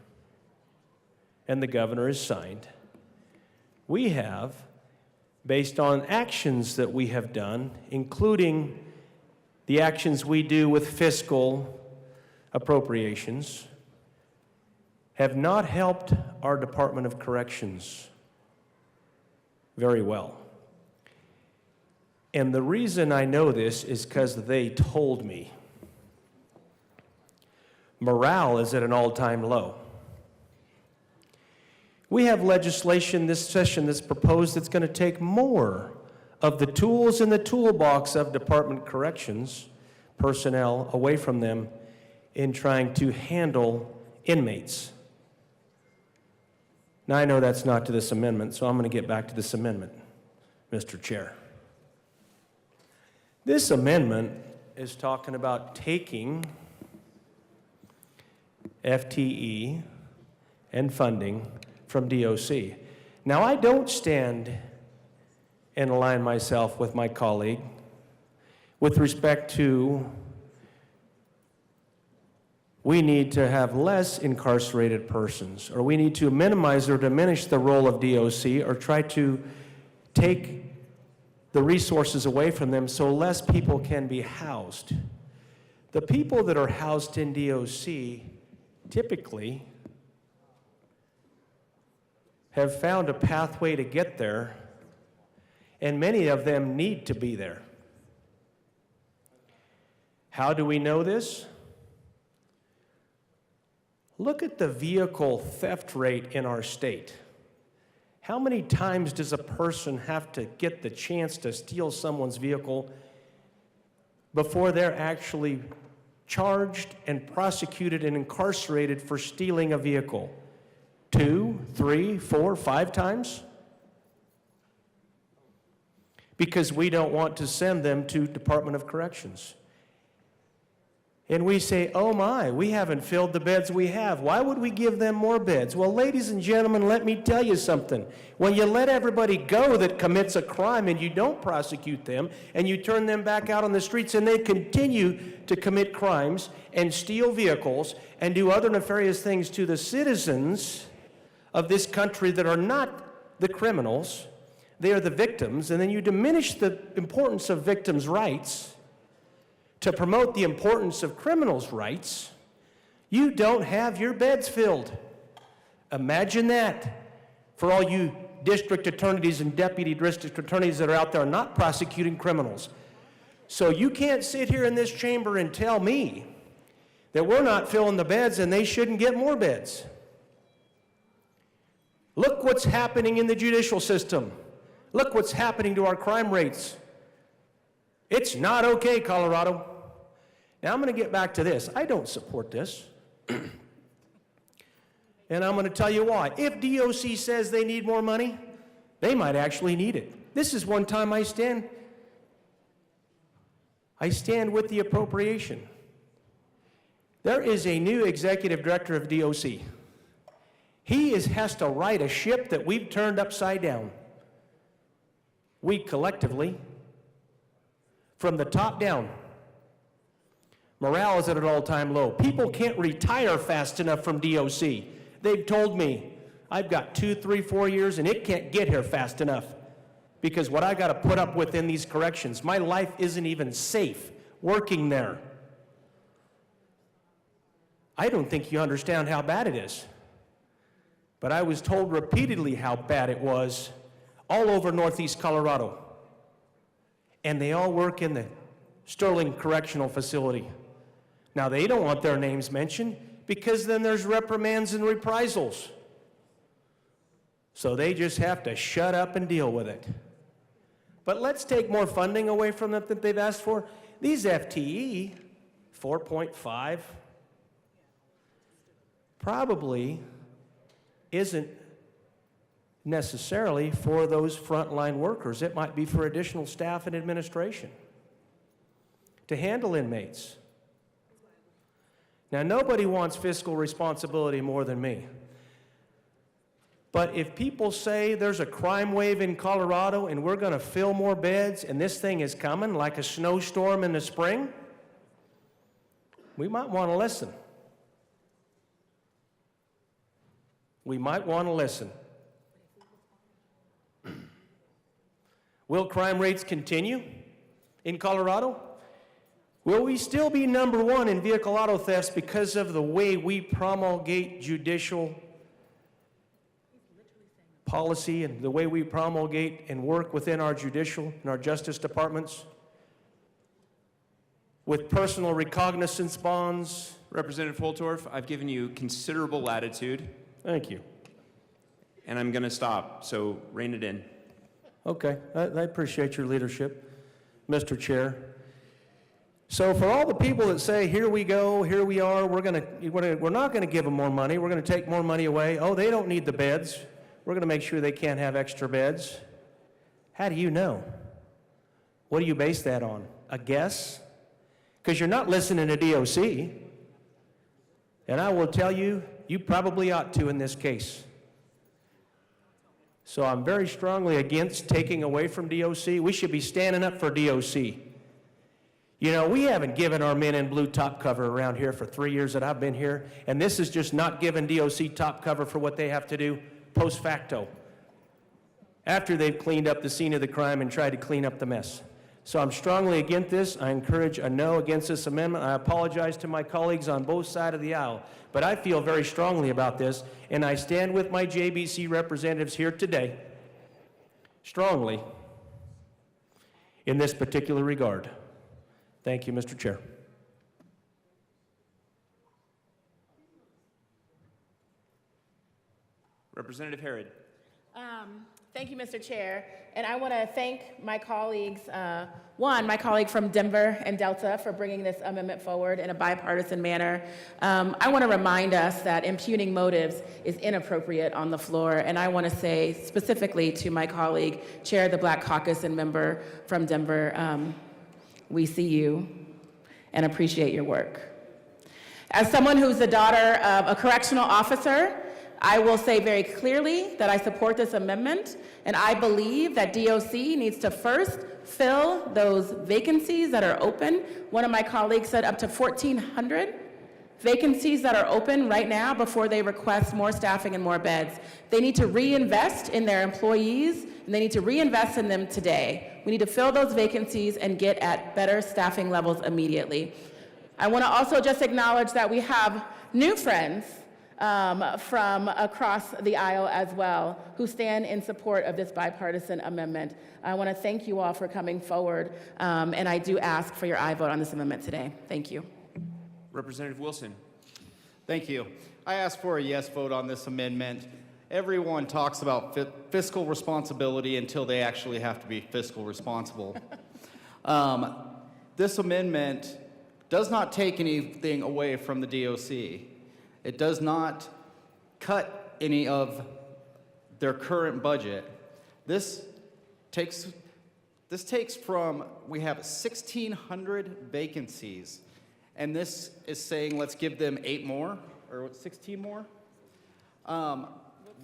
Speaker 15: and the governor has signed, we have, based on actions that we have done, including the actions we do with fiscal appropriations, have not helped our Department of Corrections very well. And the reason I know this is because they told me. Morale is at an all-time low. We have legislation this session that's proposed that's going to take more of the tools in the toolbox of Department of Corrections personnel away from them in trying to handle inmates. Now, I know that's not to this amendment, so I'm going to get back to this amendment, Mr. Chair. This amendment is talking about taking FTE and funding from DOC. Now, I don't stand and align myself with my colleague with respect to we need to have less incarcerated persons, or we need to minimize or diminish the role of DOC, or try to take the resources away from them so less people can be housed. The people that are housed in DOC typically have found a pathway to get there, and many of them need to be there. How do we know this? Look at the vehicle theft rate in our state. How many times does a person have to get the chance to steal someone's vehicle before they're actually charged and prosecuted and incarcerated for stealing a vehicle? 2, 3, 4, 5 times? Because we don't want to send them to Department of Corrections. And we say, oh my, we haven't filled the beds we have. Why would we give them more beds? Well, ladies and gentlemen, let me tell you something. When you let everybody go that commits a crime and you don't prosecute them and you turn them back out on the streets and they continue to commit crimes and steal vehicles and do other nefarious things to the citizens of this country that are not the criminals, they are the victims, and then you diminish the importance of victims' rights to promote the importance of criminals' rights, you don't have your beds filled. Imagine that for all you district attorneys and deputy district attorneys that are out there not prosecuting criminals. So you can't sit here in this chamber and tell me that we're not filling the beds and they shouldn't get more beds. Look what's happening in the judicial system. Look what's happening to our crime rates. It's not okay, Colorado. Now, I'm going to get back to this. I don't support this. And I'm going to tell you why. If DOC says they need more money, they might actually need it. This is one time I stand with the appropriation. There is a new executive director of DOC. He has to right a ship that we've turned upside down. We collectively, from the top down. Morale is at an all-time low. People can't retire fast enough from DOC. They've told me, I've got 2, 3, 4 years and it can't get here fast enough because what I got to put up with in these corrections, my life isn't even safe working there. I don't think you understand how bad it is. But I was told repeatedly how bad it was all over Northeast Colorado. And they all work in the Sterling Correctional Facility. Now, they don't want their names mentioned because then there's reprimands and reprisals. So they just have to shut up and deal with it. But let's take more funding away from them that they've asked for. These FTE, 4.5, probably isn't necessarily for those frontline workers. It might be for additional staff and administration to handle inmates. Now, nobody wants fiscal responsibility more than me. But if people say there's a crime wave in Colorado and we're going to fill more beds and this thing is coming like a snowstorm in the spring, we might want to listen. We might want to listen. Will crime rates continue in Colorado? Will we still be number one in vehicle auto thefts because of the way we promulgate judicial policy and the way we promulgate and work within our judicial and our justice departments? With personal recognizance bonds?
Speaker 11: Representative Holtorf, I've given you considerable latitude.
Speaker 15: Thank you.
Speaker 11: And I'm going to stop, so rein it in.
Speaker 15: Okay, I appreciate your leadership, Mr. Chair.
Speaker 22: So for all the people that say, here we go, here we are, we're not going to give them more money, we're going to take more money away. Oh, they don't need the beds. We're going to make sure they can't have extra beds. How do you know? What do you base that on? A guess? Because you're not listening to DOC. And I will tell you, you probably ought to in this case. So I'm very strongly against taking away from DOC. We should be standing up for DOC. You know, we haven't given our men in blue top cover around here for 3 years that I've been here, and this is just not giving DOC top cover for what they have to do post facto, after they've cleaned up the scene of the crime and tried to clean up the mess. So I'm strongly against this. I encourage a no against this amendment. I apologize to my colleagues on both sides of the aisle, but I feel very strongly about this, and I stand with my JBC representatives here today, strongly, in this particular regard. Thank you, Mr. Chair.
Speaker 11: Representative Herod.
Speaker 4: Thank you, Mr. Chair. And I want to thank my colleagues, my colleague from Denver and Delta for bringing this amendment forward in a bipartisan manner. I want to remind us that impugning motives is inappropriate on the floor. And I want to say specifically to my colleague, Chair of the Black Caucus and member from Denver, we see you and appreciate your work. As someone who's the daughter of a correctional officer, I will say very clearly that I support this amendment, and I believe that DOC needs to first fill those vacancies that are open. One of my colleagues said up to 1,400 vacancies that are open right now before they request more staffing and more beds. They need to reinvest in their employees, and they need to reinvest in them today. We need to fill those vacancies and get at better staffing levels immediately. I want to also just acknowledge that we have new friends from across the aisle as well, who stand in support of this bipartisan amendment. I want to thank you all for coming forward, and I do ask for your aye vote on this amendment today. Thank you.
Speaker 11: Representative Wilson.
Speaker 16: Thank you. I ask for a yes vote on this amendment. Everyone talks about fiscal responsibility until they actually have to be fiscal responsible. This amendment does not take anything away from the DOC. It does not cut any of their current budget. This takes from, we have 1,600 vacancies, and this is saying let's give them 8 more, or 16 more?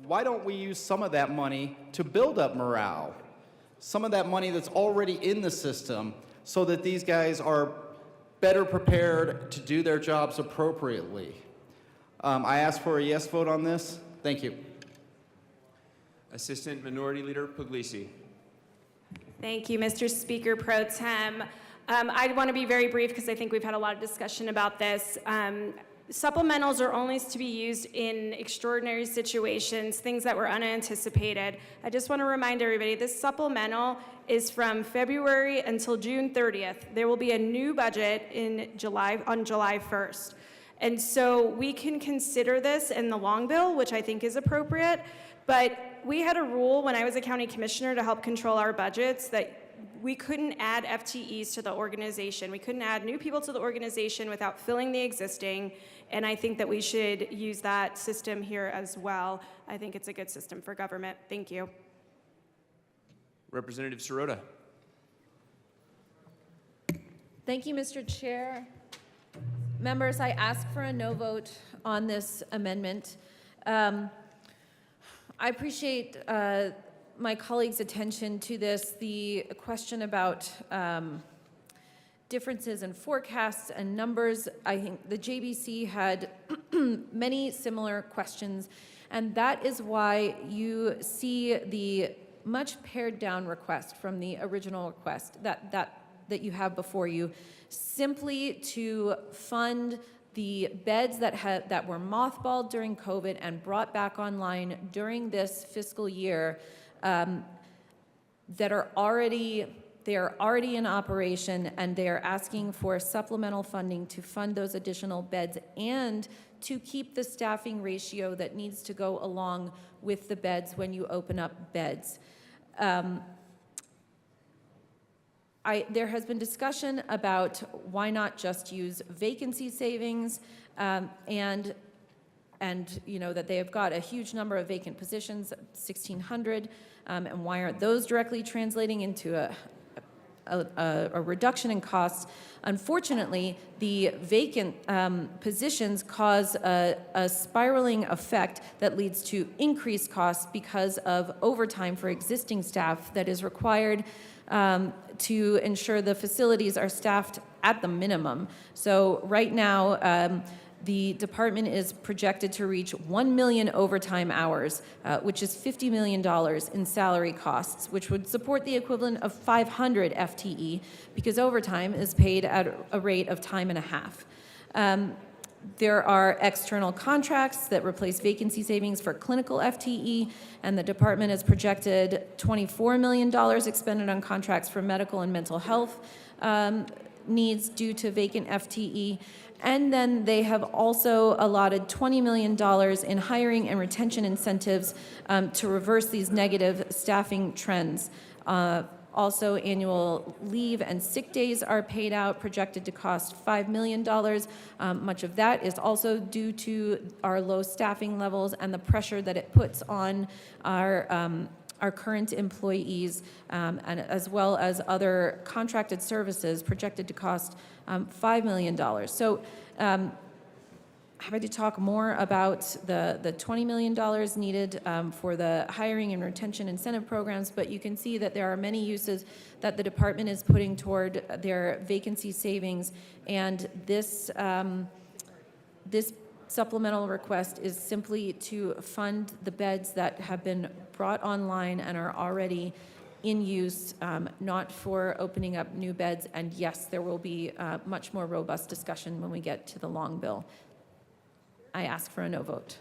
Speaker 16: Why don't we use some of that money to build up morale? Some of that money that's already in the system so that these guys are better prepared to do their jobs appropriately. I ask for a yes vote on this. Thank you.
Speaker 11: Assistant Minority Leader Puglisi.
Speaker 14: Thank you, Mr. Speaker Pro Tem. I want to be very brief because I think we've had a lot of discussion about this. Supplementals are only to be used in extraordinary situations, things that were unanticipated. I just want to remind everybody, this supplemental is from February until June 30th. There will be a new budget on July 1st. And so we can consider this in the long bill, which I think is appropriate, but we had a rule when I was a county commissioner to help control our budgets that we couldn't add FTEs to the organization. We couldn't add new people to the organization without filling the existing, and I think that we should use that system here as well. I think it's a good system for government. Thank you.
Speaker 11: Representative Sirota.
Speaker 1: Thank you, Mr. Chair. Members, I ask for a no vote on this amendment. I appreciate my colleagues' attention to this. The question about differences in forecasts and numbers, I think the JBC had many similar questions, and that is why you see the much pared down request from the original request that you have before you, simply to fund the beds that were mothballed during COVID and brought back online during this fiscal year, that are already in operation, and they are asking for supplemental funding to fund those additional beds and to keep the staffing ratio that needs to go along with the beds when you open up beds. there has been discussion about why not just use vacancy savings, and you know that they have got a huge number of vacant positions, 1,600, and why aren't those directly translating into a reduction in costs? Unfortunately, the vacant positions cause a spiraling effect that leads to increased costs because of overtime for existing staff that is required to ensure the facilities are staffed at the minimum. So right now, the department is projected to reach 1 million overtime hours, which is $50 million in salary costs, which would support the equivalent of 500 FTE, because overtime is paid at a rate of time and a half. There are external contracts that replace vacancy savings for clinical FTE, and the department has projected $24 million expended on contracts for medical and mental health needs due to vacant FTE. And then they have also allotted $20 million in hiring and retention incentives to reverse these negative staffing trends. Also, annual leave and sick days are paid out, projected to cost $5 million. Much of that is also due to our low staffing levels and the pressure that it puts on our current employees, and as well as other contracted services projected to cost $5 million. So happy to talk more about the $20 million needed for the hiring and retention incentive programs, but you can see that there are many uses that the department is putting toward their vacancy savings, and this supplemental request is simply to fund the beds that have been brought online and are already in use, not for opening up new beds. And yes, there will be much more robust discussion when we get to the long bill. I ask for a no vote.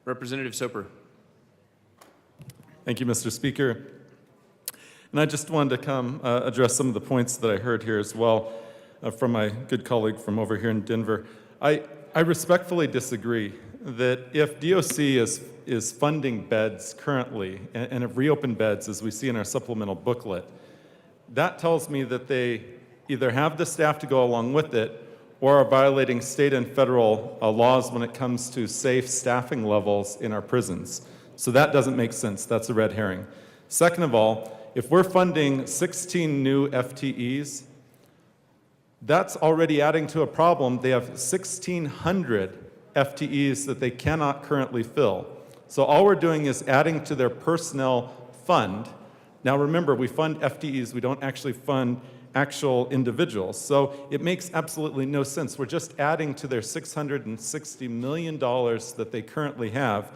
Speaker 11: Representative Soper.
Speaker 19: Thank you, Mr. Speaker. And I just wanted to come address some of the points that I heard here as well from my good colleague from over here in Denver. I respectfully disagree that if DOC is funding beds currently and have reopened beds, as we see in our supplemental booklet, that tells me that they either have the staff to go along with it or are violating state and federal laws when it comes to safe staffing levels in our prisons. So that doesn't make sense. That's a red herring. Second of all, if we're funding 16 new FTEs, that's already adding to a problem. They have 1,600 FTEs that they cannot currently fill. So all we're doing is adding to their personnel fund. Now remember, we fund FTEs, we don't actually fund actual individuals. So it makes absolutely no sense. We're just adding to their $660 million that they currently have.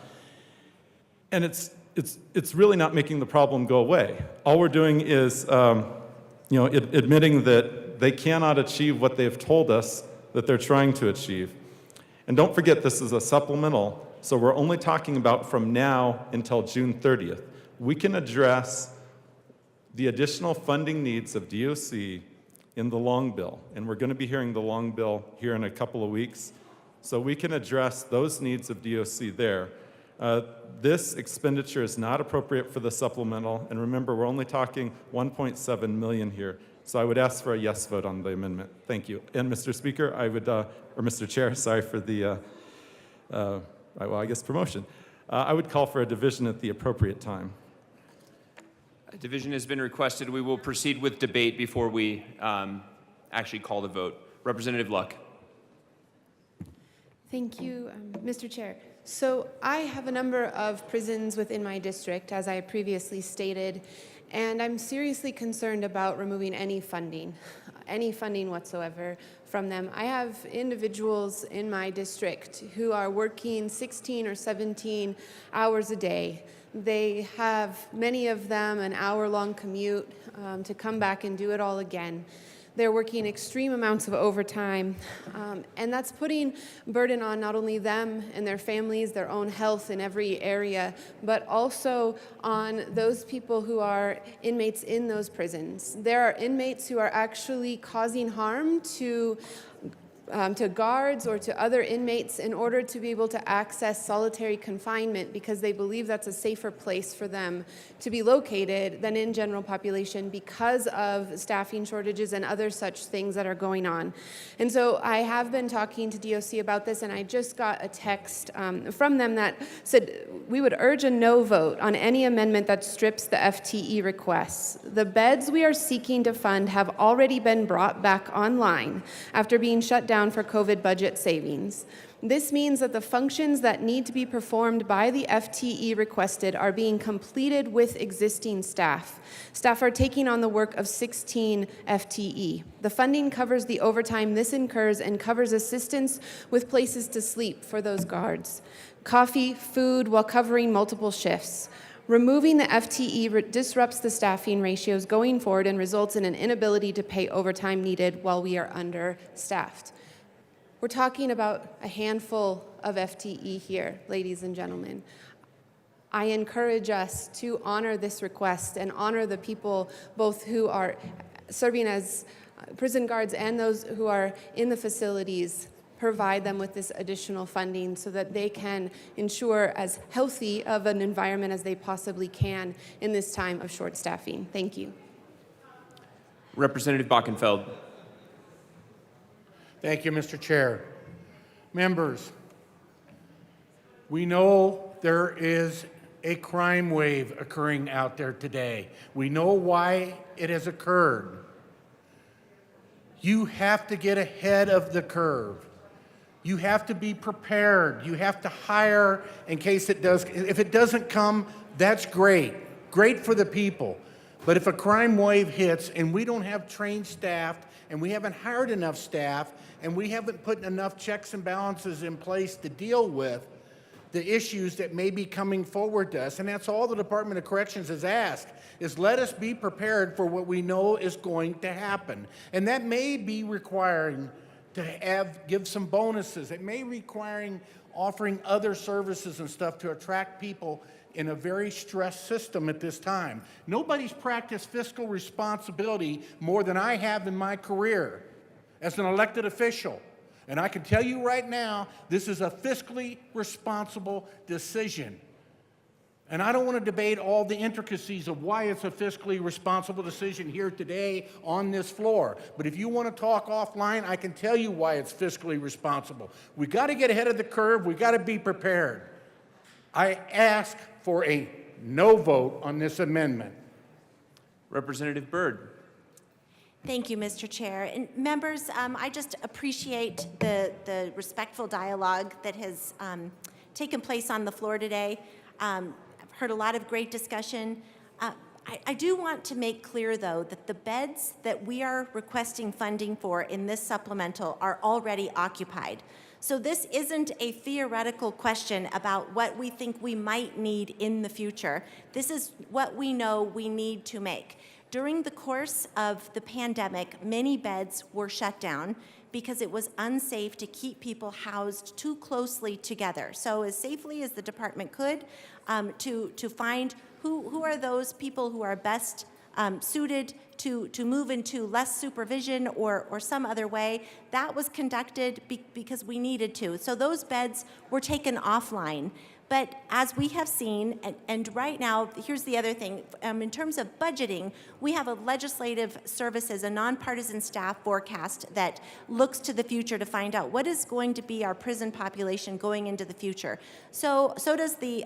Speaker 19: And it's really not making the problem go away. All we're doing is admitting that they cannot achieve what they've told us that they're trying to achieve. And don't forget, this is a supplemental, so we're only talking about from now until June 30th. We can address the additional funding needs of DOC in the long bill, and we're going to be hearing the long bill here in a couple of weeks, so we can address those needs of DOC there. This expenditure is not appropriate for the supplemental, and remember, we're only talking $1.7 million here. So I would ask for a yes vote on the amendment. Thank you. And Mr. Speaker, I would, or Mr. Chair, sorry for the, promotion. I would call for a division at the appropriate time.
Speaker 11: A division has been requested. We will proceed with debate before we actually call the vote. Representative Luck.
Speaker 10: Thank you, Mr. Chair. So I have a number of prisons within my district, as I previously stated, and I'm seriously concerned about removing any funding whatsoever from them. I have individuals in my district who are working 16 or 17 hours a day. They have, many of them, an hour-long commute to come back and do it all again. They're working extreme amounts of overtime, and that's putting burden on not only them and their families, their own health in every area, but also on those people who are inmates in those prisons. There are inmates who are actually causing harm to to guards or to other inmates in order to be able to access solitary confinement because they believe that's a safer place for them to be located than in general population because of staffing shortages and other such things that are going on. And so I have been talking to DOC about this, and I just got a text from them that said we would urge a no vote on any amendment that strips the FTE requests. The beds we are seeking to fund have already been brought back online after being shut down for COVID budget savings. This means that the functions that need to be performed by the FTE requested are being completed with existing staff. Staff are taking on the work of 16 FTE. The funding covers the overtime this incurs and covers assistance with places to sleep for those guards, coffee, food while covering multiple shifts. Removing the FTE disrupts the staffing ratios going forward and results in an inability to pay overtime needed while we are understaffed. We're talking about a handful of FTE here, ladies and gentlemen. I encourage us to honor this request and honor the people both who are serving as prison guards and those who are in the facilities. Provide them with this additional funding so that they can ensure as healthy of an environment as they possibly can in this time of short staffing. Thank you.
Speaker 11: Representative Bockenfeld.
Speaker 18: Thank you, Mr. Chair. Members, we know there is a crime wave occurring out there today. We know why it has occurred. You have to get ahead of the curve. You have to be prepared. You have to hire in case it does. If it doesn't come, that's great. Great for the people. But if a crime wave hits and we don't have trained staff and we haven't hired enough staff and we haven't put enough checks and balances in place to deal with the issues that may be coming forward to us, and that's all the Department of Corrections has asked, is let us be prepared for what we know is going to happen. And that may be requiring to give some bonuses. It may requiring offering other services and stuff to attract people in a very stressed system at this time. Nobody's practiced fiscal responsibility more than I have in my career as an elected official. And I can tell you right now, this is a fiscally responsible decision. And I don't want to debate all the intricacies of why it's a fiscally responsible decision here today on this floor. But if you want to talk offline, I can tell you why it's fiscally responsible. We got to get ahead of the curve. We got to be prepared. I ask for a no vote on this amendment.
Speaker 11: Representative Byrd.
Speaker 13: Thank you, Mr. Chair. And members, I just appreciate the respectful dialogue that has taken place on the floor today. I've heard a lot of great discussion. I do want to make clear, though, that the beds that we are requesting funding for in this supplemental are already occupied. So this isn't a theoretical question about what we think we might need in the future. This is what we know we need to make. During the course of the pandemic, many beds were shut down because it was unsafe to keep people housed too closely together. So as safely as the department could, to find who are those people who are best suited to move into less supervision or some other way. That was conducted because we needed to. So those beds were taken offline. But as we have seen, and right now, here's the other thing. In terms of budgeting, we have a legislative services, a nonpartisan staff forecast that looks to the future to find out what is going to be our prison population going into the future. So does the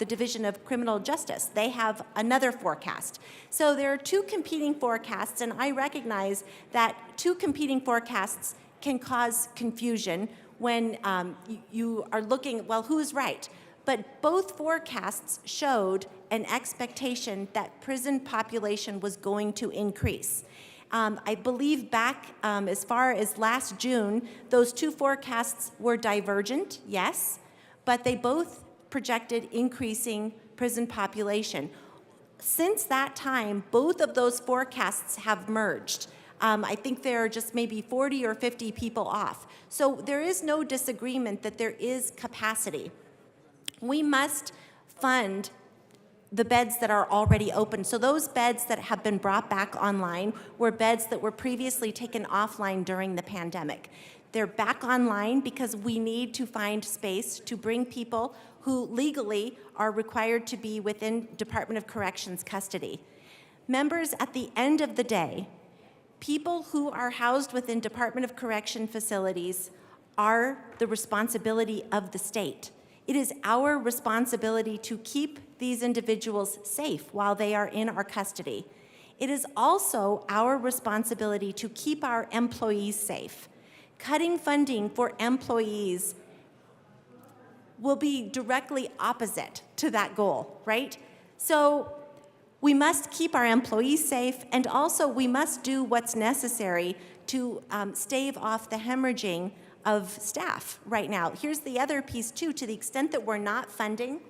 Speaker 13: Division of Criminal Justice. They have another forecast. So there are two competing forecasts, and I recognize that two competing forecasts can cause confusion when you are looking, well, who's right? But both forecasts showed an expectation that prison population was going to increase. I believe back as far as last June, those two forecasts were divergent, yes, but they both projected increasing prison population. Since that time, both of those forecasts have merged. I think there are just maybe 40 or 50 people off. So there is no disagreement that there is capacity. We must fund the beds that are already open. So those beds that have been brought back online were beds that were previously taken offline during the pandemic. They're back online because we need to find space to bring people who legally are required to be within Department of Corrections custody. Members, at the end of the day, people who are housed within Department of Correction facilities are the responsibility of the state. It is our responsibility to keep these individuals safe while they are in our custody. It is also our responsibility to keep our employees safe. Cutting funding for employees will be directly opposite to that goal, right? So we must keep our employees safe, and also we must do what's necessary to stave off the hemorrhaging of staff right now. Here's the other piece too, to the extent that we're not funding,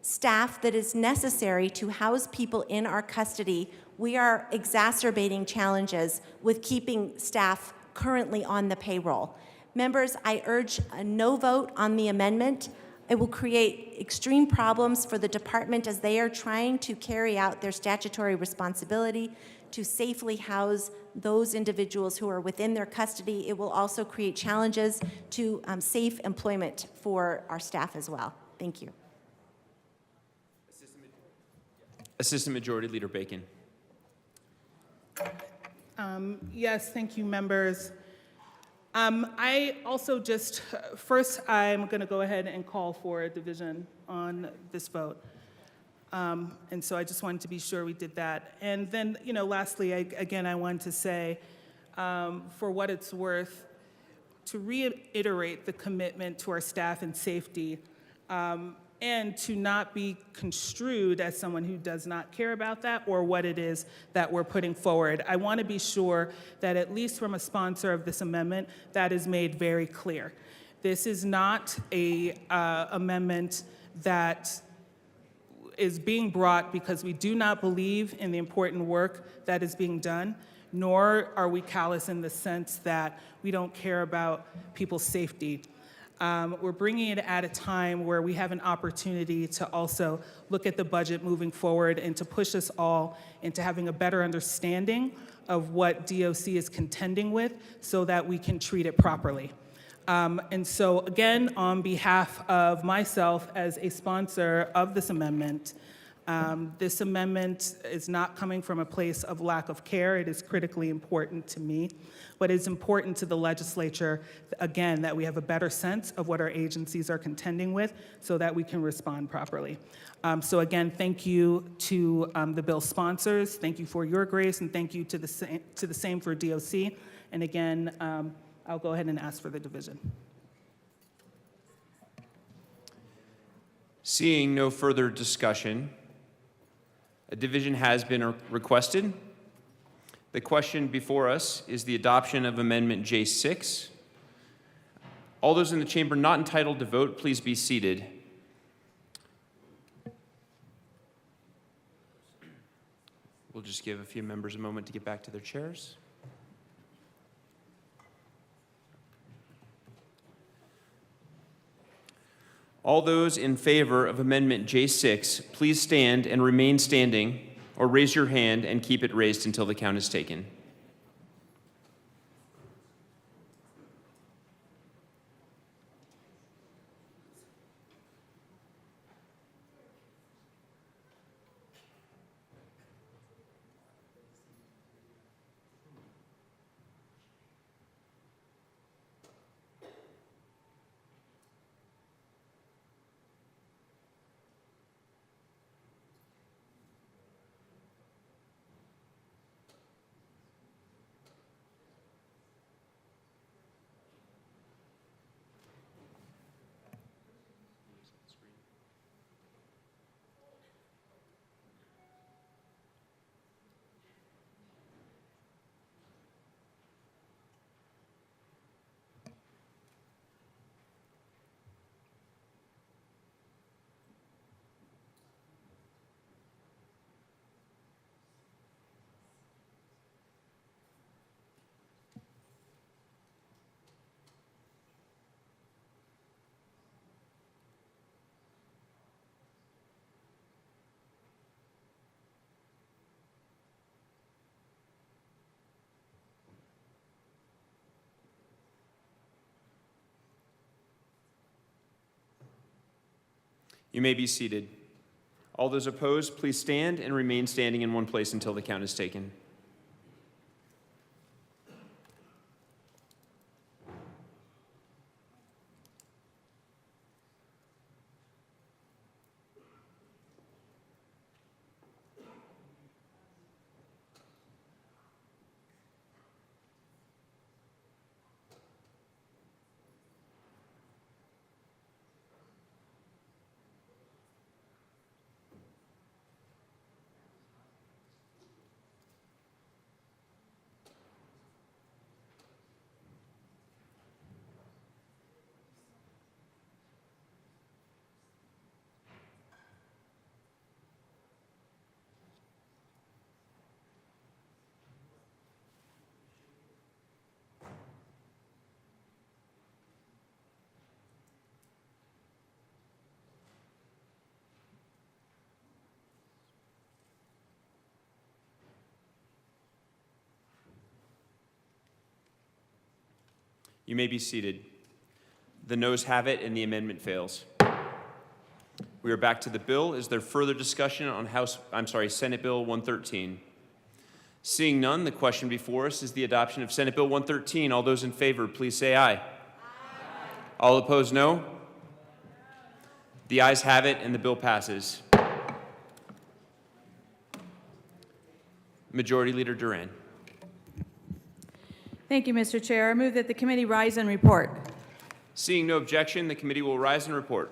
Speaker 13: staff that is necessary to house people in our custody, we are exacerbating challenges with keeping staff currently on the payroll. Members, I urge a no vote on the amendment. It will create extreme problems for the department as they are trying to carry out their statutory responsibility to safely house those individuals who are within their custody. It will also create challenges to safe employment for our staff as well. Thank you.
Speaker 11: Assistant Majority Leader Bacon.
Speaker 20: Yes, thank you, members. I also first, I'm going to go ahead and call for a division on this vote. And so I just wanted to be sure we did that. And then, lastly, I wanted to say, for what it's worth, to reiterate the commitment to our staff and safety, and to not be construed as someone who does not care about that or what it is that we're putting forward. I want to be sure that, at least from a sponsor of this amendment, that is made very clear. This is not a amendment that is being brought because we do not believe in the important work that is being done, nor are we callous in the sense that we don't care about people's safety. We're bringing it at a time where we have an opportunity to also look at the budget moving forward and to push us all into having a better understanding of what DOC is contending with so that we can treat it properly. And so again, on behalf of myself as a sponsor of this amendment is not coming from a place of lack of care. It is critically important to me, but it's important to the legislature, again, that we have a better sense of what our agencies are contending with so that we can respond properly. So again, thank you to the bill sponsors. Thank you for your grace, and thank you to the same for DOC. And again, I'll go ahead and ask for the division.
Speaker 11: Seeing no further discussion, a division has been requested. The question before us is the adoption of Amendment J6. All those in the chamber not entitled to vote, please be seated. We'll just give a few members a moment to get back to their chairs. All those in favor of Amendment J6, please stand and remain standing, or raise your hand and keep it raised until the count is taken. You may be seated. All those opposed, please stand and remain standing in one place until the count is taken. You may be seated. The noes have it and the amendment fails. We are back to the bill. Is there further discussion on Senate Bill 113? Seeing none, the question before us is the adoption of Senate Bill 113. All those in favor, please say aye. Aye. All opposed, no. The ayes have it and the bill passes. Majority Leader Duran.
Speaker 12: Thank you, Mr. Chair. I move that the committee rise and report.
Speaker 11: Seeing no objection, the committee will rise and report.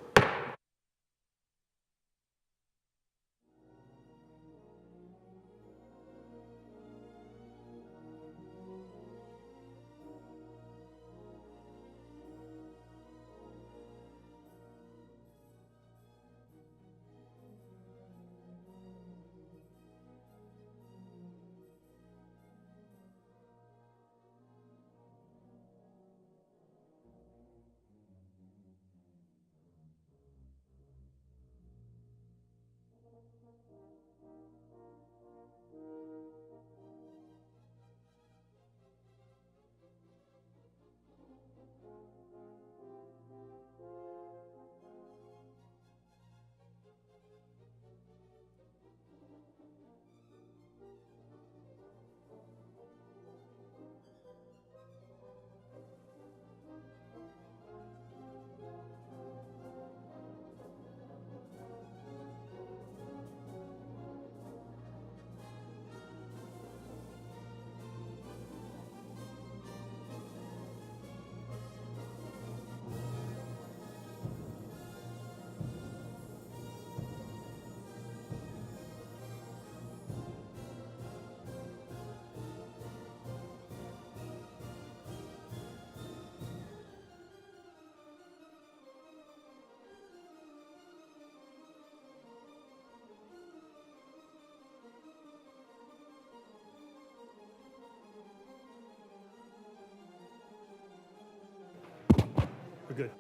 Speaker 8: We're good.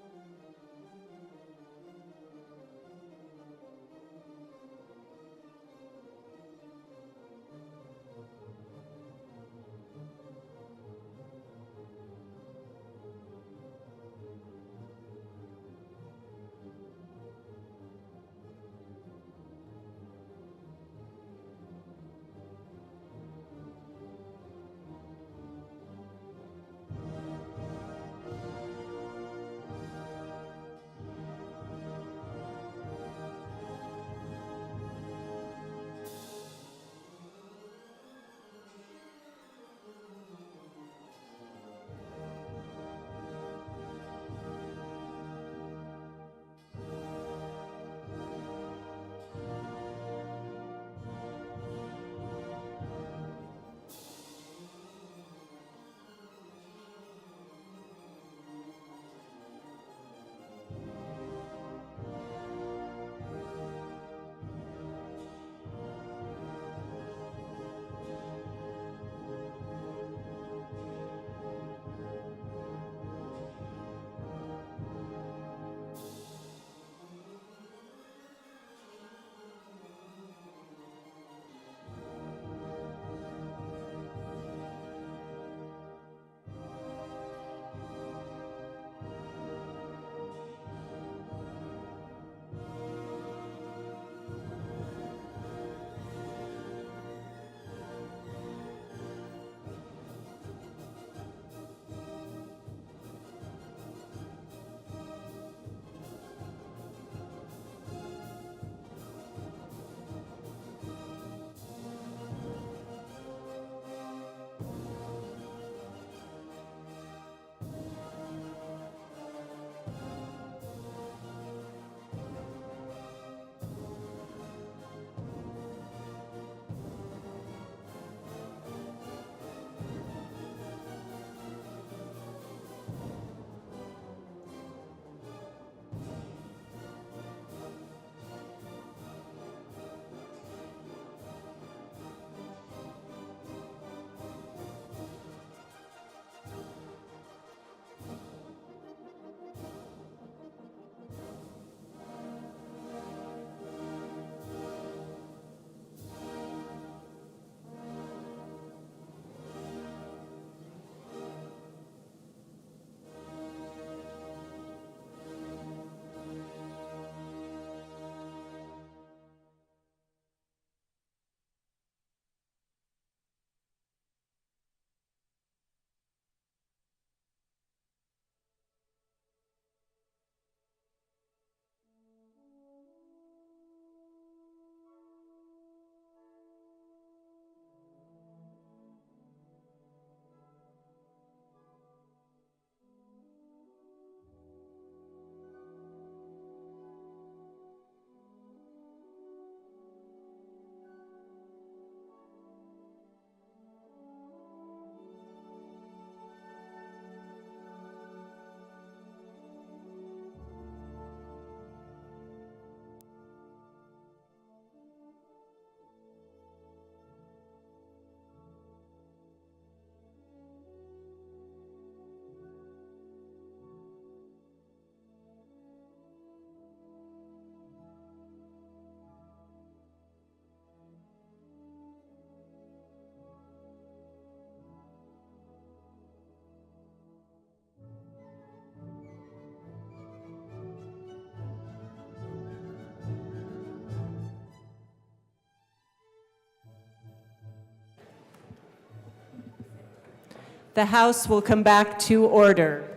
Speaker 9: The House will come back to order.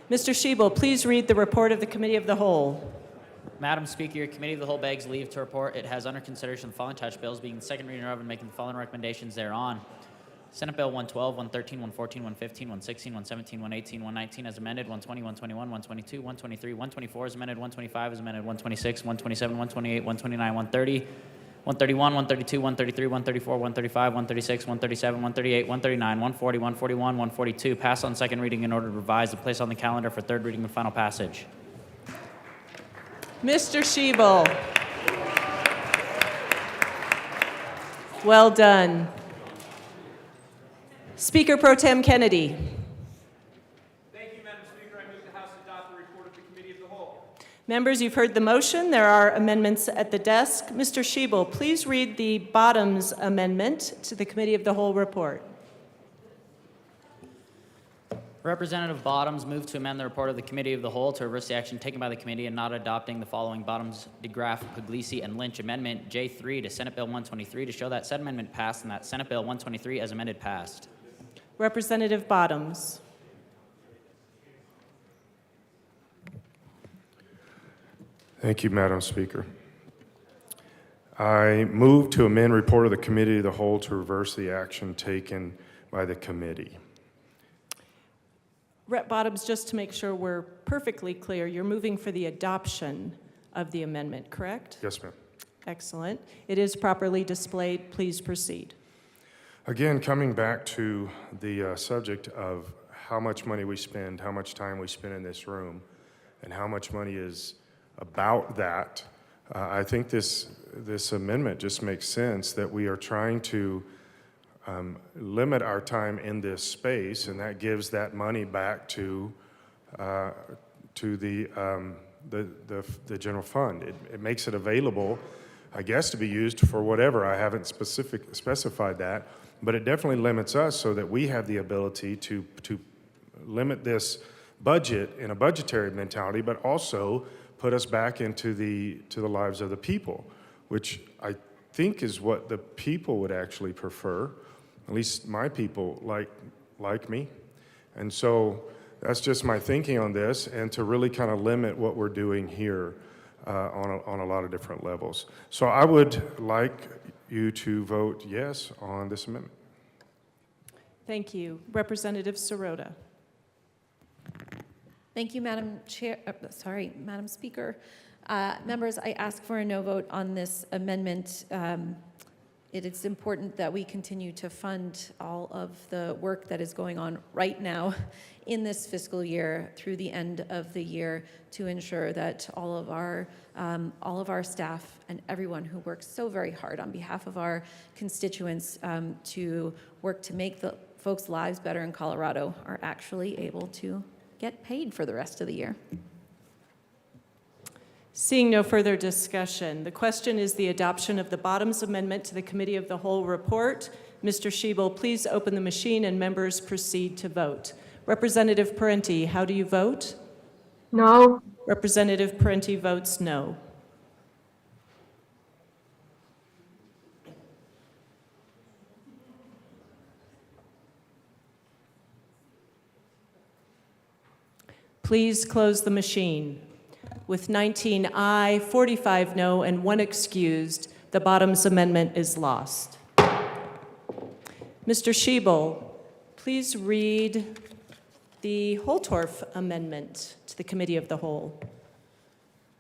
Speaker 9: Mr. Schiebel, please read the report of the Committee of the Whole.
Speaker 3: Madam Speaker, your Committee of the Whole begs leave to report it has under consideration the following touch bills, being the second reading of and making the following recommendations thereon. Senate Bill 112, 113, 114, 115, 116, 117, 118, 119 as amended, 120, 121, 122, 123, 124 as amended, 125 as amended, 126, 127, 128, 129, 130, 131, 132, 133, 134, 135, 136, 137, 138, 139, 140, 141, 142. Pass on second reading in order to revise and place on the calendar for third reading and final passage.
Speaker 9: Mr. Schiebel. Well done. Speaker Pro Tem Kennedy.
Speaker 11: Thank you, Madam Speaker. I move the House adopt the report of the Committee of the Whole.
Speaker 9: Members, you've heard the motion. There are amendments at the desk. Mr. Schiebel, please read the Bottoms amendment to the Committee of the Whole report.
Speaker 3: Representative Bottoms moved to amend the report of the Committee of the Whole to reverse the action taken by the committee and not adopting the following Bottoms, DeGraff, Puglisi, and Lynch Amendment J3 to Senate Bill 123 to show that said amendment passed and that Senate Bill 123 as amended passed.
Speaker 9: Representative Bottoms.
Speaker 7: Thank you, Madam Speaker. I move to amend report of the Committee of the Whole to reverse the action taken by the committee.
Speaker 9: Rep. Bottoms, just to make sure we're perfectly clear, you're moving for the adoption of the amendment, correct?
Speaker 7: Yes, ma'am.
Speaker 9: Excellent. It is properly displayed. Please proceed.
Speaker 7: Again, coming back to the subject of how much money we spend, how much time we spend in this room, and how much money is about that, I think this amendment just makes sense that we are trying to limit our time in this space, and that gives that money back to the general fund. It makes it available, I guess, to be used for whatever. I haven't specified that, but it definitely limits us so that we have the ability to limit this budget in a budgetary mentality, but also put us back into the lives of the people, which I think is what the people would actually prefer. At least my people like me. And so that's just my thinking on this, and to really kind of limit what we're doing here on a lot of different levels. So I would like you to vote yes on this amendment.
Speaker 9: Thank you. Representative Sirota.
Speaker 1: Thank you, Madam Speaker. Members, I ask for a no vote on this amendment. It is important that we continue to fund all of the work that is going on right now in this fiscal year through the end of the year to ensure that all of our staff and everyone who works so very hard on behalf of our constituents to work to make the folks' lives better in Colorado are actually able to get paid for the rest of the year.
Speaker 9: Seeing no further discussion, the question is the adoption of the Bottoms Amendment to the Committee of the Whole report. Mr. Schiebel, please open the machine and members proceed to vote. Representative Parenti, how do you vote?
Speaker 21: No.
Speaker 9: Representative Parenti votes no. Please close the machine. With 19 aye, 45 no, and 1 excused, the Bottoms Amendment is lost. Mr. Schiebel, please read the Holtorf Amendment to the Committee of the Whole.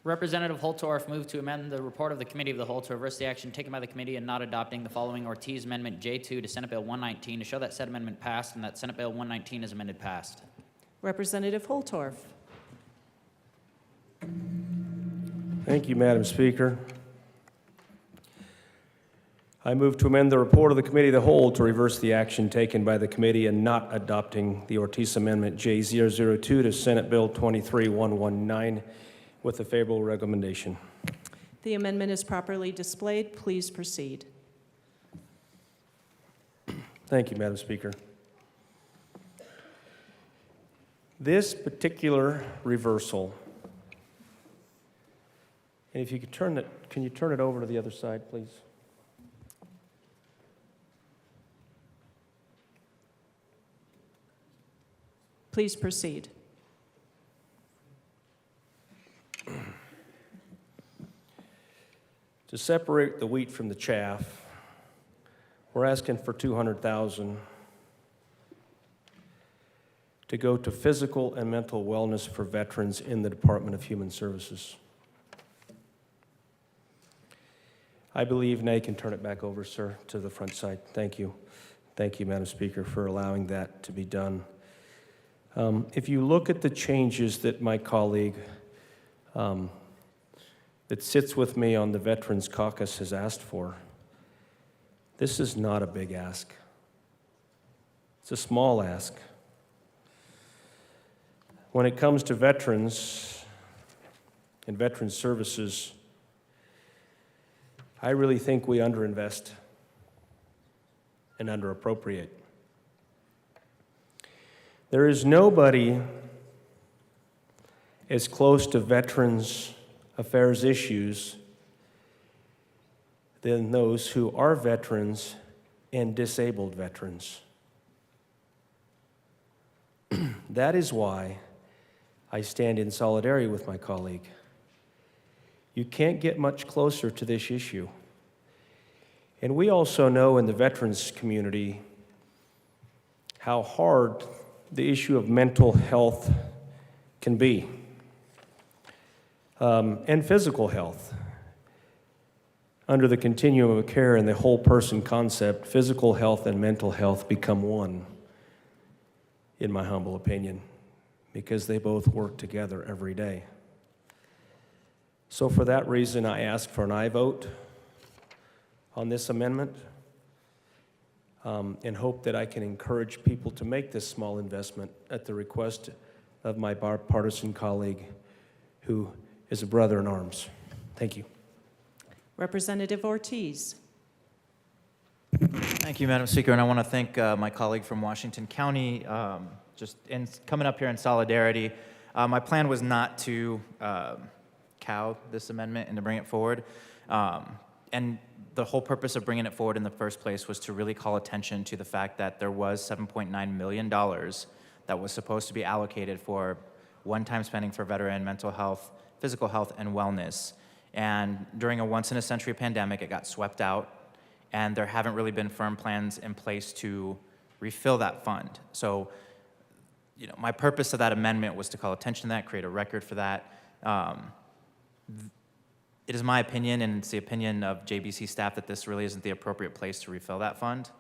Speaker 3: Representative Holtorf moved to amend the report of the Committee of the Whole to reverse the action taken by the committee and not adopting the following Ortiz Amendment J2 to Senate Bill 119 to show that said amendment passed and that Senate Bill 119 as amended passed.
Speaker 9: Representative Holtorf.
Speaker 15: Thank you, Madam Speaker. I move to amend the report of the Committee of the Whole to reverse the action taken by the committee and not adopting the Ortiz Amendment J002 to Senate Bill 23119 with a favorable recommendation.
Speaker 9: The amendment is properly displayed. Please proceed.
Speaker 15: Thank you, Madam Speaker. This particular reversal, and if you could turn it, can you turn it over to the other side, please?
Speaker 2: Please proceed.
Speaker 15: To separate the wheat from the chaff, we're asking for $200,000 to go to physical and mental wellness for veterans in the Department of Human Services. I believe, now you can turn it back over, sir, to the front side. Thank you. Thank you, Madam Speaker, for allowing that to be done. If you look at the changes that my colleague that sits with me on the Veterans Caucus has asked for, this is not a big ask. It's a small ask. When it comes to veterans and veteran services, I really think we underinvest and underappropriate. There is nobody as close to veterans affairs issues than those who are veterans and disabled veterans. That is why I stand in solidarity with my colleague. You can't get much closer to this issue. And we also know in the veterans community how hard the issue of mental health can be, and physical health. Under the continuum of care and the whole person concept, physical health and mental health become one, in my humble opinion, because they both work together every day. So for that reason, I ask for an aye vote on this amendment, and hope that I can encourage people to make this small investment at the request of my bipartisan colleague, who is a brother in arms. Thank you.
Speaker 2: Representative Ortiz.
Speaker 17: Thank you, Madam Speaker, and I want to thank my colleague from Washington County, just in coming up here in solidarity. My plan was not to cow this amendment and to bring it forward, and the whole purpose of bringing it forward in the first place was to really call attention to the fact that there was $7.9 million that was supposed to be allocated for one-time spending for veteran mental health, physical health, and wellness. And during a once-in-a-century pandemic, it got swept out, and there haven't really been firm plans in place to refill that fund. So, you know, my purpose of that amendment was to call attention to that, create a record for that. It is my opinion, and it's the opinion of JBC staff, that this really isn't the appropriate place to refill that fund.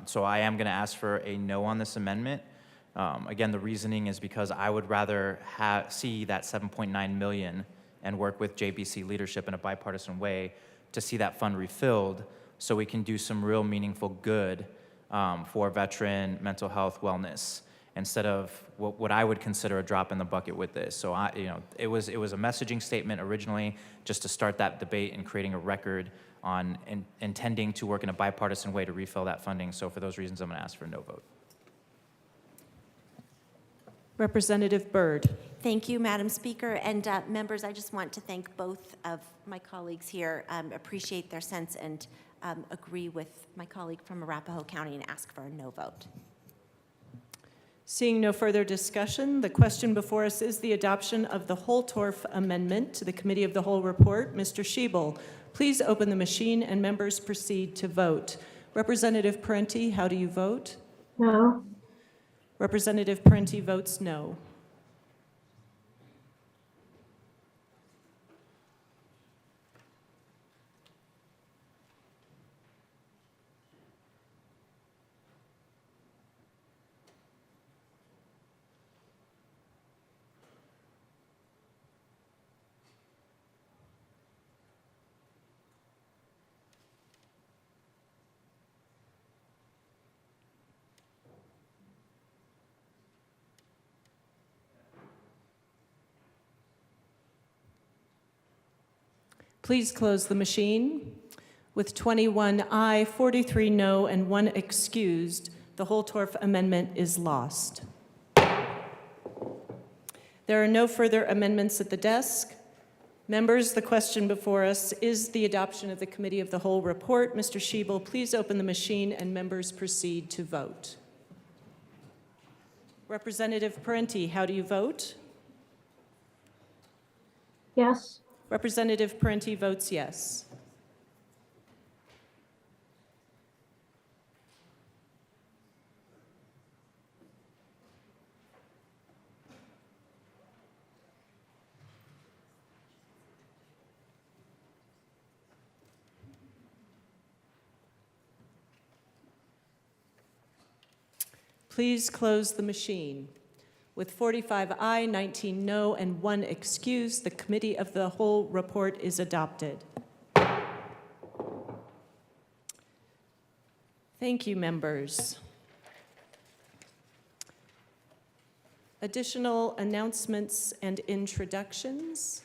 Speaker 17: So I am going to ask for a no on this amendment. Again, the reasoning is because I would rather see that $7.9 million and work with JBC leadership in a bipartisan way to see that fund refilled so we can do some real meaningful good for veteran mental health wellness, instead of what I would consider a drop in the bucket with this. So it was a messaging statement originally, just to start that debate and creating a record on intending to work in a bipartisan way to refill that funding. So for those reasons, I'm going to ask for a no vote.
Speaker 2: Representative Byrd.
Speaker 13: Thank you, Madam Speaker. And members, I just want to thank both of my colleagues here, appreciate their sense, and agree with my colleague from Arapahoe County and ask for a no vote.
Speaker 2: Seeing no further discussion, the question before us is the adoption of the Holtorf Amendment to the Committee of the Whole report. Mr. Schiebel, please open the machine and members proceed to vote. Representative Parenti, how do you vote?
Speaker 21: No.
Speaker 2: Representative Parenti votes no. Please close the machine. With 21 aye, 43 no, and 1 excused, the Holtorf Amendment is lost. There are no further amendments at the desk. Members, the question before us is the adoption of the Committee of the Whole report. Mr. Schiebel, please open the machine and members proceed to vote. Representative Parenti, how do you vote?
Speaker 6: Yes.
Speaker 2: Representative Parenti votes yes. Please close the machine. With 45 aye, 19 no, and 1 excuse, the Committee of the Whole report is adopted. Thank you, members. Additional announcements and introductions.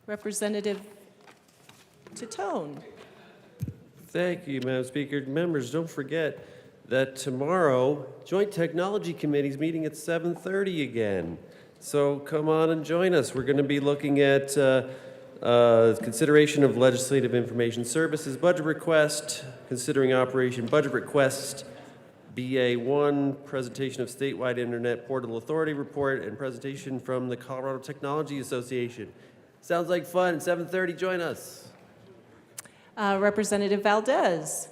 Speaker 2: Representative Titone.
Speaker 21: Thank you, Madam Speaker. Members, don't forget that tomorrow, Joint Technology Committee is meeting at 7:30 again. So come on and join us. We're going to be looking at consideration of Legislative Information Services budget request, considering Operation Budget Request, BA1, presentation of statewide Internet Portal Authority report, and presentation from the Colorado Technology Association. Sounds like fun. 7:30, join us.
Speaker 2: Representative Valdez.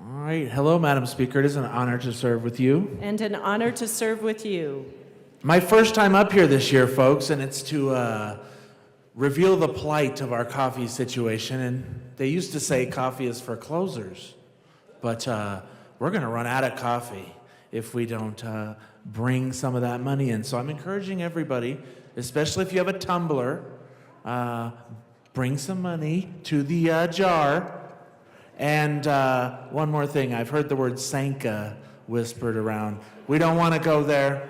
Speaker 23: All right. Hello, Madam Speaker. It is an honor to serve with you.
Speaker 2: And an honor to serve with you.
Speaker 23: My first time up here this year, folks, and it's to reveal the plight of our coffee situation. And they used to say coffee is for closers, but we're going to run out of coffee if we don't bring some of that money in. So I'm encouraging everybody, especially if you have a tumbler, bring some money to the jar. And one more thing, I've heard the word Sanka whispered around. We don't want to go there.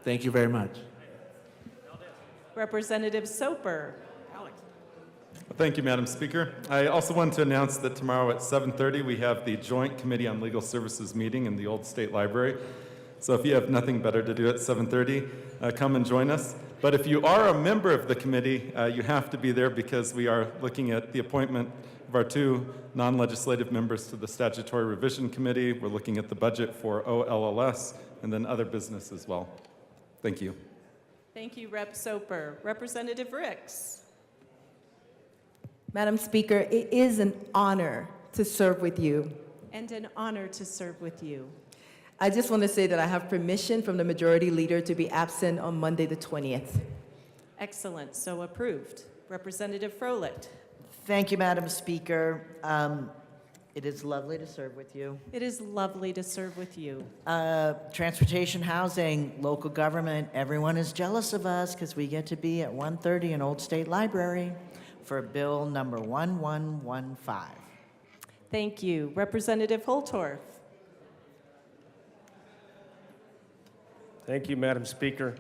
Speaker 23: Thank you very much.
Speaker 2: Representative Soper.
Speaker 19: Thank you, Madam Speaker. I also want to announce that tomorrow at 7:30 we have the Joint Committee on Legal Services meeting in the Old State Library. So if you have nothing better to do at 7:30, come and join us. But if you are a member of the committee, you have to be there because we are looking at the appointment of our 2 non-legislative members to the Statutory Revision Committee. We're looking at the budget for OLLS and then other business as well. Thank you.
Speaker 2: Thank you, Rep. Soper. Representative Ricks.
Speaker 24: Madam Speaker, it is an honor to serve with you.
Speaker 2: And an honor to serve with you.
Speaker 24: I just want to say that I have permission from the Majority Leader to be absent on Monday the 20th.
Speaker 2: Excellent, so approved. Representative Froelich.
Speaker 25: Thank you, Madam Speaker. It is lovely to serve with you.
Speaker 2: It is lovely to serve with you.
Speaker 25: Transportation, housing, local government, everyone is jealous of us because we get to be at 1:30 in Old State Library for Bill number 1115.
Speaker 2: Thank you. Representative Holtorf.
Speaker 15: Thank you, Madam Speaker.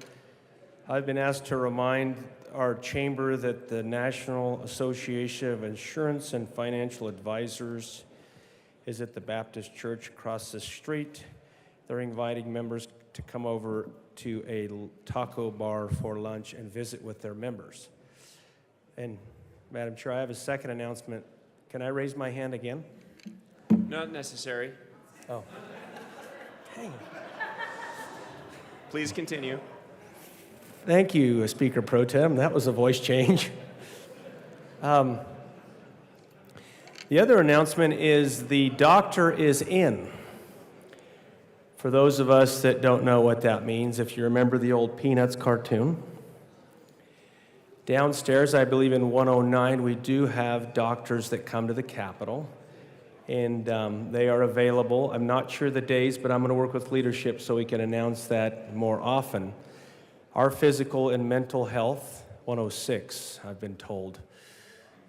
Speaker 15: I've been asked to remind our chamber that the National Association of Insurance and Financial Advisors is at the Baptist Church across the street. They're inviting members to come over to a taco bar for lunch and visit with their members. And Madam Chair, I have a second announcement. Can I raise my hand again?
Speaker 11: Not necessary.
Speaker 15: Oh. Hey.
Speaker 11: Please continue.
Speaker 15: Thank you, Speaker Pro Tem. That was a voice change. The other announcement is the doctor is in. For those of us that don't know what that means, if you remember the old Peanuts cartoon, downstairs, I believe in 109, we do have doctors that come to the Capitol, and they are available. I'm not sure the days, but I'm going to work with leadership so we can announce that more often. Our physical and mental health, 106, I've been told.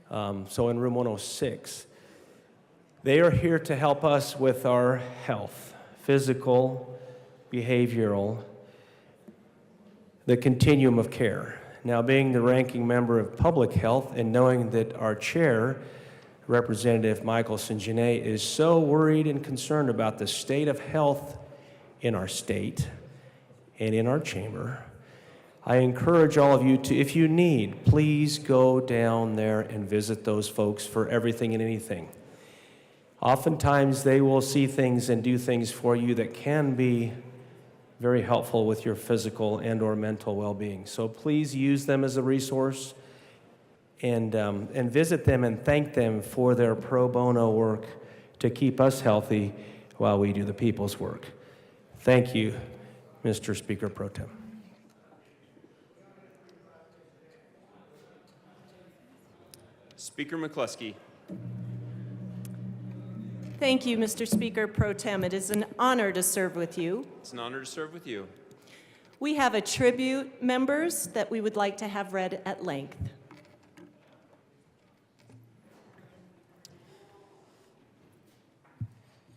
Speaker 15: So in room 106, they are here to help us with our health, physical, behavioral, the continuum of care. Now, being the ranking member of public health and knowing that our chair, Representative Michael St-Genet, is so worried and concerned about the state of health in our state and in our chamber, I encourage all of you to, if you need, please go down there and visit those folks for everything and anything. Oftentimes, they will see things and do things for you that can be very helpful with your physical and or mental well-being. So please use them as a resource and visit them and thank them for their pro bono work to keep us healthy while we do the people's work. Thank you, Mr. Speaker Pro Tem.
Speaker 11: Speaker McCluskey.
Speaker 2: Thank you, Mr. Speaker Pro Tem. It is an honor to serve with you.
Speaker 11: It's an honor to serve with you.
Speaker 2: We have a tribute, members, that we would like to have read at length.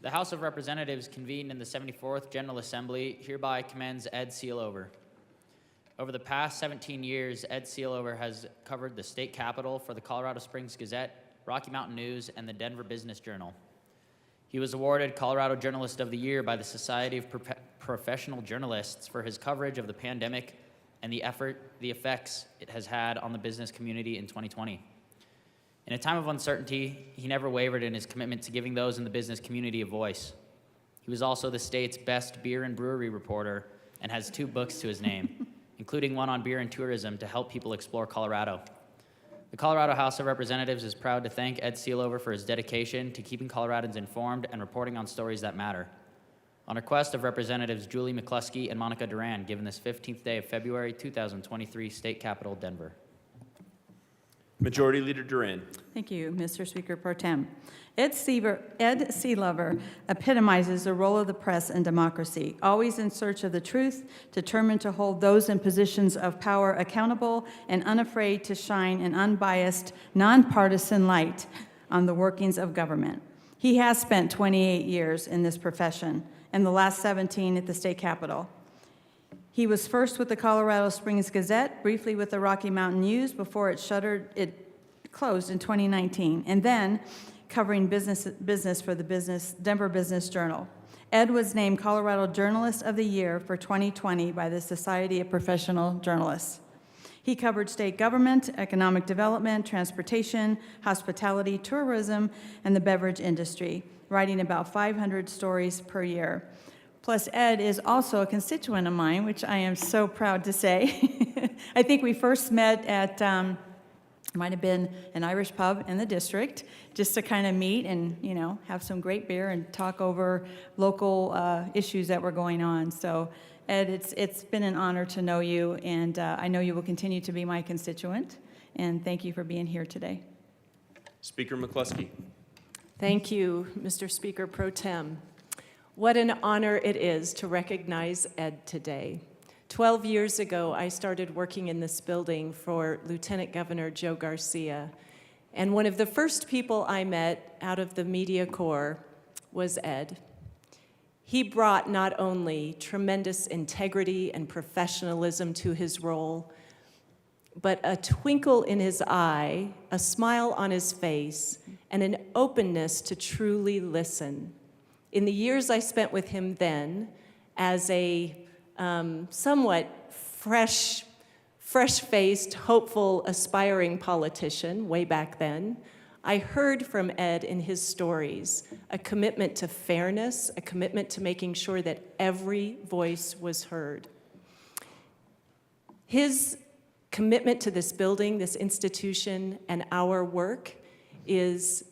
Speaker 3: The House of Representatives convened in the 74th General Assembly hereby commends Ed Sealover. Over the past 17 years, Ed Sealover has covered the state capitol for the Colorado Springs Gazette, Rocky Mountain News, and the Denver Business Journal. He was awarded Colorado Journalist of the Year by the Society of Professional Journalists for his coverage of the pandemic and the effects it has had on the business community in 2020. In a time of uncertainty, he never wavered in his commitment to giving those in the business community a voice. He was also the state's best beer and brewery reporter and has 2 books to his name, including one on beer and tourism to help people explore Colorado. The Colorado House of Representatives is proud to thank Ed Sealover for his dedication to keeping Coloradans informed and reporting on stories that matter. On request of Representatives Julie McCluskey and Monica Duran, given this 15th day of February 2023, State Capitol, Denver.
Speaker 11: Majority Leader Duran.
Speaker 12: Thank you, Mr. Speaker Pro Tem. Ed Sealover epitomizes the role of the press in democracy, always in search of the truth, determined to hold those in positions of power accountable, and unafraid to shine an unbiased, nonpartisan light on the workings of government. He has spent 28 years in this profession, and the last 17 at the state capitol. He was first with the Colorado Springs Gazette, briefly with the Rocky Mountain News before it closed in 2019, and then covering business for the Denver Business Journal. Ed was named Colorado Journalist of the Year for 2020 by the Society of Professional Journalists. He covered state government, economic development, transportation, hospitality, tourism, and the beverage industry, writing about 500 stories per year. Plus, Ed is also a constituent of mine, which I am so proud to say. I think we first met at, might have been an Irish pub in the district, just to kind of meet and, you know, have some great beer and talk over local issues that were going on. So, Ed, it's been an honor to know you, and I know you will continue to be my constituent, and thank you for being here today.
Speaker 11: Speaker McCluskey.
Speaker 2: Thank you, Mr. Speaker Pro Tem. What an honor it is to recognize Ed today. 12 years ago, I started working in this building for Lieutenant Governor Joe Garcia, and one of the first people I met out of the Media Corps was Ed. He brought not only tremendous integrity and professionalism to his role, but a twinkle in his eye, a smile on his face, and an openness to truly listen. In the years I spent with him then, as a somewhat fresh-faced, hopeful, aspiring politician way back then, I heard from Ed in his stories a commitment to fairness, a commitment to making sure that every voice was heard. His commitment to this building, this institution, and our work is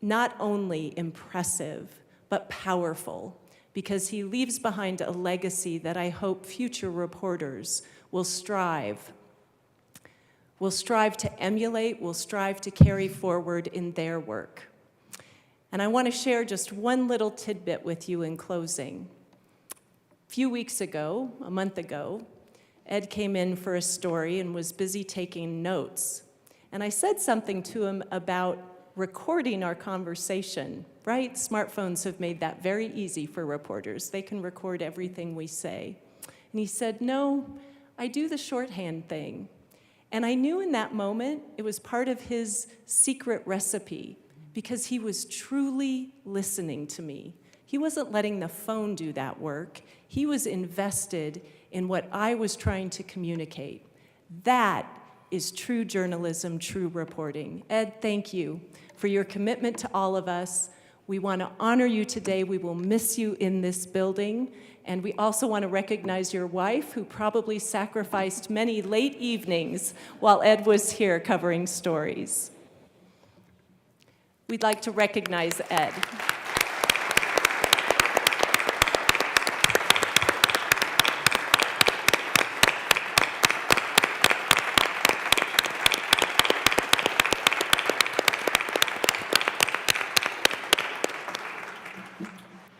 Speaker 2: not only impressive, but powerful, because he leaves behind a legacy that I hope future reporters will strive to emulate, will strive to carry forward in their work. And I want to share just one little tidbit with you in closing. A few weeks ago, a month ago, Ed came in for a story and was busy taking notes. And I said something to him about recording our conversation, right? Smartphones have made that very easy for reporters. They can record everything we say. And he said, no, I do the shorthand thing. And I knew in that moment it was part of his secret recipe because he was truly listening to me. He wasn't letting the phone do that work. He was invested in what I was trying to communicate. That is true journalism, true reporting. Ed, thank you for your commitment to all of us. We want to honor you today. We will miss you in this building. And we also want to recognize your wife, who probably sacrificed many late evenings while Ed was here covering stories. We'd like to recognize Ed.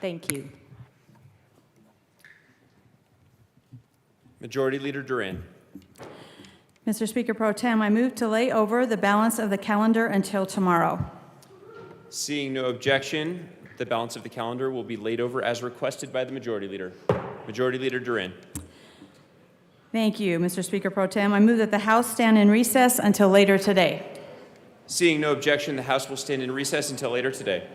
Speaker 2: Thank you.
Speaker 11: Majority Leader Duran.
Speaker 12: Mr. Speaker Pro Tem, I move to lay over the balance of the calendar until tomorrow.
Speaker 11: Seeing no objection, the balance of the calendar will be laid over as requested by the Majority Leader. Majority Leader Duran.
Speaker 12: Thank you, Mr. Speaker Pro Tem. I move that the House stand in recess until later today.
Speaker 11: Seeing no objection, the House will stand in recess until later today.